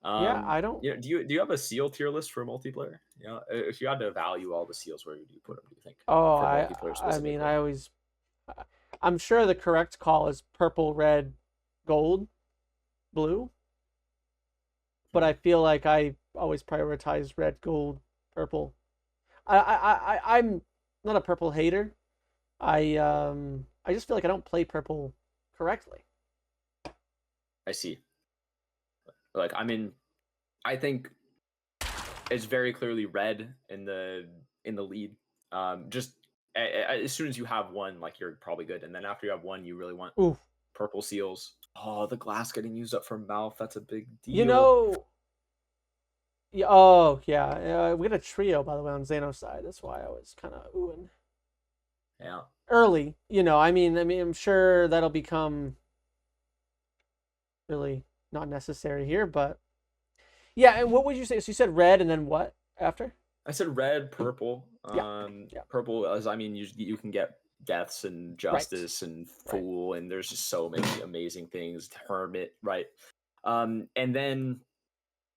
Yeah, I don't. You know, do you have a seal tier list for multiplayer? You know, if you had to value all the seals, where would you put them? Do you think? Oh, for multiplayer I specifically? mean, I'm sure the correct call is purple, red, gold, blue. But I feel like I always prioritize red, gold, purple. I'm not a purple hater. I just feel like I don't play purple correctly. I see. Like, I mean, I think it's very clearly red in the lead. Just as soon as you have one, like, you're probably good, and then after you have one, you really want Oof. purple seals. Oh, the glass getting used up for MALF. That's a big deal. You know. Yeah. Oh, yeah. We got a trio, by the way, on Zano's side. That's why I was kind of oohing. Yeah. Early, I mean, I'm sure that'll become really not necessary here, but yeah. And what would you say? So you said red, and then what after? I said red, purple. Yeah. Purple, as I mean, you can get deaths and justice and fool, and there's just so many amazing things. Hermit, right? And then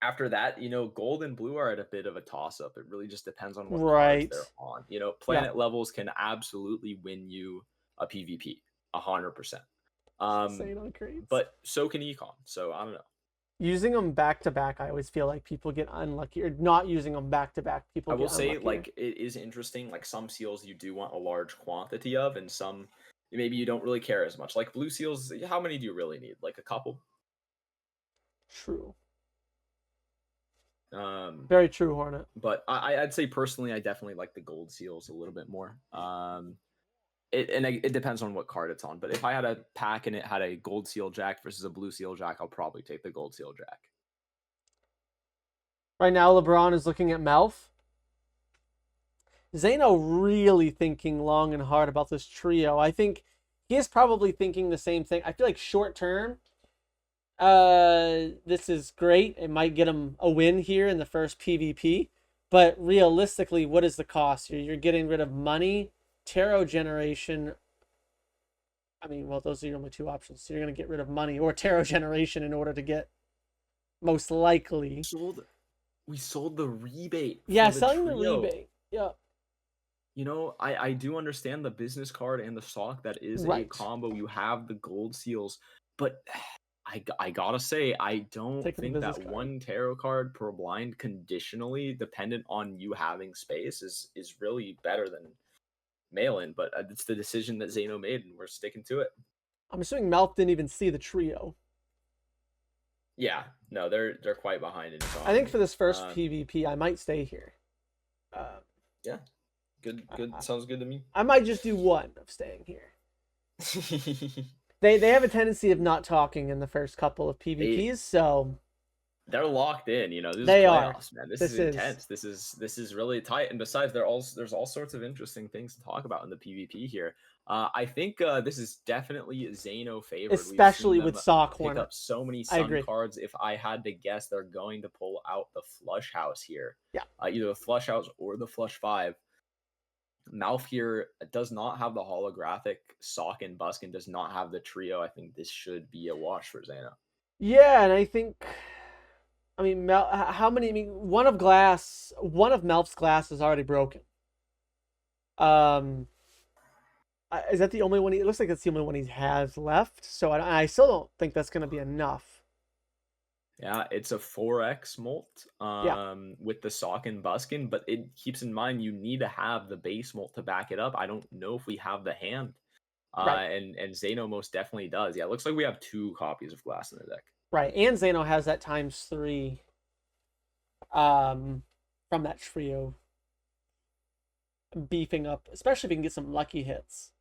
after that, gold and blue are at a bit of a toss-up. It really just depends on what cards they're on. Planet levels can absolutely win you a PvP, 100%. But so can econ. So I don't know. Using them back to back, I always feel like people get unlucky, or not using them back to back, people. I will say, like, it is interesting. Like, some seals you do want a large quantity of, and some maybe you don't really care as much. Like blue seals, how many do you really need? Like a couple. True. Very true, Hornet. But I'd say personally, I definitely like the gold seals a little bit more. It depends on what card it's on. But if I had a pack and it had a gold seal jack versus a blue seal jack, I'll probably take the gold seal jack. Right now, LeBron is looking at MALF. Zano really thinking long and hard about this trio. I think he is probably thinking the same thing. I feel like short term, this is great. It might get him a win here in the first PvP. But realistically, what is the cost? You're getting rid of money, tarot generation. I mean, well, those are your only two options. So you're going to get rid of money or tarot generation in order to get, most likely. We sold the rebate. Yeah, selling the rebate. Yeah. I do understand the business card and the stock. That is a combo. You have the gold seals. But I gotta say, I don't think that one tarot card per blind, conditionally dependent on you having space, is really better than mail-in. But it's the decision that Zano made, and we're sticking to it. I'm assuming MALF didn't even see the trio. Yeah, no, they're quite behind in. I think for this first PvP, I might stay here. Yeah, good. Sounds good to me. I might just do one of staying here. They have a tendency of not talking in the first couple of PvPs, so they're locked in. This is they playoffs, are. Man. This is intense. This is really tight. And besides, there's all sorts of interesting things to talk about in the PvP here. I think this is definitely Zano favored, especially with Sock Hornet. Pick up so many Sun cards. If I had to guess, they're going to pull out the Flush House here. Yeah, either the Flush House or the Flush 5. MALF here does not have the holographic. Sock and Buskin does not have the trio. I think this should be a wash for Zano. Yeah, and I think, I mean, how many? I mean, one of MALF's glass is already broken. Is that the only one? It looks like that's the only one he has left. So I still don't think that's going to be enough. Yeah, it's a 4x molt with the Sock and Buskin, but it keeps in mind you need to have the base molt to back it up. I don't know if we have the hand. And Zano most definitely does. Yeah, it looks like we have 2 copies of glass in the deck. Right, and Zano has that ×3 from that trio. Beefing up, especially if we can get some lucky hits.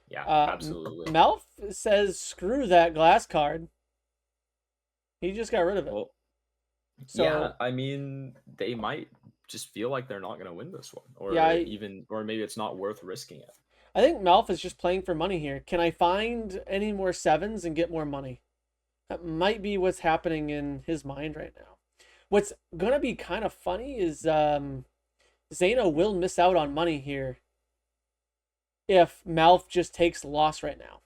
Yeah, absolutely. MALF says, screw that glass card. He just got rid of it. Well, yeah, I mean, they might just feel like they're not going to win this one. Or or maybe it's not worth risking it. I think MALF is just playing for money here. Can I find any more 7s and get more money? That might be what's happening in his mind right now. What's gonna be kind of funny is Zaino will miss out on money here if MALF just takes loss right now.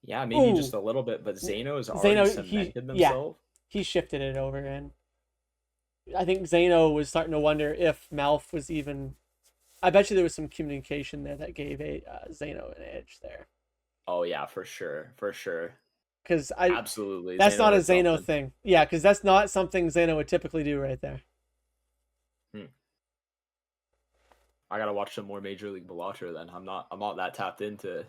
Yeah, maybe Ooh. just a little bit, but Zaino has already cemented themselves. He shifted it over, and I think Zaino was starting to wonder if MALF was even. I bet you there was some communication there that gave Zaino an edge there. Oh yeah, for sure, for sure. Because Absolutely, that's Zaino not a did Zaino something. thing. Yeah, because that's not something Zaino would typically do right there. I gotta watch some more Major League Balatro then. I'm not that tapped into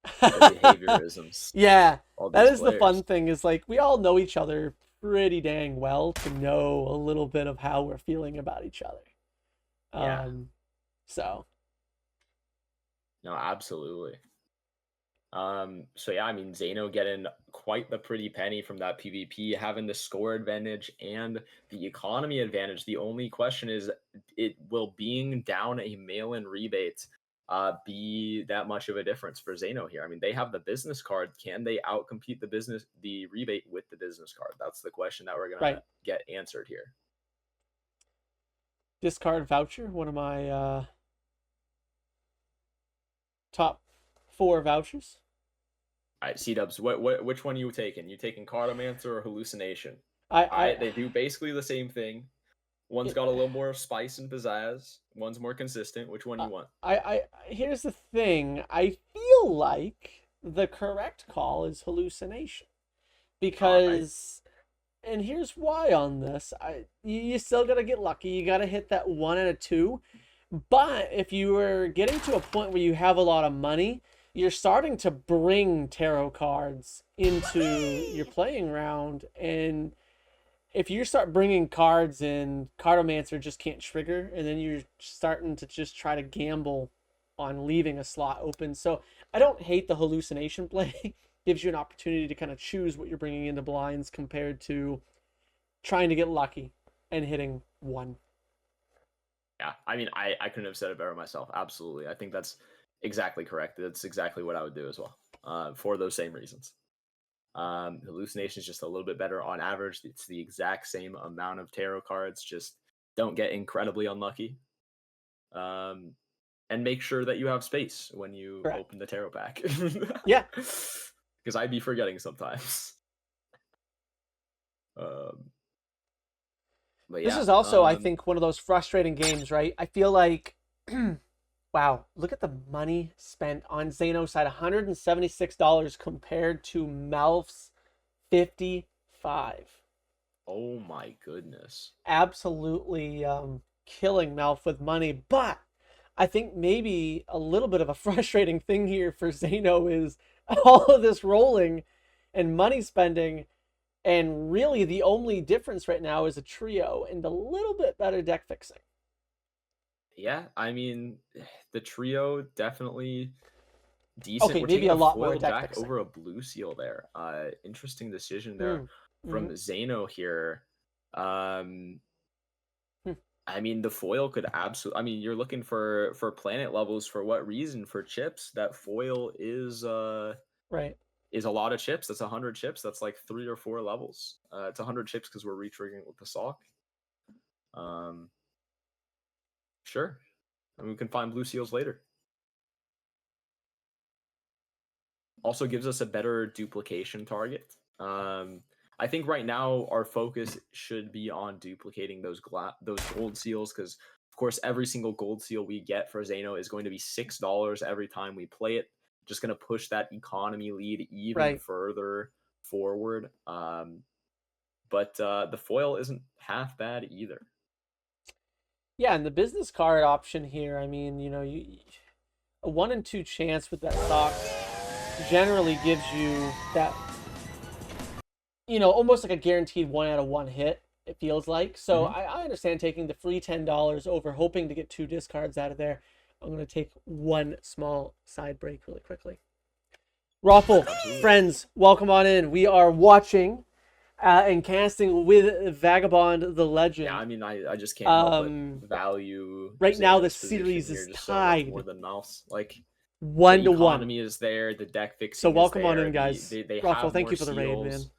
the behaviorisms. Yeah, of that these is the fun players. thing. Is like we all know each other pretty dang well to know a little bit of how we're feeling about each other. Yeah. So. No, absolutely. So yeah, I mean, Zaino getting quite the pretty penny from that PvP, having the score advantage and the economy advantage. The only question is, will being down a mail-in rebate be that much of a difference for Zaino here? I mean, they have the business card. Can they outcompete the rebate with the business card? That's the question that we're gonna get answered here. Discard voucher, one of my top 4 vouchers. All right, C-Dubs, which one are you taking? You taking Cartomancer or Hallucination? They do basically the same thing. One's got a little more spice and pizzazz. One's more consistent. Which one you want? Here's the thing. I feel like the correct call is Hallucination. Because, and here's why on this. You still got to get lucky. You got to hit that 1 out of 2. But if you were getting to a point where you have a lot of money, you're starting to bring tarot cards into your playing round. And if you start bringing cards in, Cartomancer just can't trigger. And then you're starting to just try to gamble on leaving a slot open. So I don't hate the Hallucination play. Gives you an opportunity to kind of choose what you're bringing into blinds compared to trying to get lucky and hitting 1. Yeah, I mean, I couldn't have said it better myself. Absolutely. I think that's exactly correct. That's exactly what I would do as well, for those same reasons. Hallucination is just a little bit better on average. It's the exact same amount of tarot cards. Just don't get incredibly unlucky. And make sure that you have space when you open the tarot pack. Yeah. Because I'd be forgetting sometimes. But yeah, this is also, I think, one of those frustrating games, right? I feel like, wow, look at the money spent on Zaino's side, $176 compared to MALF's $55. Oh my goodness. Absolutely killing MALF with money. But I think maybe a little bit of a frustrating thing here for Zaino is all of this rolling and money spending. And really, the only difference right now is a trio and a little bit better deck fixing. Yeah, I mean, the trio definitely decent. Okay, We're maybe taking a lot foil more deck back fixing. over a blue seal there. Interesting decision there from Zaino here. I mean, the foil could absolutely. I mean, you're looking for planet levels for what reason? For chips. That foil is is a lot of chips. That's 100 chips. That's like 3 or 4 levels. It's 100 chips because we're retriggering with the sock. Sure. And we can find blue seals later. Also gives us a better duplication target. I think right now our focus should be on duplicating those gold seals because, of course, every single gold seal we get for Zaino is going to be $6 every time we play it. Just going to push that economy lead even further forward. But the foil isn't half bad either. Yeah, and the business card option here, I mean, you know, a 1 in 2 chance with that sock generally gives you that, you know, almost like a guaranteed 1 out of 1 hit, it feels like. So I understand taking the free $10 over hoping to get 2 discards out of there. I'm going to take one small side break really quickly. Raffle, friends, welcome on in. We are watching and casting with Vagabond the Legend. Yeah, I mean, I just can't help but value. Right now, the Zaino's position series here is just so much tied. more than Mouse. Like, 1 the to 1. economy is there. The deck fixing. So welcome is on there. in, guys. They Rocco, have thank more you for the raid, seals.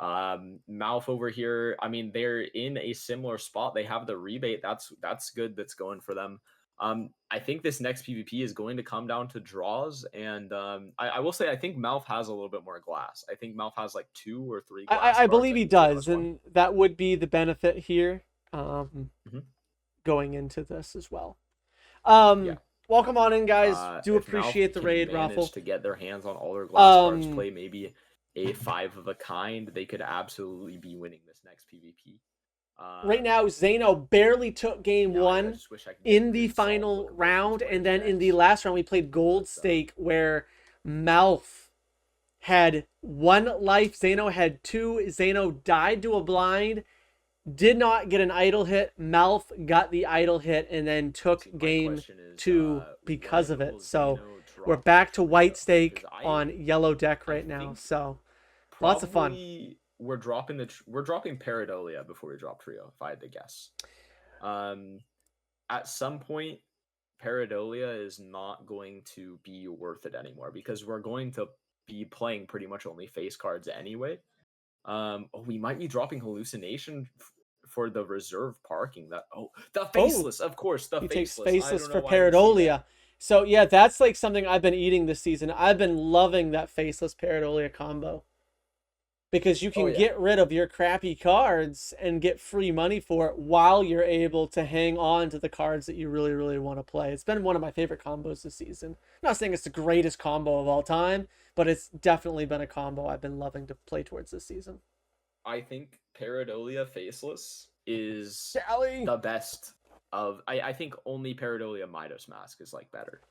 man. MALF over here. I mean, they're in a similar spot. They have the rebate. That's good. That's going for them. I think this next PvP is going to come down to draws, and I will say I think MALF has a little bit more glass. I think MALF has like 2 or 3 glass. I cards. believe he think Zeno has does, one. and that would be the benefit here, Mm-hmm. going into this as well. Yeah. Welcome on in, guys. Do if MALF appreciate the can raid, manage Raffle. to get their hands on all their glass cards, Um, play maybe a 5 of a kind, they could absolutely be winning this next PvP. Right now, Zeno barely took game Yeah, I 1 just wish I could get in the good, solid final looking round, versions and for then these in the decks. last round we played Gold Stake, where MALF had 1 life, Zeno had 2. Zeno died to a blind, did not get an idle hit. MALF got the idle hit and then took My game question is, 2 because of when it. will So Zeno we're drop back the to white trio? stake Because on yellow deck I right now. think So lots of fun. probably we're dropping Paradolia before we drop trio, if I had to guess. At some point, Paradolia is not going to be worth it anymore because we're going to be playing pretty much only face cards anyway. We might be dropping Hallucination for the reserve parking. The Faceless, of course, the He takes Faceless. I Faceless don't for know why I didn't see that. Paradolia. So yeah, that's like something I've been eating this season. I've been loving that Faceless Paradolia combo. Because you can yeah. get rid of your crappy cards and get free money for it while you're able to hang on to the cards that you really, really want to play. It's been one of my favorite combos this season. I'm not saying it's the greatest combo of all time, but it's definitely been a combo I've been loving to play towards this season. I think Paradolia Faceless is Sally! the best of. I think only Paradolia Midas Mask is like better.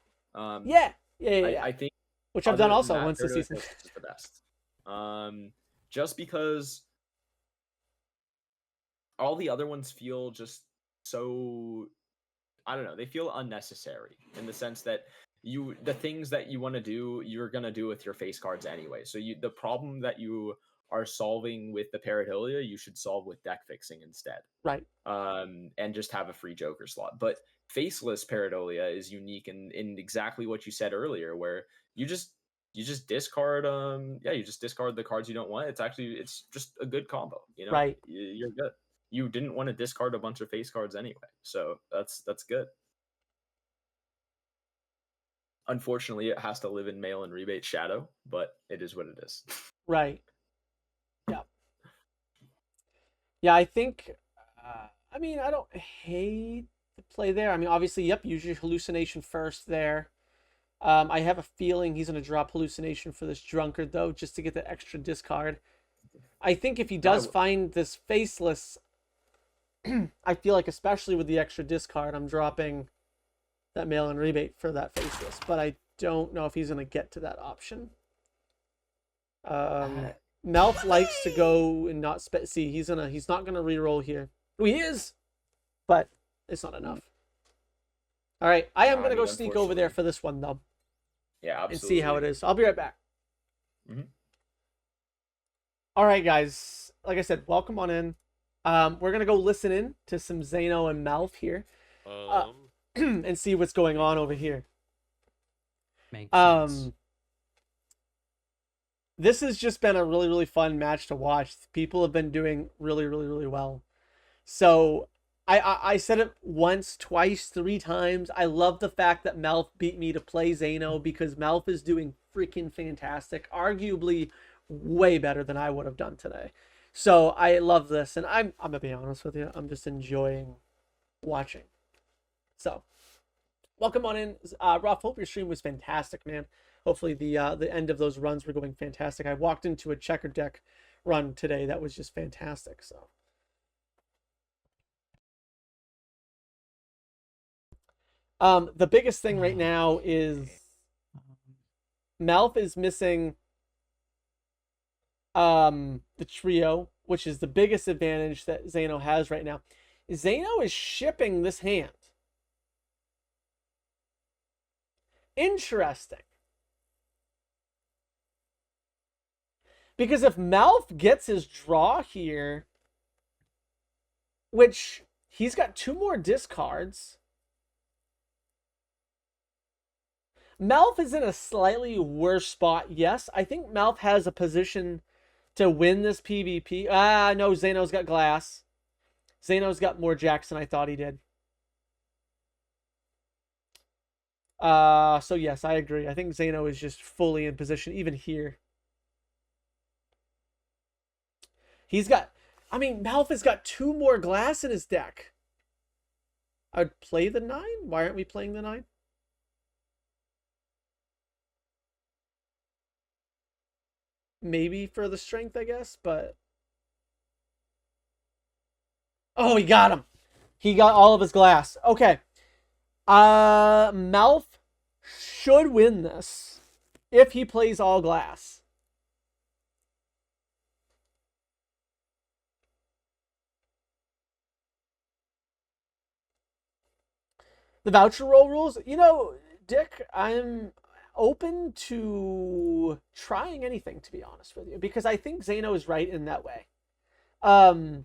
Yeah. I think Which I've other done than also that, once this Paradolia season. Faceless is the best. Just because all the other ones feel just so, I don't know, they feel unnecessary in the sense that the things that you want to do, you're gonna do with your face cards anyway. So the problem that you are solving with the Paradolia, you should solve with deck fixing instead. Right. And just have a free Joker slot. But Faceless Paradolia is unique in exactly what you said earlier, where you just discard you just discard the cards you don't want. It's just a good combo, you know. Right. You're good. You didn't want to discard a bunch of face cards anyway, so that's good. Unfortunately, it has to live in mail and rebate shadow, but it is what it is. Right. Yeah, I think, I mean, I don't hate the play there. I mean, obviously, yep, use your Hallucination first there. I have a feeling he's going to drop Hallucination for this Drunkard, though, just to get the extra discard. I think if he does find this Faceless, I feel like, especially with the extra discard, I'm dropping that mail-in rebate for that Faceless. But I don't know if he's going to get to that option. MALF likes to go and not see. He's not gonna reroll here. Oh, he is, but it's not enough. All right, I am gonna go sneak over there for this one though. Yeah, absolutely. And see how it is. I'll be right back. Mm-hmm. All right, guys. Like I said, welcome on in. We're gonna go listen in to some Zeno and MALF here, and see what's going on over here. Makes sense. This has just been a really, really fun match to watch. People have been doing really, really, really well. So I said it once, twice, 3 times. I love the fact that MALF beat me to play Zeno because MALF is doing freaking fantastic. Arguably way better than I would have done today. So I love this. And I'm going to be honest with you. I'm just enjoying watching. So welcome on in. Ruff, hope your stream was fantastic, man. Hopefully the end of those runs were going fantastic. I walked into a checker deck run today that was just fantastic. So the biggest thing right now is MALF is missing the trio, which is the biggest advantage that Zeno has right now. Zeno is shipping this hand. Interesting. Because if MALF gets his draw here, which he's got 2 more discards. MALF is in a slightly worse spot. Yes, I think MALF has a position to win this PvP. No, Zaino's got glass. Zaino's got more jacks than I thought he did. So yes, I agree. I think Zaino is just fully in position, even here. He's got, I mean, MALF has got 2 more glass in his deck. I'd play the 9. Why aren't we playing the 9? Maybe for the strength, I guess, but... Oh, he got him. He got all of his glass. Okay. MALF should win this if he plays all glass. The voucher roll rules, you know, Dick, I'm open to trying anything, to be honest with you, because I think Zaino is right in that way. I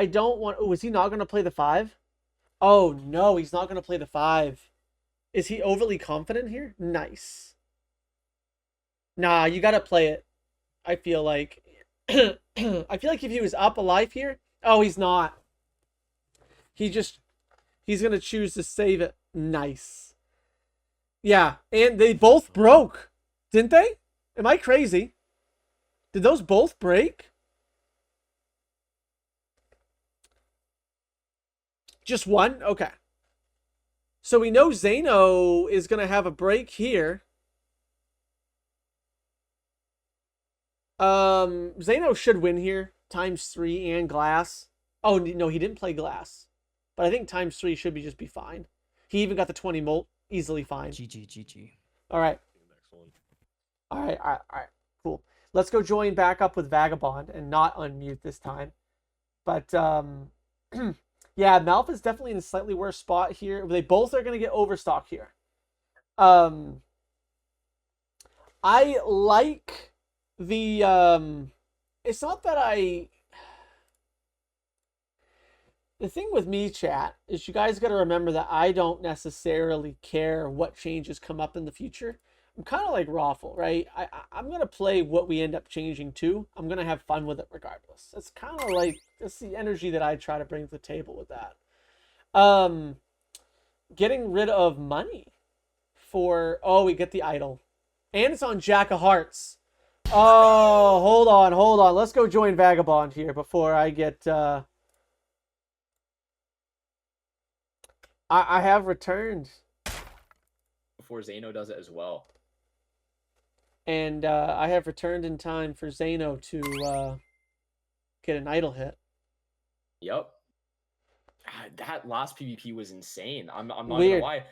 don't want... Oh, is he not going to play the 5? Oh, no, he's not going to play the 5. Is he overly confident here? Nice. Nah, you got to play it. I feel like... I feel like if he was up alive here... Oh, he's not. He's going to choose to save it. Nice. Yeah, and they both broke. Didn't they? Am I crazy? Did those both break? Just one? Okay. So we know Zaino is going to have a break here. Zaino should win here. ×3 and glass. Oh, no, he didn't play glass. But I think ×3 should just be fine. He even got the 20 molt. Easily fine. GG. All right. Excellent. All right. Cool. Let's go join back up with Vagabond and not unmute this time. But, yeah, MALF is definitely in a slightly worse spot here. They both are going to get overstock here. I like the... It's not that I... The thing with me, chat, is you guys got to remember that I don't necessarily care what changes come up in the future. I'm kind of like Raffle, right? I'm going to play what we end up changing to. I'm going to have fun with it regardless. That's kind of like, that's the energy that I try to bring to the table with that. Getting rid of money for, oh, we get the idol. And it's on Jack of Hearts. Oh, hold on. Let's go join Vagabond here before I get, I have returned. Before Zaino does it as well. And I have returned in time for Zaino to get an idle hit. Yep. That last PvP was insane. I'm not Weird. gonna lie.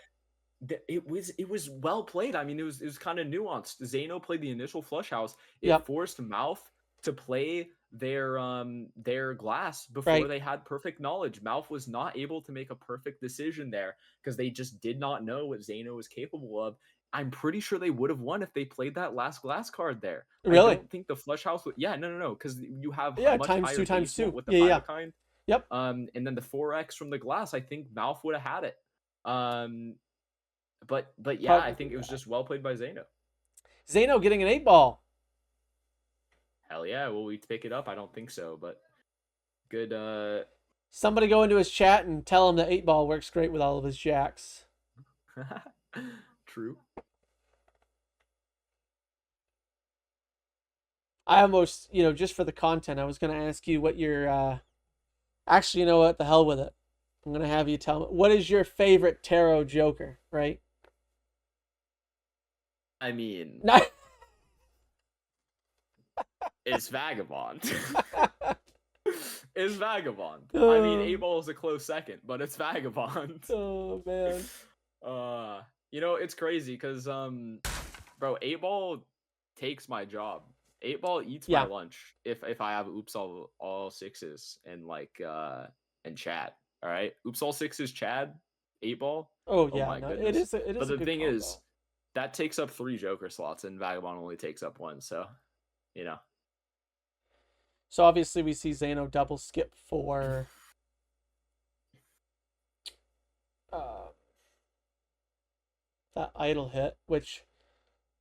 It was well played. I mean, it was kind of nuanced. Zaino played the initial flush house. It Yep. forced MALF to play their glass before Right. they had perfect knowledge. MALF was not able to make a perfect decision there because they just did not know what Zaino was capable of. I'm pretty sure they would have won if they played that last glass card there. Really? I don't think the flush house would... Yeah, no, because you have Yeah, much ×2, higher ×2. base with the Yeah, yeah. kind. Yep. And then the 4x from the glass, I think MALF would have had it. But yeah, I think it was just well played by Zaino. Zaino getting an 8-ball. Hell yeah, will we pick it up? I don't think so, but good. Somebody go into his chat and tell him the 8-ball works great with all of his jacks. True. I almost, just for the content, I was going to ask you what your, actually, you know what? The hell with it. I'm going to have you tell me, what is your favorite tarot joker, right? I mean, No. it's Vagabond. It's Vagabond. I mean, 8-ball is a close second, but it's Vagabond. Oh, man. It's crazy because, bro, 8-ball takes my job. 8-ball eats my lunch if I have oops all sixes and and Chad. All right, oops all sixes, Chad, 8-ball. Oh yeah, my no, goodness. it is. But a the good thing combo. is, that takes up 3 Joker slots, and Vagabond only takes up 1. So, So obviously we see Zaino double skip for that idle hit, which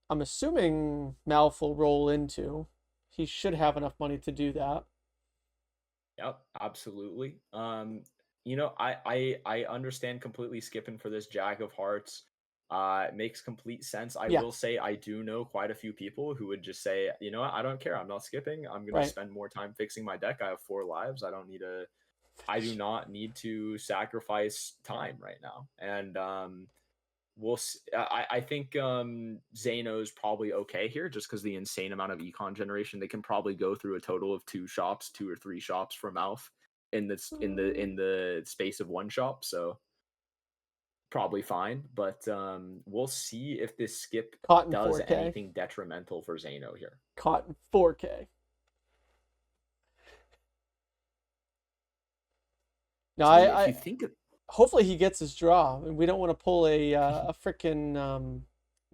I'm assuming MALF will roll into. He should have enough money to do that. Yep, absolutely. You know, I understand completely skipping for this Jack of Hearts. It makes complete sense. I Yeah. will say I do know quite a few people who would just say, you know what, I don't care. I'm not skipping. I'm gonna Right. spend more time fixing my deck. I have 4 lives. I do not need to sacrifice time right now. And I think Zaino's probably okay here just because the insane amount of econ generation. They can probably go through a total of 2 or 3 shops for MALF in the space of 1 shop, so probably fine. But we'll see if this skip Caught in does 4K. anything detrimental for Zaino here. Caught in 4K. No, So, I if you think of, hopefully he gets his draw. And we don't want to pull a freaking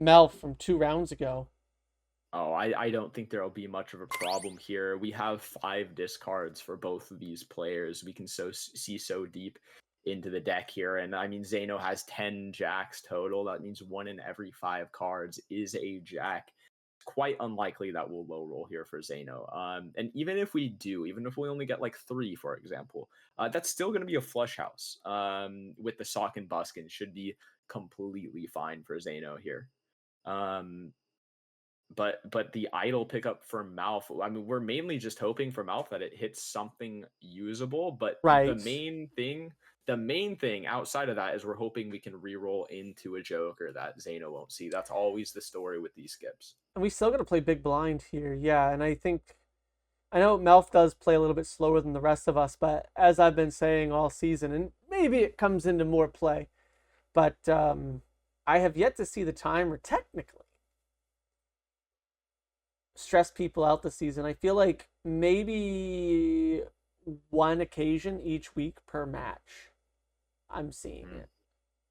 MALF from 2 rounds ago. oh, I don't think there'll be much of a problem here. We have 5 discards for both of these players. We can see so deep into the deck here. And I mean, Zaino has 10 jacks total. That means 1 in every 5 cards is a jack. Quite unlikely that we'll low roll here for Zaino. And even if we only get like 3, for example, that's still going to be a flush house. With the sock and buskin should be completely fine for Zaino here. But the idle pickup for MALF, I mean, we're mainly just hoping for MALF that it hits something usable. But Right. the main thing outside of that is we're hoping we can reroll into a Joker that Zaino won't see. That's always the story with these skips. And we still got to play big blind here. Yeah, and I know MALF does play a little bit slower than the rest of us, but as I've been saying all season, and maybe it comes into more play, but I have yet to see the timer technically stress people out this season. I feel like maybe 1 occasion each week per match I'm seeing it.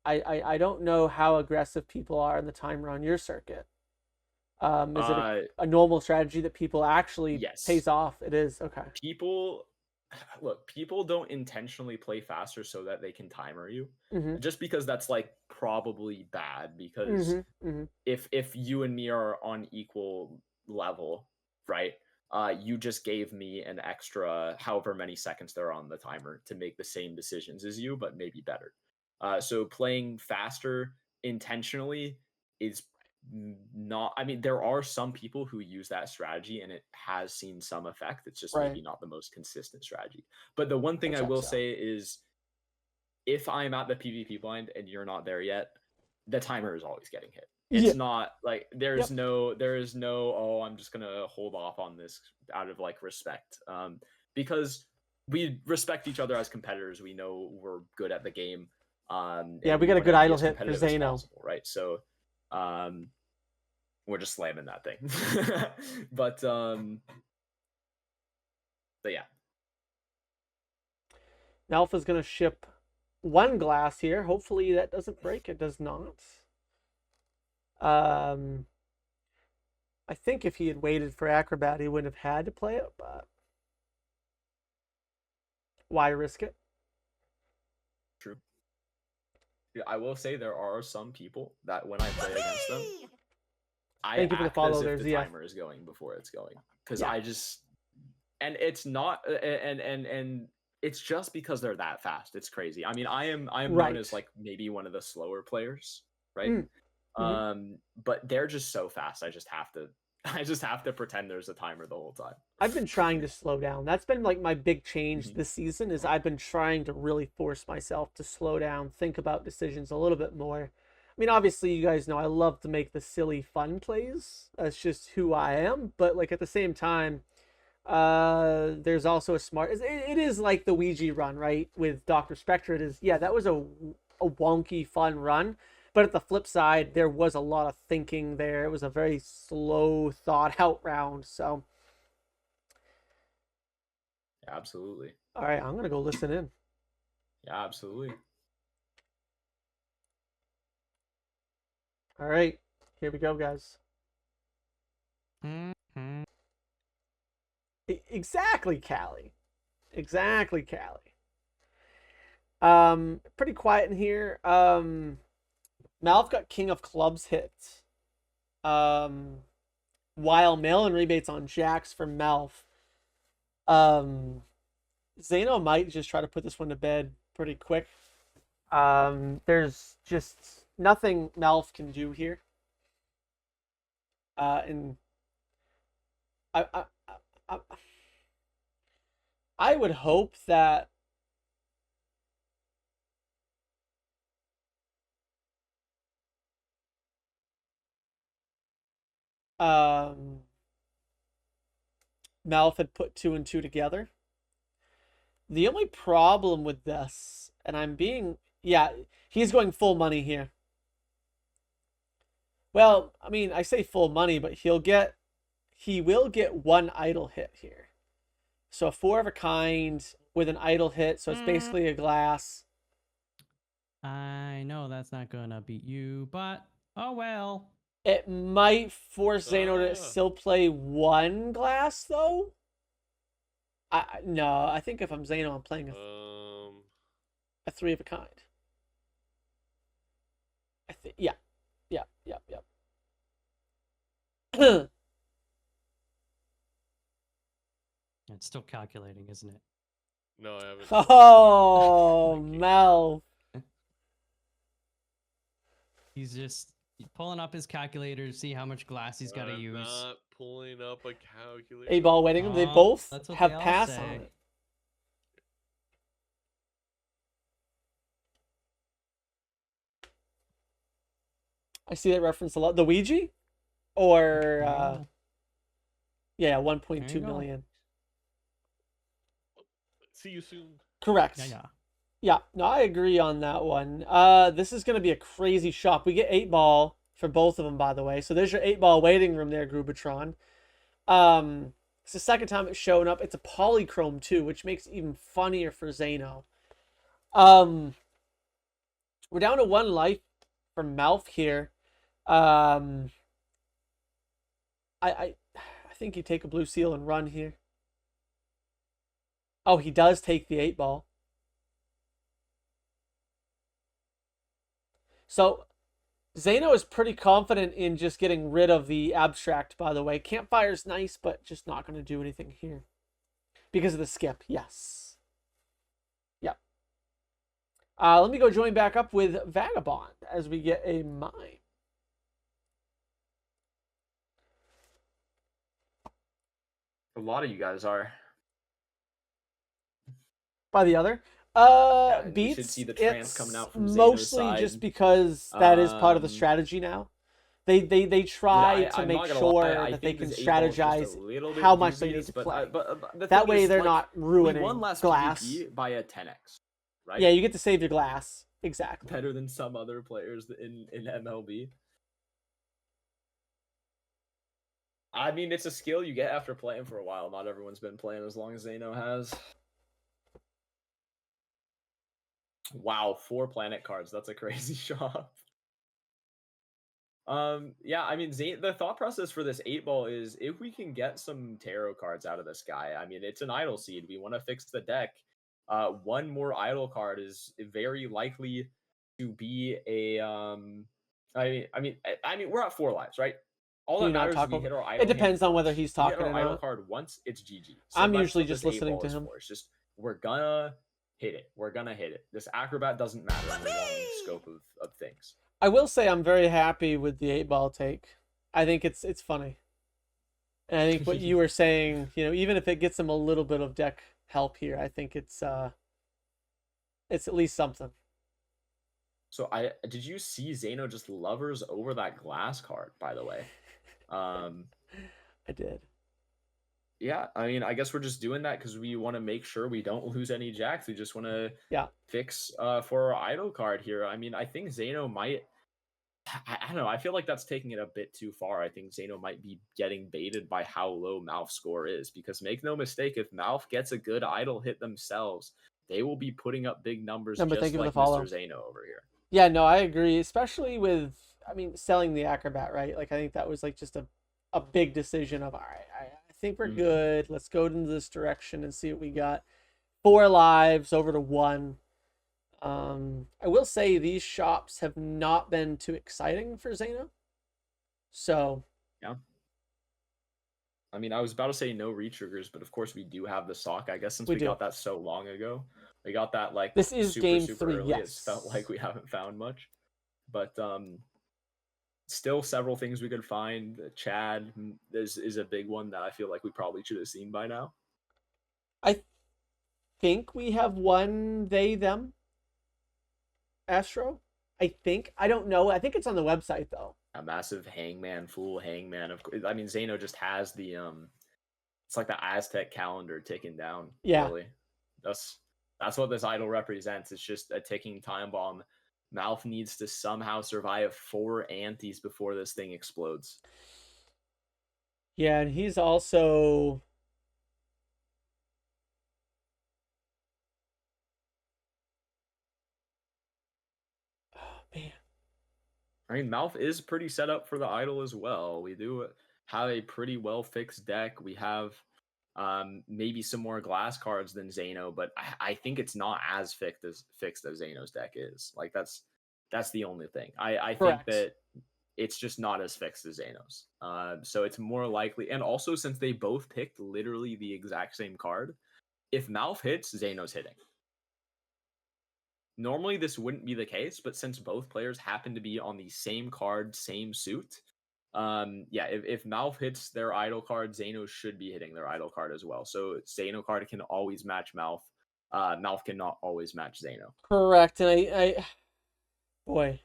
I don't know how aggressive people are in the timer on your circuit. Is it a normal strategy that people actually Yes. pays off? It is. Okay. People don't intentionally play faster so that they can timer you. Mhm. Just because that's like probably bad, because if you and me are on equal level, right? You just gave me an extra however many seconds there are on the timer to make the same decisions as you, but maybe better. So playing faster intentionally is not, I mean, there are some people who use that strategy and it has seen some effect. It's just Right. maybe not the most consistent strategy. But the one thing That I will checks out. say is, if I'm at the PvP blind and you're not there yet, the timer is always getting hit. It's Yeah. not like there is no oh, I'm just gonna hold off on this out of like respect, because we respect each other as competitors. We know we're good at the game. Yeah, and we got a wanna good be idle as hit for competitive as Zaino. possible, right? So we're just slamming that thing. but yeah. Alpha's gonna ship 1 glass here. Hopefully that doesn't break. It does not. I think if he had waited for Acrobat, he wouldn't have had to play it, but why risk it? True. Yeah, I will say there are some people that when I play against them, I Thank you for the act follow as there, if the Zia. timer is going before it's going, because Yeah. I just, and it's not, and it's just because they're that fast. It's crazy. I mean, I am known as Right. like maybe one of the slower players, right? But they're just so fast. I just have to pretend there's a timer the whole time. I've been trying to slow down. That's been like my big change this season, is I've been trying to really force myself to slow down, think about decisions a little bit more. I mean, obviously you guys know I love to make the silly fun plays. That's just who I am. But like at the same time, there's also a smart, it is like the Ouija run, right? With Dr. Spectre, it is, yeah, that was a wonky fun run. But at the flip side, there was a lot of thinking there. It was a very slow, thought out round. So, Absolutely. all right, I'm going to go listen in. Yeah, absolutely. All right, here we go, guys. Exactly, Callie. Exactly, Callie. Pretty quiet in here. Malf got King of Clubs hit. While mail-in rebates on jacks for Malf. Zaino might just try to put this one to bed pretty quick. There's just nothing Malf can do here. And I would hope that Malf had put 2 and 2 together. The only problem with this, and I'm being, yeah, he's going full money here. Well, I mean, I say full money, but he will get 1 idle hit here. So a 4 of a kind with an idle hit, so it's basically a glass. I know that's not gonna beat you, but oh well. It might force Zaino to still play 1 glass, though. No, I think if I'm Zaino, I'm playing a 3 of a kind. I think, yeah. It's still calculating, isn't it? No, I haven't. Oh, Mel. He's just pulling up his calculator to see how much glass he's got to use. Not pulling up a calculator. 8-ball waiting. They Oh, both that's what have they all pass on say. it. I see that reference a lot. The Ouija? Or, Oh. yeah, There 1.2 you go. million. See you soon. Correct. Yeah. Yeah, no, I agree on that one. This is going to be a crazy shop. We get 8-ball for both of them, by the way. So there's your 8-ball waiting room there, Grubatron. It's the second time it's shown up. It's a polychrome too, which makes it even funnier for Zaino. We're down to 1 life for Malf here. I think you take a blue seal and run here. Oh, he does take the 8-ball. So Zaino is pretty confident in just getting rid of the abstract, by the way. Campfire's nice, but just not going to do anything here. Because of the skip, yes. Yep. Let me go join back up with Vagabond as we get a mine. A lot of you guys are. By the other. And we should Beats, see the trans it's coming out from Zaino's mostly side. just because that is part of the Um, strategy now. They try Yeah, to I'm make not gonna sure lie, I that they think can this 8-ball is just a strategize little bit how much they need dubious, to but, play. but the That thing way is, they're like, not we ruining won last glass. PvP by a 10x, right? Yeah, you get to save your glass. Exactly. Better than some other players in MLB. I mean, it's a skill you get after playing for a while. Not everyone's been playing as long as Zaino has. Wow, 4 planet cards. That's a crazy shop. Yeah, I mean, the thought process for this 8-ball is if we can get some tarot cards out of this guy. I mean, it's an idle seed. We want to fix the deck. 1 more idle card is very likely to be a I mean, we're at 4 lives, right? All Can that you not matters is talk we over- hit our idle. It depends hand on whether once. he's We hit talking our or idle not. card once, it's GG. I'm that's usually what just this listening 8-ball to is him. for. It's just we're gonna hit it. We're gonna hit it. This acrobat doesn't matter in the long scope of things. I will say I'm very happy with the 8-ball take. I think it's funny. And I think what you were saying, you know, even if it gets him a little bit of deck help here, I think it's at least something. So did you see Zaino just lovers over that glass card, by the way? I did. Yeah, I mean, I guess we're just doing that because we want to make sure we don't lose any jacks. We just want to fix for our idle card here. I mean, I think Zaino might. I don't know. I feel like that's taking it a bit too far. I think Zaino might be getting baited by how low MALF's score is. Because make no mistake, if MALF gets a good idle hit themselves, they will be putting up big numbers No, but just thank you for like the follow. Mr. Zaino over here. Yeah, no, I agree. Especially with, I mean, selling the acrobat, right? Like, I think that was like just a big decision of, all right, I think we're good. Let's go into this direction and see what we got. 4 lives over to 1. I will say these shops have not been too exciting for Zaino. So Yeah. I mean, I was about to say no retriggers, but of course we do have the sock. I guess since We we do. got that so long ago, we got that like This is super game super 3, early. It's felt yes. like we haven't found much, but still several things we could find. Chad is a big one that I feel like we probably should have seen by now. I think we have one they them Astro. I think. I don't know. I think it's on the website though. A massive hangman, full hangman. Of course, I mean Zaino just has the it's like the Aztec calendar ticking down. Yeah. Really. That's what this idol represents. It's just a ticking time bomb. MALF needs to somehow survive 4 antes before this thing explodes. Yeah, and he's also man. I mean, MALF is pretty set up for the idol as well. We do have a pretty well fixed deck. We have maybe some more glass cards than Zaino, but I think it's not as fixed as Zaino's deck is. Like that's the only thing. I think that it's just not as fixed as Zaino's. So it's more likely, and also since they both picked literally the exact same card, if MALF hits, Zaino's hitting. Normally this wouldn't be the case, but since both players happen to be on the same card, same suit, yeah, if MALF hits their idol card, Zaino should be hitting their idol card as well. So Zaino card can always match MALF. MALF cannot always match Zaino. Correct, and I boy.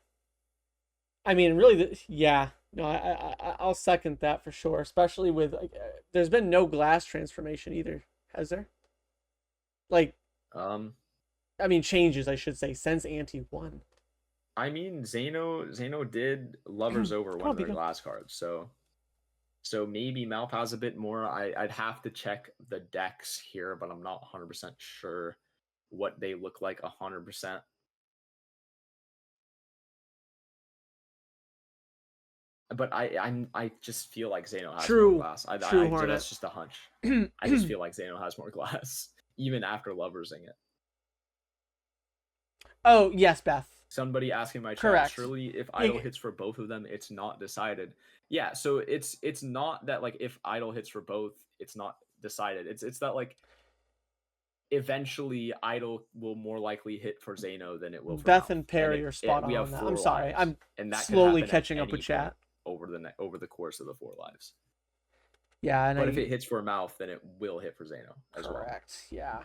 I mean, really, yeah. No, I'll second that for sure. Especially with like, there's been no glass transformation either, has there? Like, I mean, changes I should say since Ante 1. I mean, Zaino did Lovers Over one of their glass cards, so maybe MALF has a bit more. I'd have to check the decks here, but I'm not 100% sure what they look like 100%. But I just feel like Zaino has more glass. That's just a hunch. I just feel like Zaino has more glass, even after Loversing it. Oh yes, Beth. Somebody asking my chat. Correct. Surely, if idol hits for both of them, it's not decided. Yeah, so it's not that like if idol hits for both, it's not decided. It's that like eventually idol will more likely hit for Zaino than it will for Beth MALF. and Perry are spot on that. I'm sorry. I'm and that slowly catching up with chat over the course of the 4 lives. Yeah, and but if it hits for MALF, then it will hit for Zaino as well. Correct. Yeah.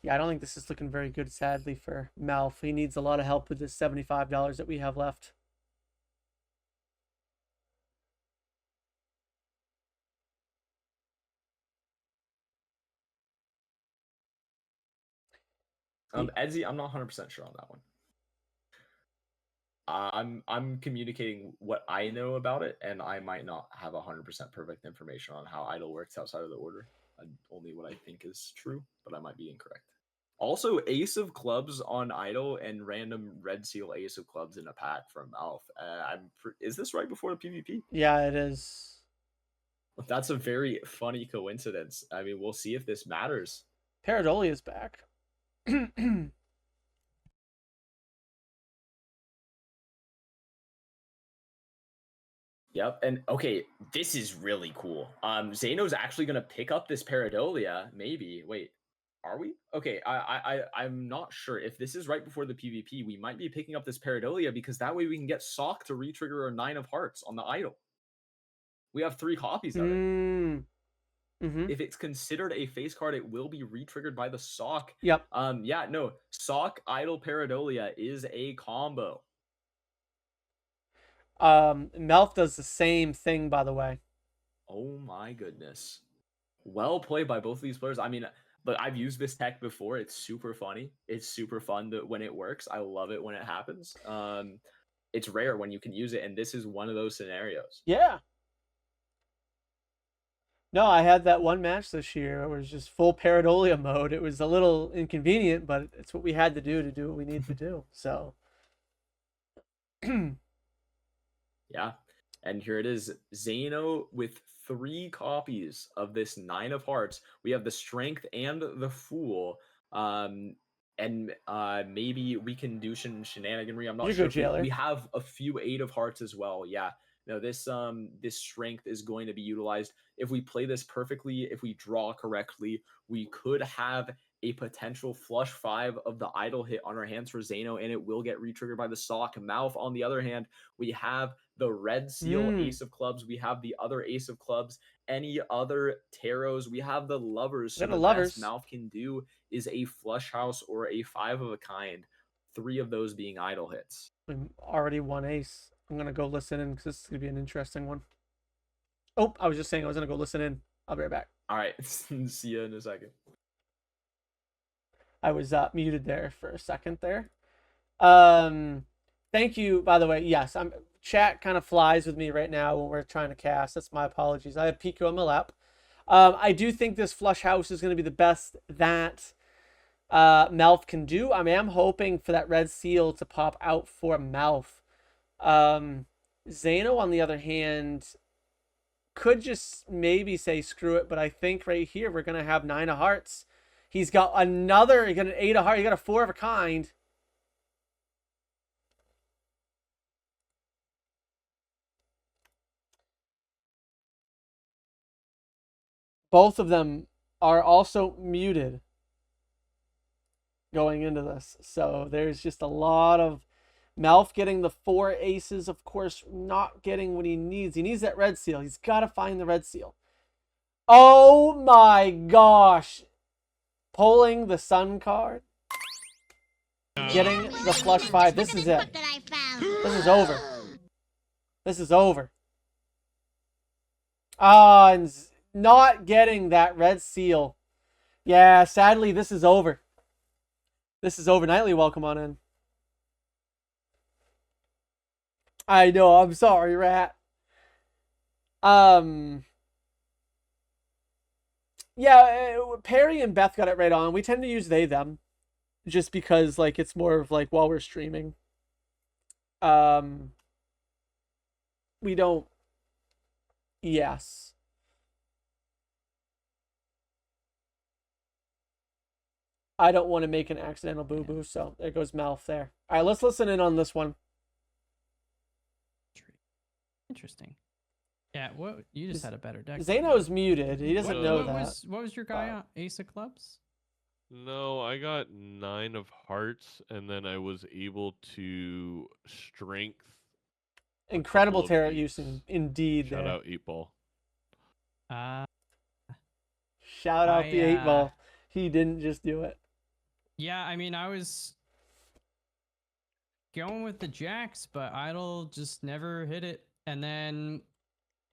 Yeah, I don't think this is looking very good, sadly, for MALF. He needs a lot of help with this $75 that we have left. Edsy, I'm not 100% sure on that one. I'm communicating what I know about it, and I might not have 100% perfect information on how idol works outside of the order. Only what I think is true, but I might be incorrect. Also, Ace of Clubs on idol and random Red Seal Ace of Clubs in a pack from MALF. Is this right before the PvP? Yeah, it is. That's a very funny coincidence. I mean, we'll see if this matters. Paradoli is back. Yep, and okay, this is really cool. Zaino's actually gonna pick up this Paradolia, maybe. Wait, are we? Okay, I'm not sure. If this is right before the PvP, we might be picking up this Paradolia because that way we can get Sock to retrigger our 9 of Hearts on the idol. We have 3 copies of it. If it's considered a face card, it will be retriggered by the Sock. Yep. Yeah, no. Sock, idol, Paradolia is a combo. MALF does the same thing, by the way. Oh my goodness. Well played by both of these players. I mean, but I've used this tech before. It's super funny. It's super fun when it works. I love it when it happens. It's rare when you can use it, and this is one of those scenarios. Yeah. No, I had that one match this year. It was just full Paradolia mode. It was a little inconvenient, but it's what we had to do what we need to do. So. Yeah, and here it is. Zaino with 3 copies of this 9 of Hearts. We have the Strength and the Fool. And maybe we can do shenaniganry. I'm not You're sure. good, If Jailer. we have a few 8 of hearts as well. Yeah. No, this strength is going to be utilized. If we play this perfectly, if we draw correctly, we could have a potential flush 5 of the idle hit on our hands for Zaino, and it will get re-triggered by the sock. MALF, on the other hand, we have the red seal ace of clubs. We have the other ace of clubs. Any other tarots, we have the lovers. So Got the the lovers. best MALF can do is a flush house or a 5 of a kind. 3 of those being idle hits. I'm already one ace. I'm gonna go listen in because this is gonna be an interesting one. Oh, I was just saying I was gonna go listen in. I'll be right back. All right, see you in a second. I was muted there for a second there. Thank you, by the way. Yes, chat kind of flies with me right now when we're trying to cast. That's my apologies. I have Pico on my lap. I do think this flush house is going to be the best that MALF can do. I mean, I'm hoping for that red seal to pop out for MALF. Zaino, on the other hand, could just maybe say screw it, but I think right here we're going to have 9 of hearts. He's got another, he got an 8 of hearts, he got a 4 of a kind. Both of them are also muted going into this. So there's just a lot of MALF getting the 4 aces, of course, not getting what he needs. He needs that red seal. He's got to find the red seal. Oh my gosh. Pulling the sun card. Getting the flush 5. This is it. This is over. This is over. And not getting that red seal. Yeah, sadly, this is over. This is over. Nightly, welcome on in. I know, I'm sorry, Rat. Yeah, Perry and Beth got it right on. We tend to use they, them. Just because, like, it's more of, like, while we're streaming. We don't... Yes. I don't want to make an accidental boo-boo, so there goes MALF there. All right, let's listen in on this one. Interesting. Yeah, what you just had a better deck. Zaino's muted. He doesn't know that. What was your guy on? Ace of clubs? No, I got 9 of hearts, and then I was able to strength. Incredible tarot eights. use indeed. Shout there. out 8-ball. Shout out the 8-ball. He didn't just do it. Yeah, I mean, I was going with the jacks, but idle just never hit it. And then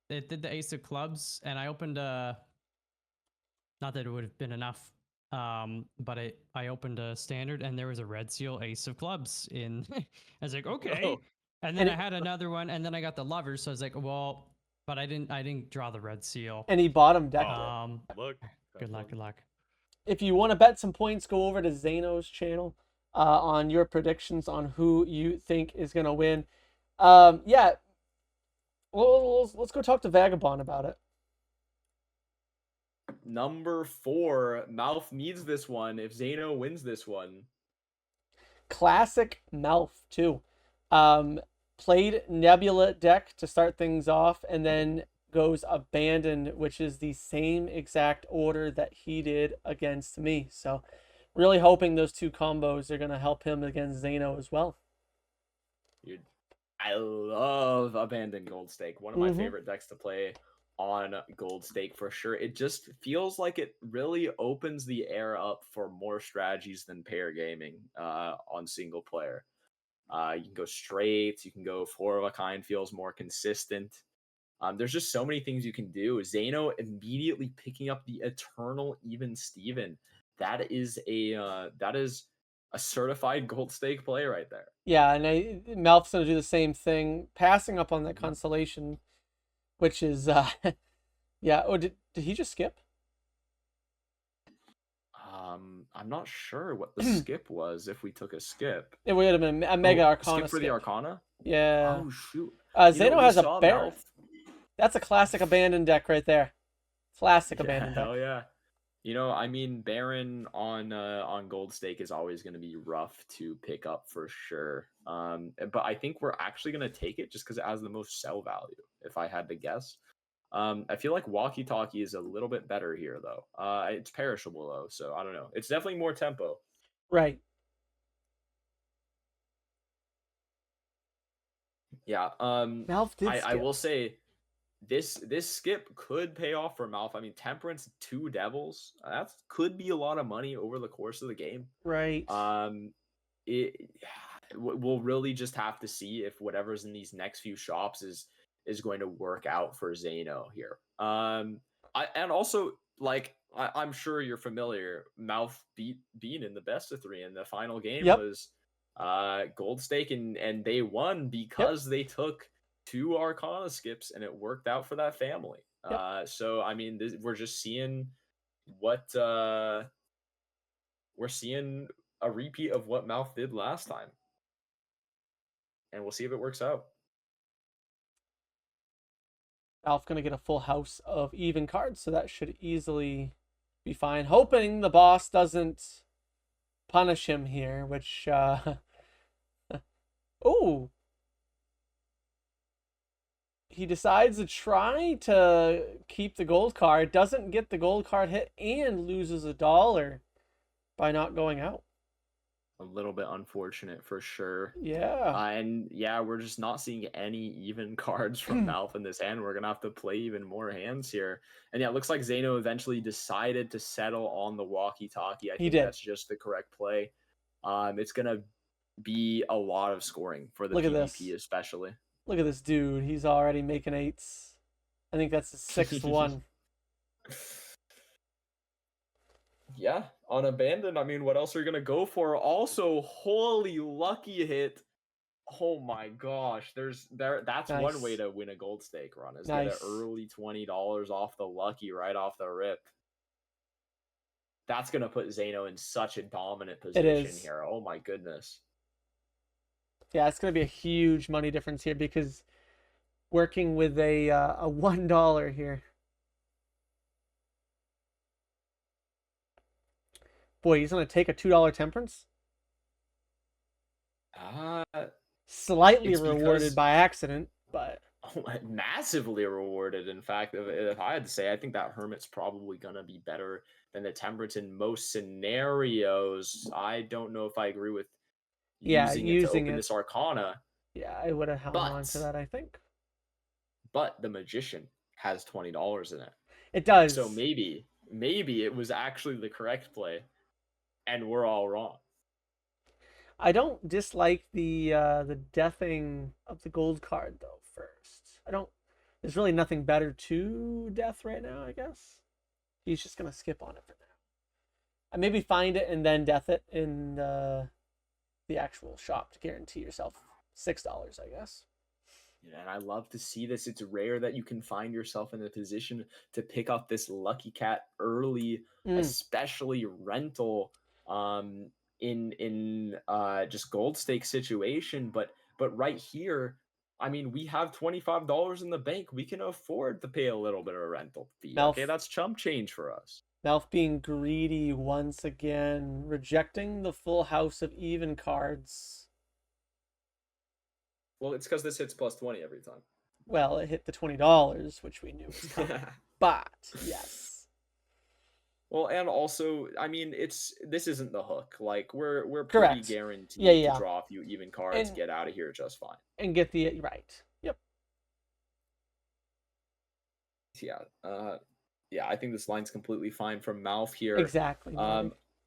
it did the ace of clubs, and I opened a... Not that it would have been enough, but I opened a standard, and there was a red seal ace of clubs in. I was like, okay. Oh. And then I had another one, and then I got the lovers, so I was like, well, but I didn't draw the red seal. And he bottom decked Look. Good luck, good luck. If you want to bet some points, go over to Zaino's channel on your predictions on who you think is going to win. Yeah. Well, let's go talk to Vagabond about it. Number 4, MALF needs this one if Zaino wins this one. Classic MALF, too. Played Nebula deck to start things off, and then goes Abandoned, which is the same exact order that he did against me. So really hoping those 2 combos are going to help him against Zaino as well. Dude, I love Abandoned Gold Stake. One of my favorite decks to play on Gold Stake for sure. It just feels like it really opens the air up for more strategies than pair gaming on single player. You can go straight, you can go 4 of a kind, feels more consistent. There's just so many things you can do. Zaino immediately picking up the Eternal Even Steven. That is a certified Gold Stake play right there. Yeah, and MALF's going to do the same thing, passing up on that Constellation, which is, yeah. Oh, did he just skip? I'm not sure what the skip was, if we took a skip. It would have been a Mega Arcana skip for the Arcana? Yeah. Oh, shoot. Zaino has a Baron. That's a classic Abandoned deck right there. Classic Abandoned deck. Hell yeah. You know, I mean, Baron on Gold Stake is always going to be rough to pick up for sure. But I think we're actually going to take it just because it has the most sell value, if I had to guess. I feel like Walkie Talkie is a little bit better here though. It's perishable though, so I don't know. It's definitely more tempo. Right. Yeah. Malf did I skip. will say this skip could pay off for Malf. I mean, Temperance 2 Devils, that could be a lot of money over the course of the game. Right. It we'll really just have to see if whatever's in these next few shops is going to work out for Zaino here. And also like I'm sure you're familiar. Malf beat Bean in the best of 3, and the final game Yep. was Gold Stake, and they won because they took 2 Arcana skips, and it worked out for that family. Yep. So I mean, we're just seeing what we're seeing a repeat of what Malf did last time, and we'll see if it works out. Malf gonna get a full house of even cards, so that should easily be fine. Hoping the boss doesn't punish him here, which oh, he decides to try to keep the gold card, doesn't get the gold card hit, and loses $1 by not going out. A little bit unfortunate for sure. Yeah. And yeah, we're just not seeing any even cards from Malf in this hand. We're gonna have to play even more hands here. And yeah, it looks like Zaino eventually decided to settle on the walkie-talkie. I think did. that's just the correct play. It's gonna be a lot of scoring for the Look at PvP this. especially. Look at this dude. He's already making 8s. I think that's the 6th one. Yeah, on Abandon, I mean, what else are you gonna go for? Also, holy lucky hit. Oh my gosh, that's one way Nice. to win a gold stake run, is Nice. get an early $20 off the lucky right off the rip. That's gonna put Zaino in such a dominant position is. here. Oh my goodness. Yeah, it's gonna be a huge money difference here because working with a $1 here. Boy, he's gonna take a $2 temperance. Slightly It's rewarded because- by accident, but Massively rewarded. In fact, if I had to say, I think that Hermit's probably gonna be better than the Temperance in most scenarios. I don't know if I agree with using it to open this Arcana. Yeah, I would have held on to that, I think. But the Magician has $20 in it. It does. So maybe it was actually the correct play, and we're all wrong. I don't dislike the deathing of the gold card though. First, I don't. There's really nothing better to death right now. I guess he's just gonna skip on it for now. I maybe find it and then death it in the actual shop to guarantee yourself $6. I guess. Yeah, and I love to see this. It's rare that you can find yourself in a position to pick up this lucky cat early, especially rental. In just gold stake situation, but right here, I mean, we have $25 in the bank. We can afford to pay a little bit of a rental fee. Malf, okay, that's chump change for us. Malf being greedy once again, rejecting the full house of even cards. Well, it's because this hits plus 20 every time. Well, it hit the $20, which we knew was coming. But yes. Well, and also, I mean, this isn't the hook. Like we're Correct. pretty guaranteed to draw a few even cards, get out of here just fine, and get the right. Yep. Yeah. Yeah. I think this line's completely fine from Malf here. Exactly.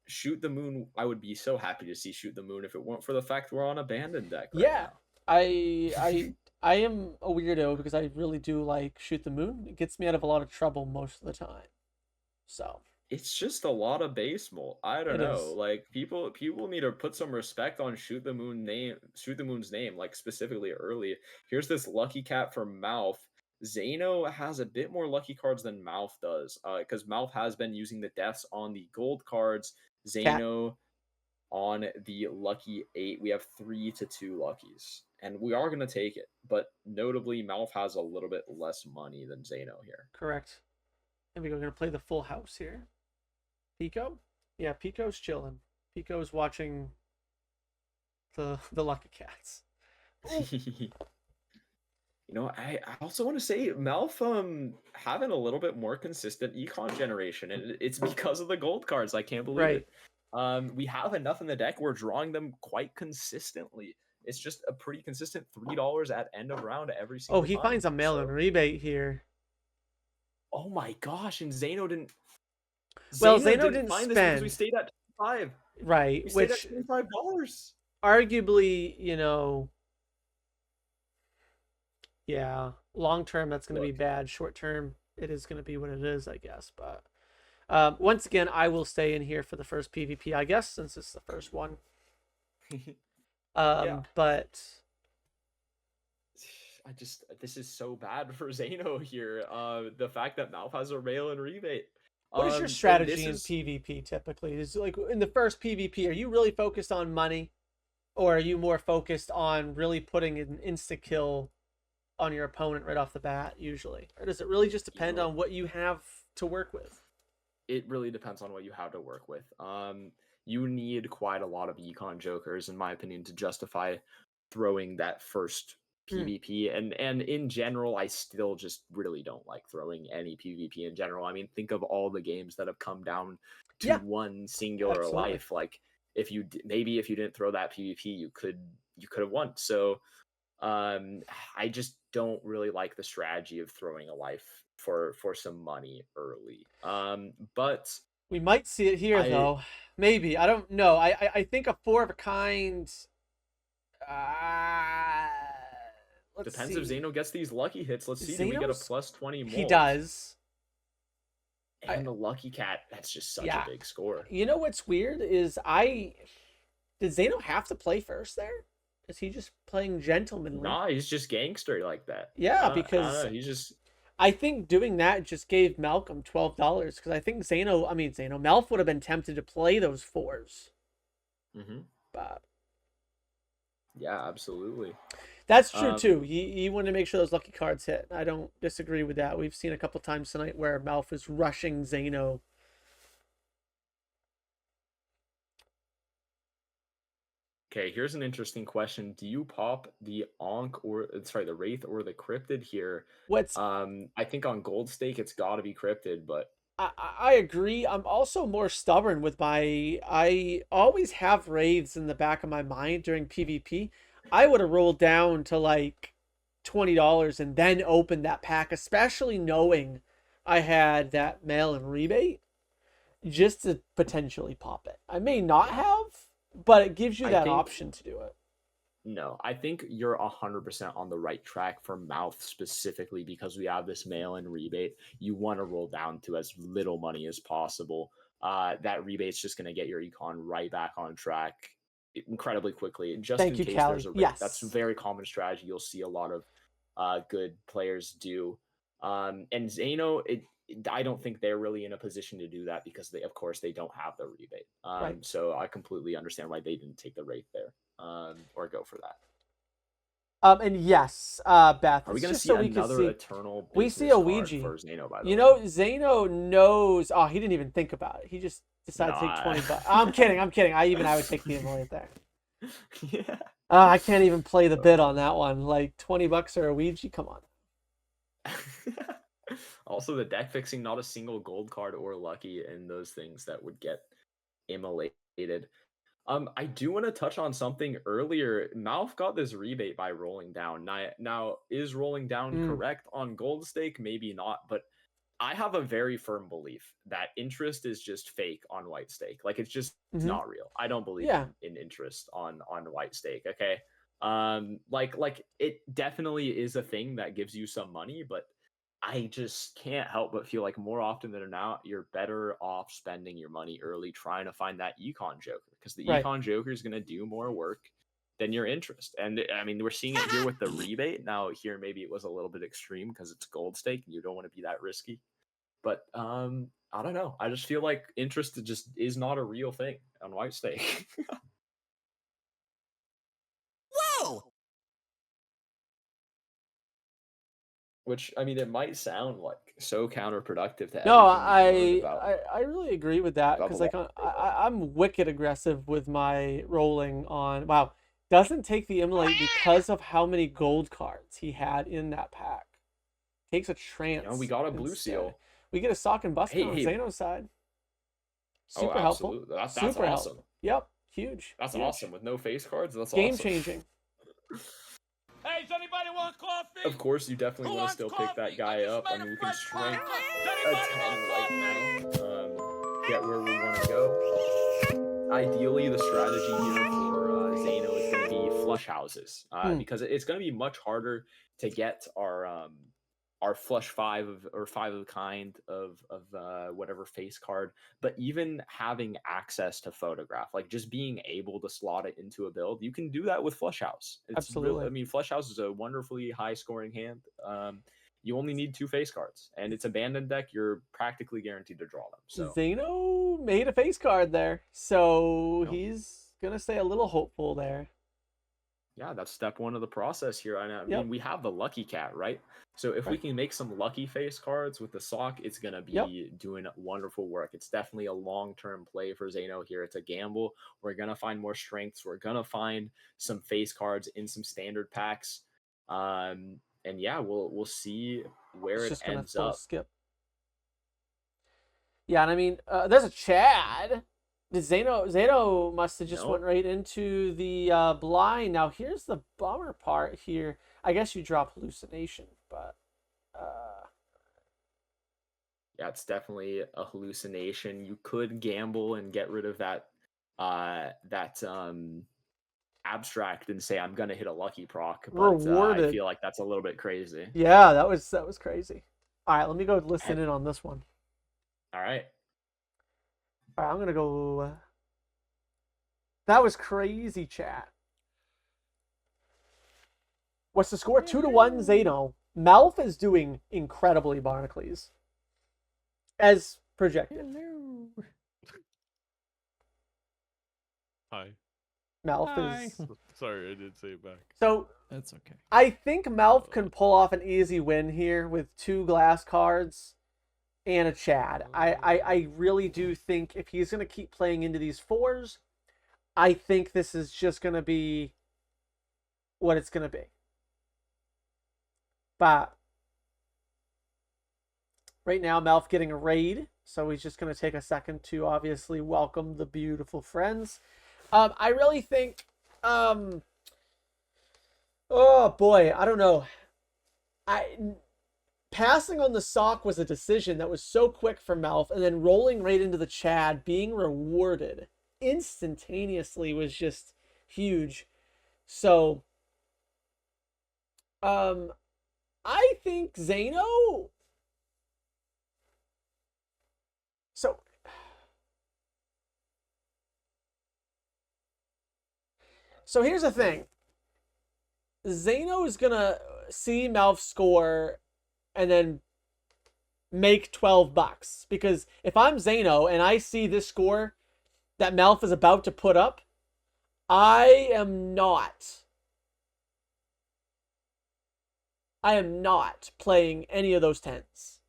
Shoot the Moon. I would be so happy to see Shoot the Moon if it weren't for the fact we're on Abandoned deck. Right yeah. Now. I am a weirdo because I really do like Shoot the Moon. It gets me out of a lot of trouble most of the time. So. It's just a lot of base molt. I don't know. Like people need to put some respect on Shoot the Moon's name, like specifically early. Here's this lucky cat for Malf. Zaino has a bit more lucky cards than Malf does, because Malf has been using the deaths on the gold cards. Zaino on the lucky 8. We have 3-2 luckies, and we are gonna take it. But notably, Malf has a little bit less money than Zaino here. Correct. And we're gonna play the full house here. Pico? Yeah, Pico's chilling. Pico's watching the Lucky Cats. You know, I also want to say MALF having a little bit more consistent econ generation, and it's because of the gold cards. I can't believe Right. it. We have enough in the deck. We're drawing them quite consistently. It's just a pretty consistent $3 at end of round every single Oh, time. he finds a mail-in rebate here. Oh my gosh, and Zaino didn't. Well, Zaino didn't find this because we spend. stayed at 25. Right, We stayed which at $25. arguably, yeah, long term that's going to be Look. bad. Short term, it is going to be what it is, I guess. But once again, I will stay in here for the first PvP, I guess, since it's the first one. But this is so bad for Zaino here. The fact that MALF has a mail-in rebate. what is your And strategy in this is- PvP typically? Is like in the first PvP, are you really focused on money, or are you more focused on really putting an insta kill on your opponent right off the bat usually, or does it really just depend on what you have to work with? It really depends on what you have to work with. You need quite a lot of econ jokers, in my opinion, to justify throwing that first PvP. And in general, I still just really don't like throwing any PvP in general. I mean, think of all the games that have come down to Yeah, one singular absolutely. life. Like if you didn't throw that PvP, you could have won. So I just don't really like the strategy of throwing a life for some money early. But We might see it here though. Maybe, I don't know. I think a 4 of a kind. Let's depends see. if Zaino gets these lucky hits. Let's see. Do we get a Zeno's- plus 20 more? He does. And the lucky cat. That's just such Yeah. a big score. You know what's weird is did Zaino have to play first there? Is he just playing gentlemanly? Nah, he's just gangster like that. Yeah, I because don't know, he's just. I think doing that just gave Malcolm $12 because I think Malf would have been tempted to play those 4s. Mm-hmm. But Yeah, absolutely. that's true too. He wanted to make sure those lucky cards hit. I don't disagree with that. We've seen a couple times tonight where Malf is rushing Zaino. Okay, here's an interesting question. Do you pop the the Wraith or the Cryptid here? What's I think on Gold Stake it's gotta be Cryptid, but I agree. I'm also more stubborn with I always have Wraiths in the back of my mind during PvP. I would have rolled down to like $20 and then opened that pack, especially knowing I had that mail-in rebate, just to potentially pop it. I may not have, but it gives you that option to do it. no, I think you're 100% on the right track for MALF specifically because we have this mail-in rebate. You want to roll down to as little money as possible. That rebate's just going to get your econ right back on track incredibly quickly. Just Thank in you, case Callie. there's a Yes. that's a very common strategy you'll see a lot of good players do. And Zaino, I don't think they're really in a position to do that because of course they don't have the rebate. Right. So I completely understand why they didn't take the rate there. Or go for that. And yes, Beth, Are we it's going to just see so we can another see. eternal We see business a card Ouija. for Zaino, by the You way? know, Zaino knows. Oh, he didn't even think about it. He just decided to take Nah. 20 bucks. I'm kidding. I would take the affiliate there. Yeah. I can't even play the bid on that one. Like 20 bucks or a Ouija. Come on. Also, the deck fixing, not a single gold card or lucky in those things that would get immolated. I do want to touch on something earlier. MALF got this rebate by rolling down. Now is rolling down correct on gold stake? Maybe not, but I have a very firm belief that interest is just fake on white stake. Like it's just not real. I don't believe in interest on white stake. Okay. Like it definitely is a thing that gives you some money, but I just can't help but feel like more often than not, you're better off spending your money early trying to find that econ joker because the econ joker is going to do more work than your interest. And I mean, we're seeing it here with the rebate. Now here, maybe it was a little bit extreme because it's gold stake and you don't want to be that risky. But I don't know. I just feel like interest just is not a real thing on white stake. Whoa! Which, I mean, it might sound like so counterproductive to No, everything we learned about. I really agree with that about because the like law. I'm wicked aggressive with my rolling on. Wow, doesn't take the immolate because of how many gold cards he had in that pack. Takes a trance. we got a blue instead. seal. We get a sock and buster Hey, on hey. Zeno's side. Oh, Super helpful. absolutely. That's Super awesome. helpful. Yep, huge. That's huge. awesome. With no face cards, that's Game awesome. changing. Hey, does anybody want coffee? Of course, you definitely Who want to wants still pick that coffee? guy I just up. I made mean, a we can fresh strength coffee. a Does 10 anybody want right now. Get where we want to go. Ideally, the strategy here for Zaino is going to be flush houses because it's going to be much harder to get our flush 5 or 5 of a kind of whatever face card, but even having access to photograph, like just being able to slot it into a build, you can do that with flush house. Absolutely. I mean, flush house is a wonderfully high scoring hand. You only need 2 face cards, and it's abandoned deck. You're practically guaranteed to draw them. So Zaino made a face card there, so Yep. he's gonna stay a little hopeful there. yeah, that's step 1 of the process here. I Yep. mean, we have the lucky cat, right? So if we Right. can make some lucky face cards with the sock, it's gonna be doing wonderful work. It's definitely a long-term play for Zaino here. It's a gamble. We're gonna find more strengths. We're gonna find some face cards in some standard packs. And yeah, we'll see where It's it just gonna ends full up. skip. Yeah, and I mean, there's a Chad. Zeno must have just No. went right into the blind. Now here's the bummer part here. I guess you drop hallucination, but Yeah, it's definitely a hallucination. You could gamble and get rid of that abstract and say I'm gonna hit a lucky proc, but I Rewarded. feel like that's a little bit crazy. yeah, that was crazy. All right, let me go listen in on this one. All right. All right, I'm gonna go. That was crazy, chat. What's the score? 2-1, Zeno. MALF is doing incredibly, Barnacles. As projected. Hi. MALF Hi. is. Sorry, I didn't say it back. So That's okay. I think MALF can pull off an easy win here with 2 glass cards and a Chad. I really do think if he's going to keep playing into these 4s, I think this is just going to be what it's going to be. But right now, MALF getting a raid, so he's just going to take a second to obviously welcome the beautiful friends. I really think, oh boy, I don't know. Passing on the sock was a decision that was so quick for MALF, and then rolling right into the Chad, being rewarded instantaneously was just huge. So, I think Zaino. So here's the thing. Zaino is gonna see MALF score and then make $12 because if I'm Zaino and I see this score that MALF is about to put up, I am not playing any of those 10s.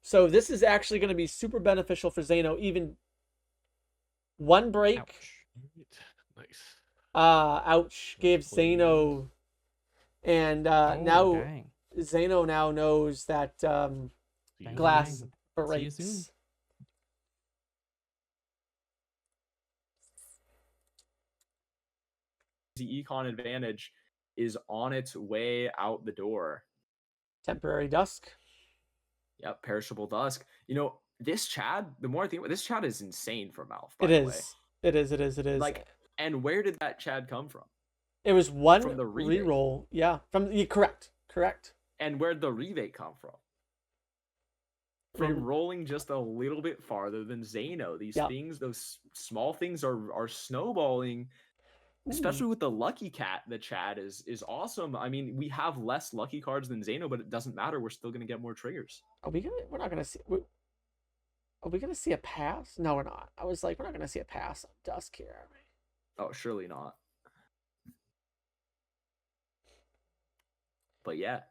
So this is actually going to be super beneficial for Zaino. Even one break. Ouch. Nice. Ouch. Gave Zaino. And now Dang. Zaino now knows that Dang, glass dang. breaks. See you soon. The econ advantage is on its way out the door. Temporary dusk. Yep, perishable dusk. You know, this Chad, the more I think about this Chad is insane for MALF. It is. It is. Like, and where did that Chad come from? It was one from the rebate. reroll. Yeah. Correct. And where'd the rebate come from? From rolling just a little bit farther than Zaino. These things, those small things are snowballing. Especially with the lucky cat, the Chad is awesome. I mean, we have less lucky cards than Zaino, but it doesn't matter. We're still gonna get more triggers. We're not gonna see. Are we gonna see a pass? No, we're not. I was like, we're not gonna see a pass on Dusk here, are we? Oh, surely not. But yeah,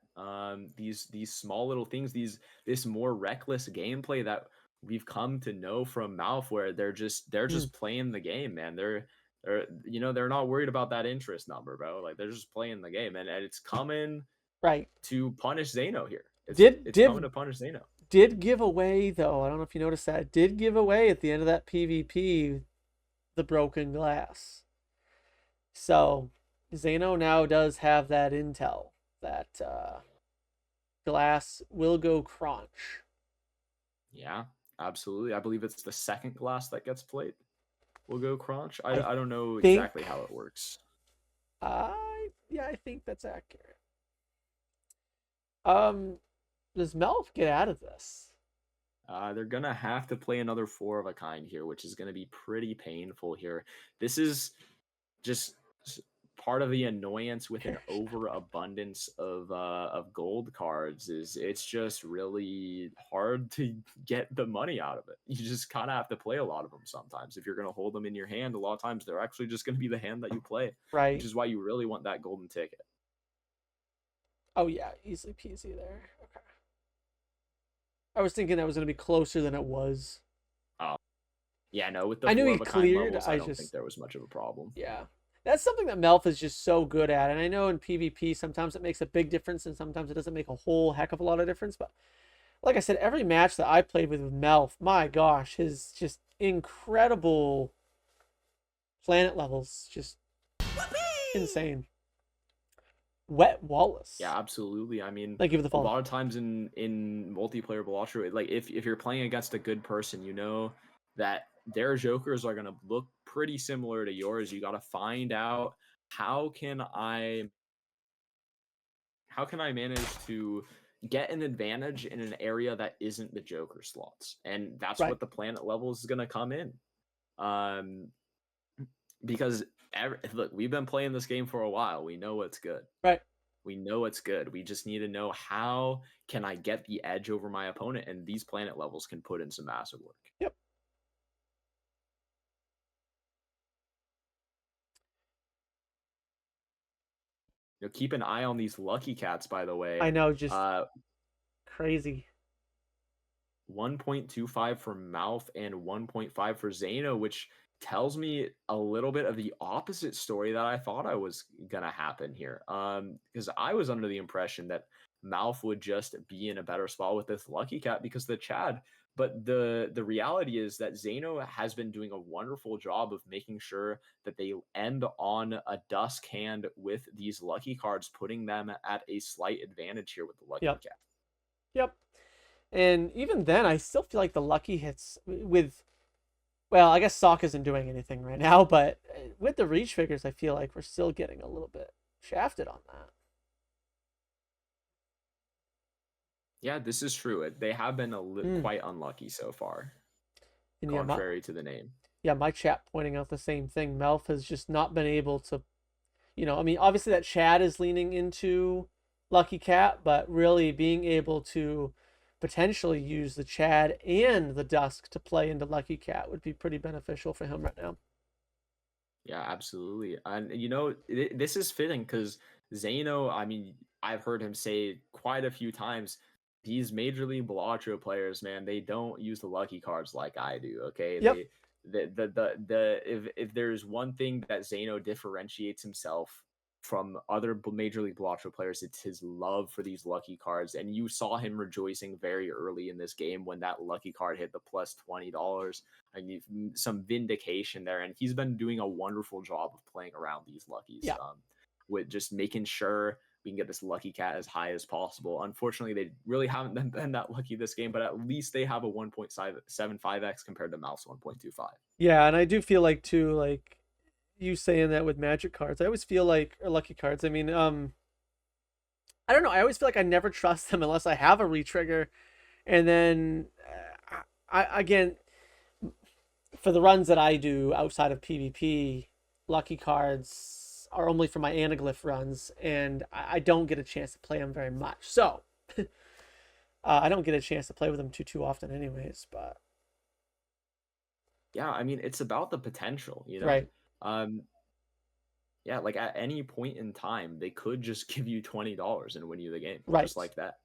These small little things, this more reckless gameplay that we've come to know from MALF, where they're just playing the game, man. They're not worried about that interest number, bro. Like they're just playing the game, and it's coming Right. to punish Zaino here. It's Did coming to punish Zaino. did give away though. I don't know if you noticed that. Did give away at the end of that PvP the broken glass. So Zaino now does have that intel that glass will go crunch. Yeah, absolutely. I believe it's the second glass that gets played will go crunch. I don't know think- exactly how it works. Yeah, I think that's accurate. Does MALF get out of this? They're gonna have to play another 4 of a kind here, which is gonna be pretty painful here. This is just part of the annoyance with an overabundance of gold cards. Is it's just really hard to get the money out of it. You just kind of have to play a lot of them sometimes. If you're gonna hold them in your hand, a lot of times they're actually just gonna be the hand that you play, Right. which is why you really want that golden ticket. Oh yeah, easily peasy there. Okay. I was thinking that was going to be closer than it was. Yeah, no, with the I knew 4 he of a kind cleared, levels, I I don't just- think there was much of a problem. Yeah. That's something that MALF is just so good at. And I know in PvP, sometimes it makes a big difference and sometimes it doesn't make a whole heck of a lot of difference. But like I said, every match that I played with MALF, my gosh, his just incredible planet levels, just insane. Wet Wallace. Yeah, absolutely. I mean, Thank you for the a follow. lot of times in multiplayer Balatro, like if you're playing against a good person, you know that their jokers are gonna look pretty similar to yours. You got to find out how can I manage to get an advantage in an area that isn't the joker slots, and that's Right. what the planet levels is gonna come in. Because look, we've been playing this game for a while. We know what's good. Right. We know it's good. We just need to know how can I get the edge over my opponent, and these planet levels can put in some massive work. Yep. You know, keep an eye on these lucky cats, by the way. I know, just crazy. 1.25 for MALF and 1.5 for Zaino, which tells me a little bit of the opposite story that I thought I was gonna happen here. Because I was under the impression that MALF would just be in a better spot with this lucky cat because the Chad. But the reality is that Zaino has been doing a wonderful job of making sure that they end on a dusk hand with these lucky cards, putting them at a slight advantage here with the lucky cat. Yep. And even then, I still feel like the lucky hits with, well, I guess Sock isn't doing anything right now, but with the reach figures, I feel like we're still getting a little bit shafted on that. Yeah, this is true. They have been quite unlucky so far, And contrary to the name. Yeah, my chat pointing out the same thing. MALF has just not been able to, I mean, obviously that Chad is leaning into Lucky Cat, but really being able to potentially use the Chad and the Dusk to play into Lucky Cat would be pretty beneficial for him right now. Yeah, absolutely. And this is fitting because Zaino, I mean, I've heard him say quite a few times, these Major League Balatro players, man, they don't use the lucky cards like I do. Okay. Yep. If there's one thing that Zaino differentiates himself from other Major League Balatro players, it's his love for these lucky cards. And you saw him rejoicing very early in this game when that lucky card hit the plus $20. And some vindication there. And he's been doing a wonderful job of playing around these luckies. Yeah. With just making sure we can get this lucky cat as high as possible. Unfortunately, they really haven't been that lucky this game, but at least they have a 1.75x compared to MALF's 1.25. Yeah, and I do feel like too, like you saying that with magic cards, I always feel like, or lucky cards, I mean, I don't know, I always feel like I never trust them unless I have a retrigger. And then again, for the runs that I do outside of PvP, lucky cards are only for my anaglyph runs, and I don't get a chance to play them very much. So I don't get a chance to play with them too often anyways, but yeah, I mean, it's about the potential, right. yeah, like at any point in time, they could just give you $20 and win you the game, Right. just like that.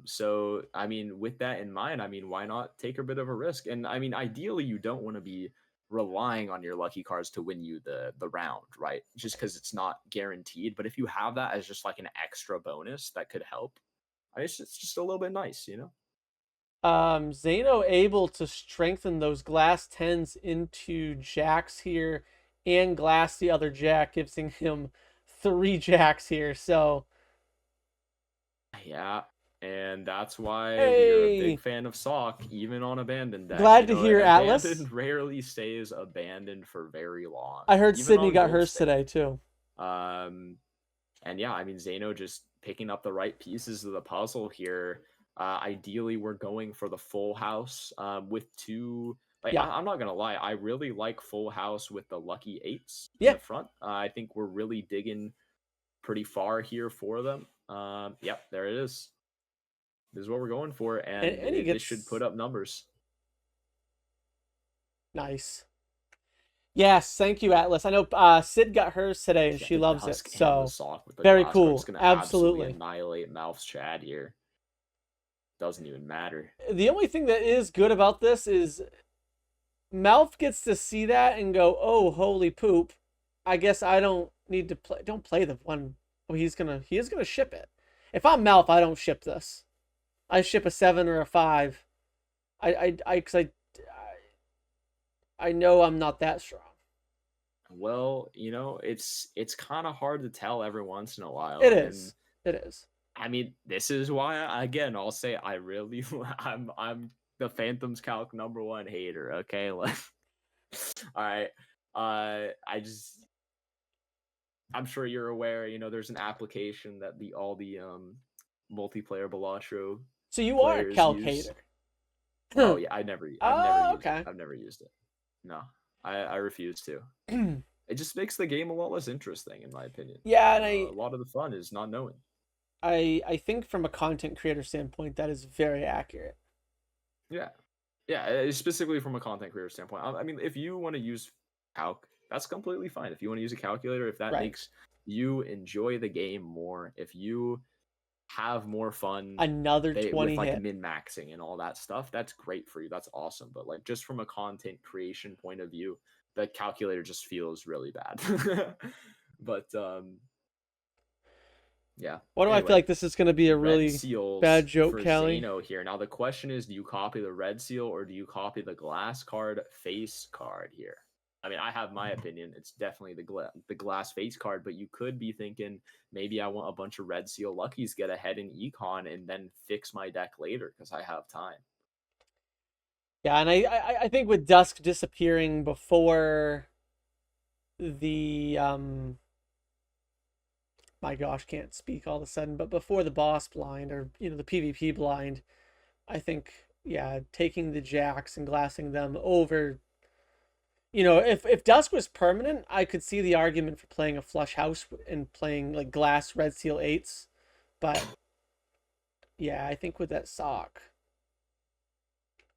So I mean, with that in mind, I mean, why not take a bit of a risk? And I mean, ideally, you don't want to be relying on your lucky cards to win you the round, right? Just because it's not guaranteed. But if you have that as just like an extra bonus that could help, I mean, it's just a little bit nice, you know? Zaino able to strengthen those glass 10s into jacks here and glass the other jack, giving him 3 jacks here. So Yeah, and that's why you're a Hey! big fan of Sock, even on abandoned deck. Glad You to know, hear, Atlas. abandoned rarely stays abandoned for very long. I heard even Sydney on got gold hers stake. today too. And yeah, I mean, Zaino just picking up the right pieces of the puzzle here. Ideally, we're going for the full house with 2. Like, Yeah. I'm not gonna lie, I really like full house with the lucky 8s Yeah. in the front. I think we're really digging pretty far here for them. Yep, there it is. This is what we're going for, and, And he this should gets- put up numbers. Nice. Yes, thank you, Atlas. I know Sid got hers today and Yeah, she the loves it. Dusk and So the Sock with the very glass card cool. is gonna Absolutely. annihilate Malf's Chad here. Doesn't even matter. The only thing that is good about this is Malf gets to see that and go, "Oh, holy poop! I guess I don't need to play. Don't play the one. Oh, he is gonna ship it. If I'm Malf, I don't ship this. I ship a 7 or a 5. Because I know I'm not that strong. Well, you know, it's kind of hard to tell every once in a while. It and, is. It is. I mean, this is why again I'll say I really I'm the Phantoms Calc #1 hater. Okay, like, all right. I'm sure you're aware. You know, there's an application that all the multiplayer Balatro. So you are a players calc use. hater. Oh yeah, I've never used okay. it. I've never used it. No, I refuse to. It just makes the game a lot less interesting, in my opinion. Yeah, and a lot of the fun is not knowing. I think from a content creator standpoint, that is very accurate. Yeah, specifically from a content creator standpoint. I mean, if you want to use calc, that's completely fine. If you want to use a calculator, if that Right. makes you enjoy the game more, if you have more fun Another 20 with like hit. min-maxing and all that stuff, that's great for you. That's awesome. But like, just from a content creation point of view, the calculator just feels really bad. But yeah. Why do I Anyway, feel like this is going to be a red really seals bad joke, for Callie? Zaino here. Now the question is, do you copy the red seal or do you copy the glass card face card here? I mean, I have my opinion. It's definitely the glass face card, but you could be thinking maybe I want a bunch of red seal luckies, get ahead in econ, and then fix my deck later because I have time. Yeah, and I think with Dusk disappearing before the my gosh, can't speak all of a sudden, but before the boss blind or the PvP blind, I think taking the jacks and glassing them over. If Dusk was permanent, I could see the argument for playing a flush house and playing like glass red seal 8s, but yeah, I think with that Sock.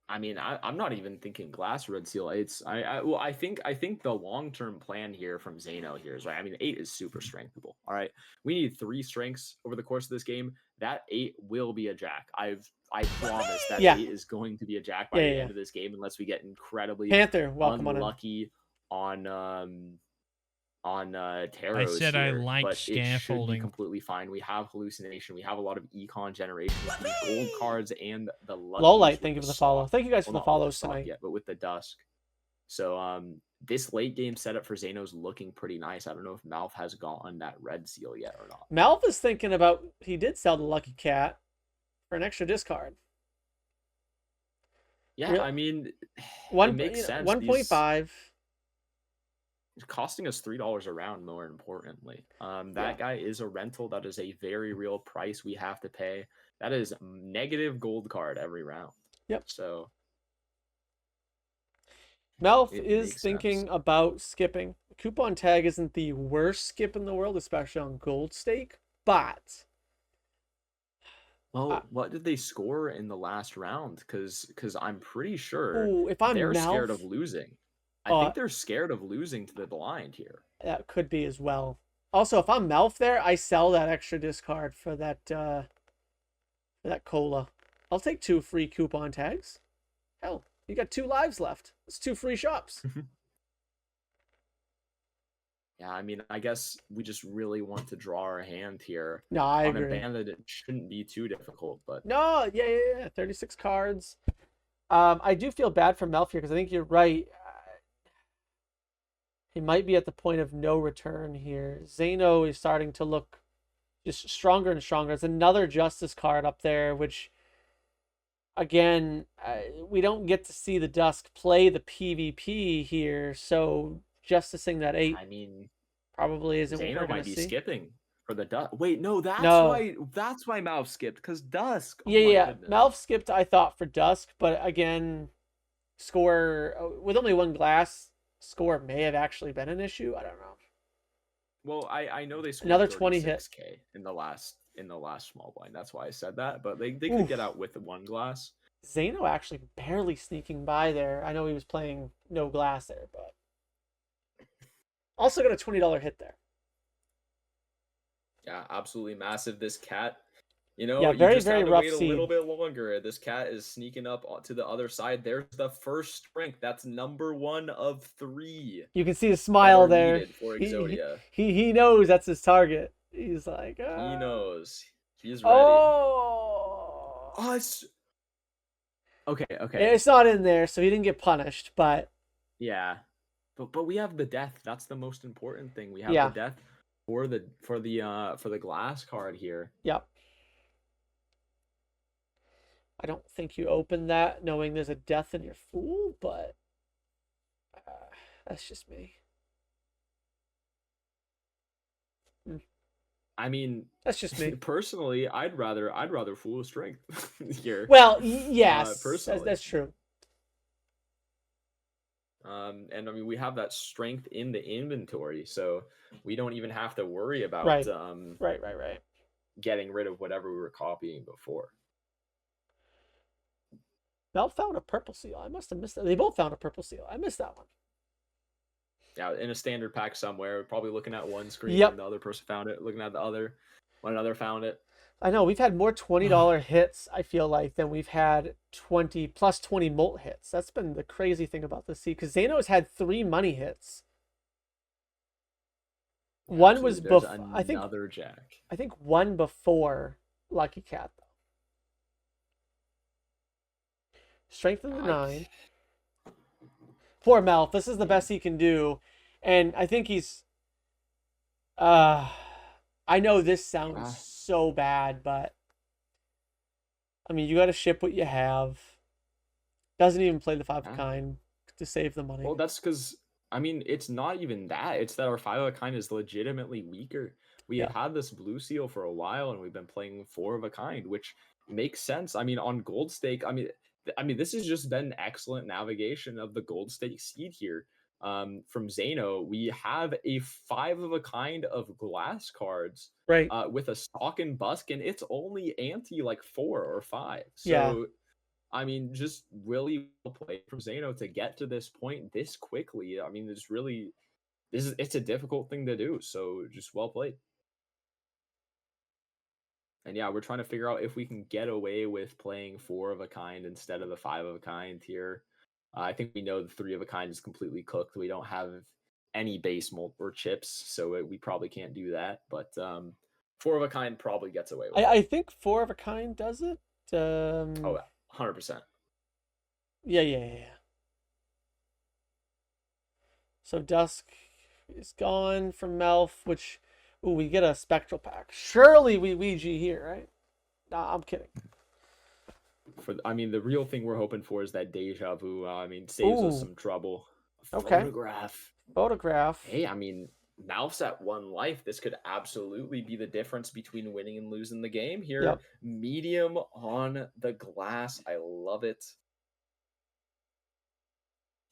I mean, I'm not even thinking glass red seal 8s. I think the long-term plan here from Zaino here is right. I mean, 8 is super strengthable. All right, we need 3 strengths over the course of this game. That 8 will be a jack. I promise that 8 is going to be a jack by the end of this game, unless we get incredibly Panther, welcome unlucky on Taros. I said I here, like but it should be scaffolding. completely fine. We have hallucination. We have a lot of econ generation with these gold cards and the Lowlight, thank you for the follow. Thank you guys for the follows tonight. Yet, but with the Dusk. So this late game setup for Zaino's looking pretty nice. I don't know if Malf has gotten that red seal yet or not. Malf is thinking about, he did sell the Lucky Cat for an extra discard. Yeah, I mean, it makes sense. 1.5. It's costing us $3 a round, more importantly. That guy is a rental. That is a very real price we have to pay. That is negative gold card every round. Yep. So Malf is thinking about skipping. Coupon tag isn't the worst skip in the world, especially on gold stake, but well, what did they score in the last round? Because I'm pretty sure if I'm they're Malf, scared of losing. I think they're scared of losing to the blind here. That could be as well. Also, if I'm MALF there, I sell that extra discard for that cola. I'll take 2 free coupon tags. Hell, you got 2 lives left. It's 2 free shops. Yeah, I mean, I guess we just really want to draw our hand here. No, I On a agree. bandit, it shouldn't be too difficult, but No, yeah. 36 cards. I do feel bad for MALF here because I think you're right. He might be at the point of no return here. Zaino is starting to look just stronger and stronger. It's another Justice card up there, which, again, we don't get to see the Dusk play the PvP here, so justicing that 8 I mean, probably isn't what we're Zaino going might to be see. skipping for the Dusk. Wait, no, that's No. why Mouth skipped, because Dusk. Oh Yeah, my yeah. goodness. MALF skipped, I thought, for Dusk, but again, score with only 1 glass, score may have actually been an issue. I don't know. Well, I know they scored Another 20 hit. 36K in the last small blind. That's why I said that, but they could get out with the 1 glass. Zaino actually barely sneaking by there. I know he was playing no glass there, but also got a $20 hit there. Yeah, absolutely massive. This cat, you know, Yeah, you very, just very had to rough wait a little scene. bit longer. This cat is sneaking up to the other side. There's the first strength. That's number 1 of 3. You can see the smile are there. needed for He, Exodia. he knows that's his target. He's like, He "Ah." knows. He's ready. Oh, Okay. it's not in there, so he didn't get punished. But Yeah, but we have the death. That's the most important thing. We have Yeah. the death for the glass card here. yep. I don't think you open that knowing there's a death in your fool, but that's just me. I mean, That's just me. personally, I'd rather fool with strength here. Well, yes, personally. that's true. And I mean, we have that strength in the inventory, so we don't even have to worry about Right. Right. getting rid of whatever we were copying before. Mel found a purple seal. I must have missed that. They both found a purple seal. I missed that one. Yeah, in a standard pack somewhere, probably looking at one screen Yep. when the other person found it, looking at the other when another found it. I know we've had more $20 hits, I feel like, than we've had 20 plus 20 molt hits. That's been the crazy thing about this seed because Zaino's had 3 money hits. One was Absolutely. before. There's another jack. I think one before Lucky Cat though. Strength of the 9. Poor Melf. This is the best he can do, and I think he's. I know this sounds so bad, but I mean, you got to ship what you have. Doesn't even play the 5 of kind to save the money. Well, that's because I mean, it's not even that. It's that our 5 of a kind is legitimately weaker. We have had this blue seal for a while, and we've been playing 4 of a kind, which makes sense. I mean, on gold stake, I mean, this has just been excellent navigation of the gold stake seed here. From Zaino, we have a 5 of a kind of glass cards, right? With a stock and busk, and it's only anti like 4 or 5. So, yeah. I mean, just really well played from Zaino to get to this point this quickly. I mean, it's a difficult thing to do. So, just well played. And yeah, we're trying to figure out if we can get away with playing 4 of a kind instead of the 5 of a kind here. I think we know the 3 of a kind is completely cooked. We don't have any base molt or chips, so we probably can't do that. But 4 of a kind probably gets away with it. I think 4 of a kind does it. Oh, 100%. Yeah. So Dusk is gone from Melf, which... Ooh, we get a spectral pack. Surely we Ouija here, right? Nah, I'm kidding. I mean, the real thing we're hoping for is that deja vu. I mean, saves us some trouble. Okay. Photograph. Hey, I mean, Malf's at 1 life. This could absolutely be the difference between winning and losing the game here. Yep. Medium on the glass. I love it.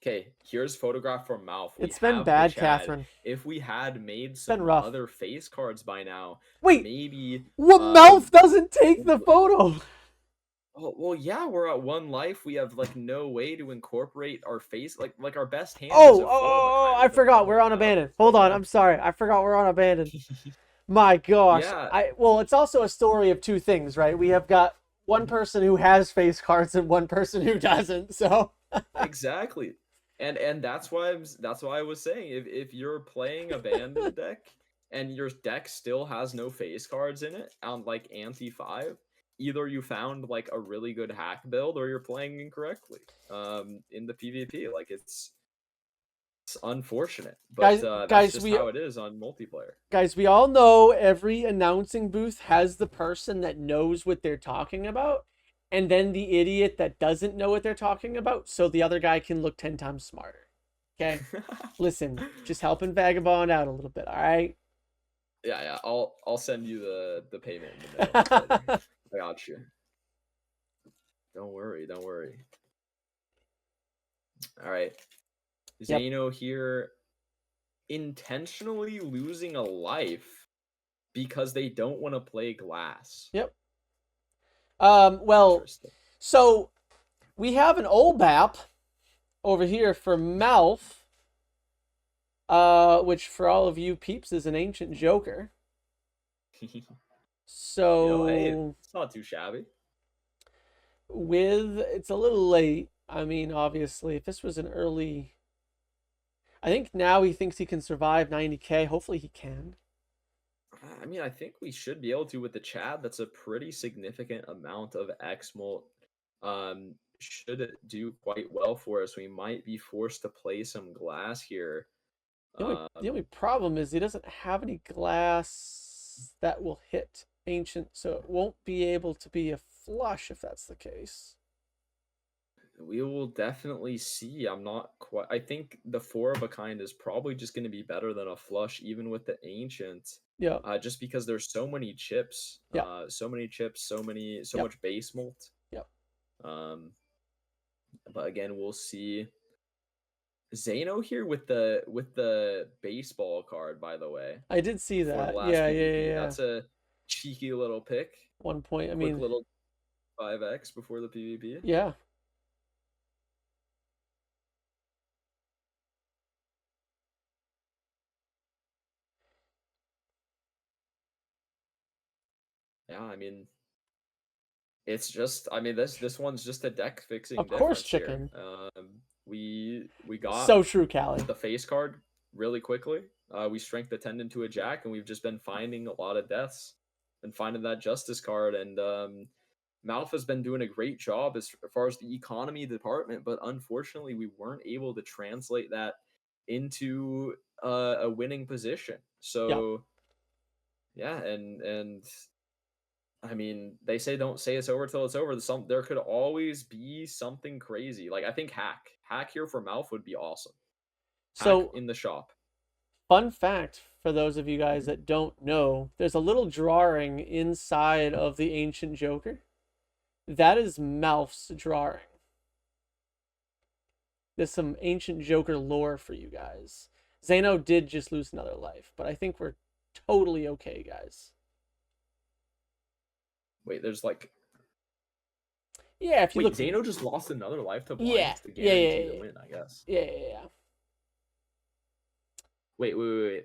Okay, here's photograph from Malf. It's been bad, Catherine. If we had made some other face cards by now, wait, maybe Malf doesn't take the photo. Oh, well, yeah, we're at 1 life. We have like no way to incorporate our face, like our best hand. Oh, is a oh, 4 of a oh, kind I with a forgot. We're power on up. abandoned. Hold on. I'm sorry. I forgot we're on abandoned. My gosh. Yeah. Well, it's also a story of two things, right? We have got one person who has face cards and one person who doesn't. So Exactly. And that's why I was saying if you're playing abandoned deck and your deck still has no face cards in it on like anti 5, either you found like a really good hack build or you're playing incorrectly in the PvP. Like it's unfortunate, but that's guys, just how it is on multiplayer. guys, we all know every announcing booth has the person that knows what they're talking about, and then the idiot that doesn't know what they're talking about, so the other guy can look 10 times smarter. Okay? Listen, just helping Vagabond out a little bit, all right? Yeah. I'll send you the payment in the mail later. I got you. Don't worry. All right. Yep. Zaino here intentionally losing a life because they don't want to play glass. Yep. Well, Interesting. so we have an old map over here for MALF, which for all of you peeps is an ancient joker. So Hey, it's not too shabby. it's a little late. I mean, obviously, if this was an early, I think now he thinks he can survive 90k. Hopefully he can. I mean, I think we should be able to with the Chad. That's a pretty significant amount of X-Molt. Should do quite well for us. We might be forced to play some glass here. The only problem is he doesn't have any glass that will hit ancient, so it won't be able to be a flush if that's the case. We will definitely see. I'm not quite. I think the 4 of a kind is probably just going to be better than a flush, even with the ancient. Yeah. Just because there's so many chips. Yeah. So many chips. So much base molt. Yep. But again, we'll see. Zaino here with the baseball card, by the way. I did see for the that. last Yeah. PvP. That's a cheeky little pick. 1 point. I Quick mean, little 5x before the PvP. yeah. Yeah, I mean, it's just. I mean, this one's just a deck fixing. Of course, difference chicken. Here. We got So true, Callie. the face card really quickly. We strength the tendon to a jack, and we've just been finding a lot of deaths and finding that justice card. And MALF has been doing a great job as far as the economy department, but unfortunately, we weren't able to translate that into a winning position. So, yeah, and I mean, they say don't say it's over till it's over. There could always be something crazy. Like I think hack here for MALF would be awesome. So in the shop. Fun fact for those of you guys that don't know, there's a little drawing inside of the Ancient Joker. That is MALF's drawing. There's some Ancient Joker lore for you guys. Zaino did just lose another life, but I think we're totally okay, guys. Wait, there's like... Yeah, if you Wait, look... Zaino just lost another life to Blinds to guarantee the win, I guess. Yeah. Wait.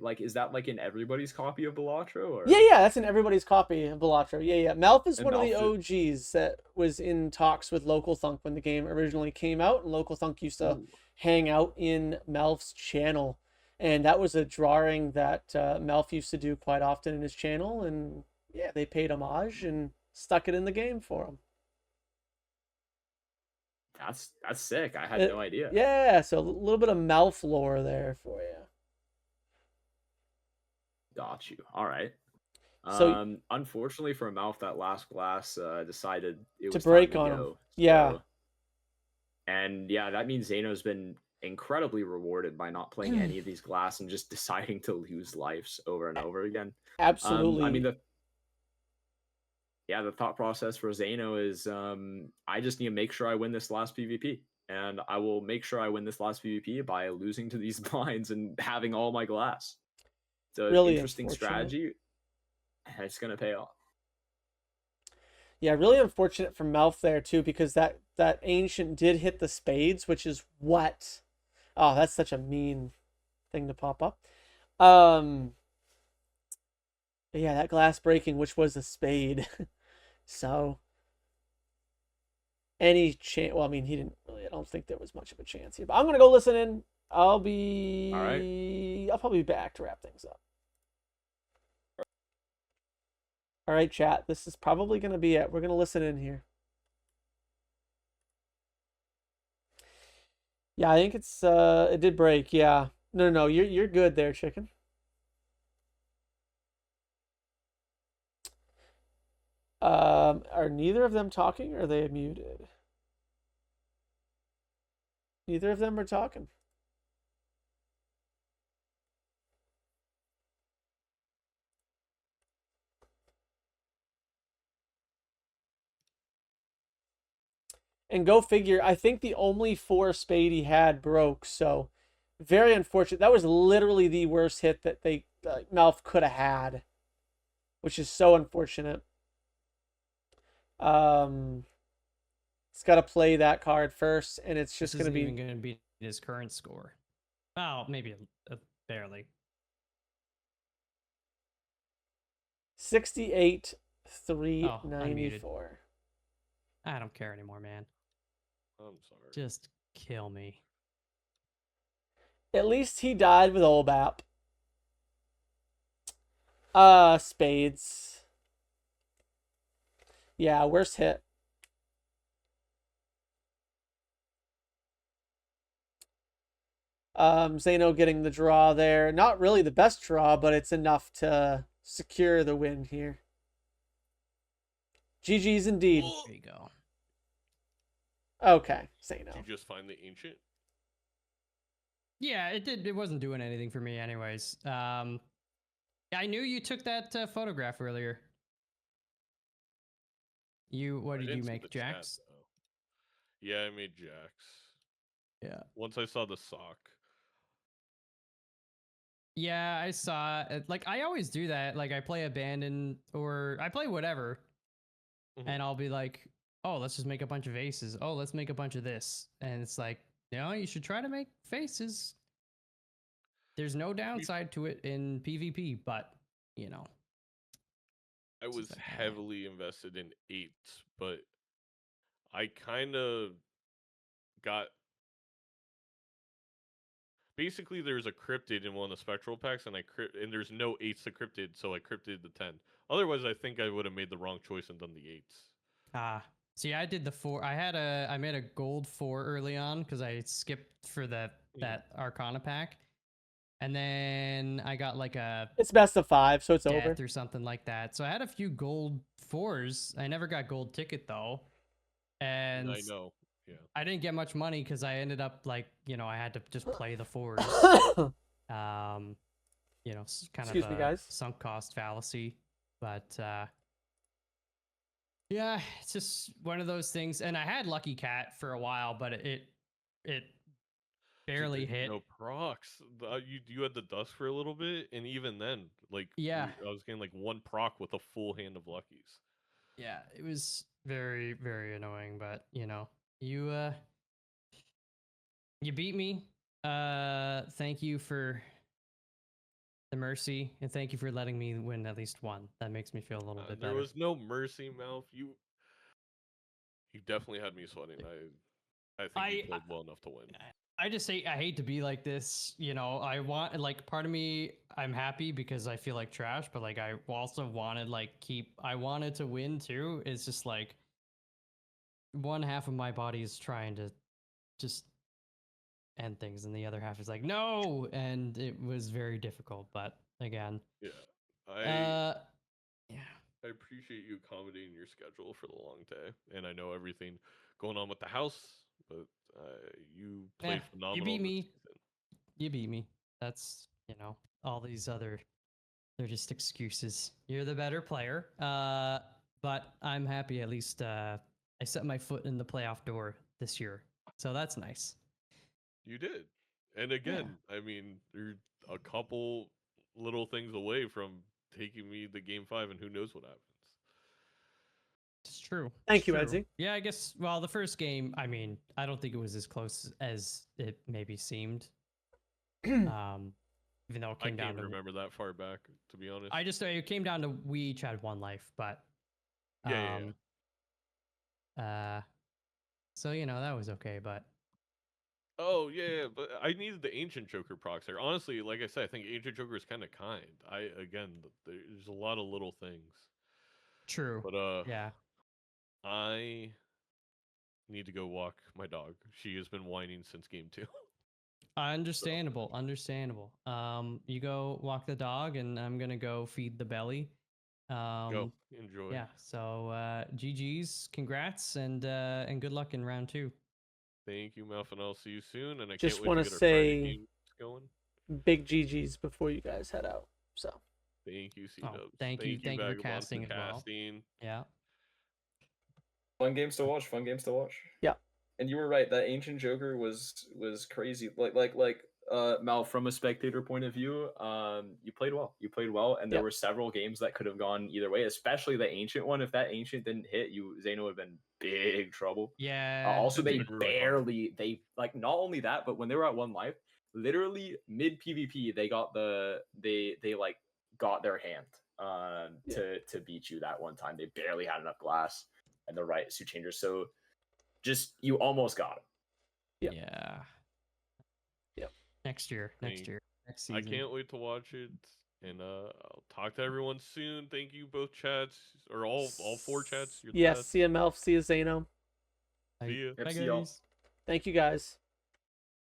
Like, is that like in everybody's copy of Balatro? Or... Yeah, that's in everybody's copy of Balatro. Yeah. MALF is one of the OGs that was in talks with Local Thunk when the game originally came out, and Local Thunk used to hang out in MALF's channel. And that was a drawing that MALF used to do quite often in his channel, and yeah, they paid homage and stuck it in the game for him. That's sick. I had no idea. Yeah, so a little bit of MALF lore there for you. Got you. All right. So, unfortunately for MALF, that last glass decided it was to break time to on go. him. Yeah. And yeah, that means Zaino's been incredibly rewarded by not playing any of these glass and just deciding to lose lives over and over again. Absolutely. I mean, the thought process for Zaino is I just need to make sure I win this last PvP. And I will make sure I win this last PvP by losing to these blinds and having all my glass. It's a really interesting strategy, and it's going to pay off. Yeah, really unfortunate for MALF there too, because that ancient did hit the spades, which is what. Oh, that's such a mean thing to pop up. Yeah, that glass breaking, which was a spade. So any chance? Well, I mean, he didn't really. I don't think there was much of a chance here. But I'm gonna go listen in. I'll be. All right. I'll probably be back to wrap things up. All right, chat. This is probably gonna be it. We're gonna listen in here. Yeah, I think it's it did break. Yeah. No, you're good there, chicken. Are neither of them talking or are they muted? Neither of them are talking. And go figure, I think the only 4 spade he had broke, so very unfortunate. That was literally the worst hit that they MALF could have had, which is so unfortunate. It's got to play that card first, and it's just going to be even going to be his current score. Oh, maybe barely. 68,394. I don't care anymore, man. I'm sorry. Just kill me. At least he died with Olbap. Spades. Yeah, worst hit. Zaino getting the draw there. Not really the best draw, but it's enough to secure the win here. GG's indeed. There you go. Okay, Zaino. Did you just find the ancient? Yeah, it did. It wasn't doing anything for me, anyways. I knew you took that photograph earlier. What I did you didn't see make, the chat, Jax? though. Yeah, I made Jax. Yeah. Once I saw the sock. Yeah, I saw it. Like, I always do that. Like, I play Abandon or I play whatever, and I'll be like, oh, let's just make a bunch of aces. Oh, let's make a bunch of this. And it's like, no, you should try to make faces. There's no downside to it in PvP, but, you know. I was heavily invested in 8s, but I kind of got... Basically, there's a cryptid in one of the spectral packs, and there's no 8s to cryptid, so I cryptid the 10. Otherwise, I think I would have made the wrong choice and done the 8s. See, I did the 4. I made a gold 4 early on because I skipped for that Arcana pack, and then I got like it's best of 5, so it's death over or something like that. So I had a few gold 4s. I never got gold ticket though, and I know. Yeah. I didn't get much money because I ended up like, I had to just play the 4s. Kind Excuse of me, a guys. sunk cost fallacy, but yeah, it's just one of those things. And I had Lucky Cat for a while, but it barely hit. No procs. You had the dust for a little bit, and even then, like, Yeah, I was getting like 1 proc with a full hand of luckies. yeah, it was very, very annoying. But you beat me. Thank you for the mercy, and thank you for letting me win at least one. That makes me feel a little bit better. There was no mercy, MALF. You definitely had me sweating. I think you played well enough to win. I just say I hate to be like this. I want, like, part of me, I'm happy because I feel like trash, but like I also wanted I wanted to win too. It's just like one half of my body is trying to just end things, and the other half is like no, and it was very difficult. But again, Yeah, yeah. I appreciate you accommodating your schedule for the long day, and I know everything going on with the house, but you played phenomenal. You beat this me. season. You beat me. That's all these other, they're just excuses. You're the better player. But I'm happy at least I set my foot in the playoff door this year, so that's nice. You did, and again, I mean, you're a couple little things away from taking me to Game 5, and who knows what happens. It's True. Thank you, True. Edsy. Yeah, I guess. Well, the first game, I mean, I don't think it was as close as it maybe seemed. Even though it I came down can't to, remember that far back, to be honest. I just it came down to we each had one life, but Yeah. so you know that was okay, but Oh yeah, but I needed the Ancient Joker procs there. Honestly, like I said, I think Ancient Joker is kind of kind. There's a lot of little things, true. but Yeah. I need to go walk my dog. She has been whining since game 2. Understandable, understandable. You go walk the dog, and I'm gonna go feed the belly. Go enjoy. Yeah. So GG's, congrats, and good luck in round 2. Thank you, Melf, and I'll see you soon. And I Just can't wait wanna to get our Friday say- games going. Big GG's before you guys head out. So Thank you, C Oh, Dubs. thank you for Vagabond, casting as well. casting. Yeah. Fun games to watch. Fun games to watch. Yeah. And you were right. That Ancient Joker was crazy. Mal, from a spectator point of view, you played well. You played well, and there Yep. were several games that could have gone either way. Especially the Ancient one. If that Ancient didn't hit, Zaino would have been big trouble. Yeah. Also, they It's been really fun. not only that, but when they were at 1 life, literally mid PvP, they got got their hand to beat you that one time. They barely had enough glass and the right suit changer, so just you almost got him. Yep. Yeah. Yep. Next year. Next season. I can't wait to watch it, and I'll talk to everyone soon. Thank you, both chats, or all 4 chats. You're the yes, best. see you, Melf. See you, Zeno. See ya. Yep, Bye, see y'all. guys. Thank you, guys.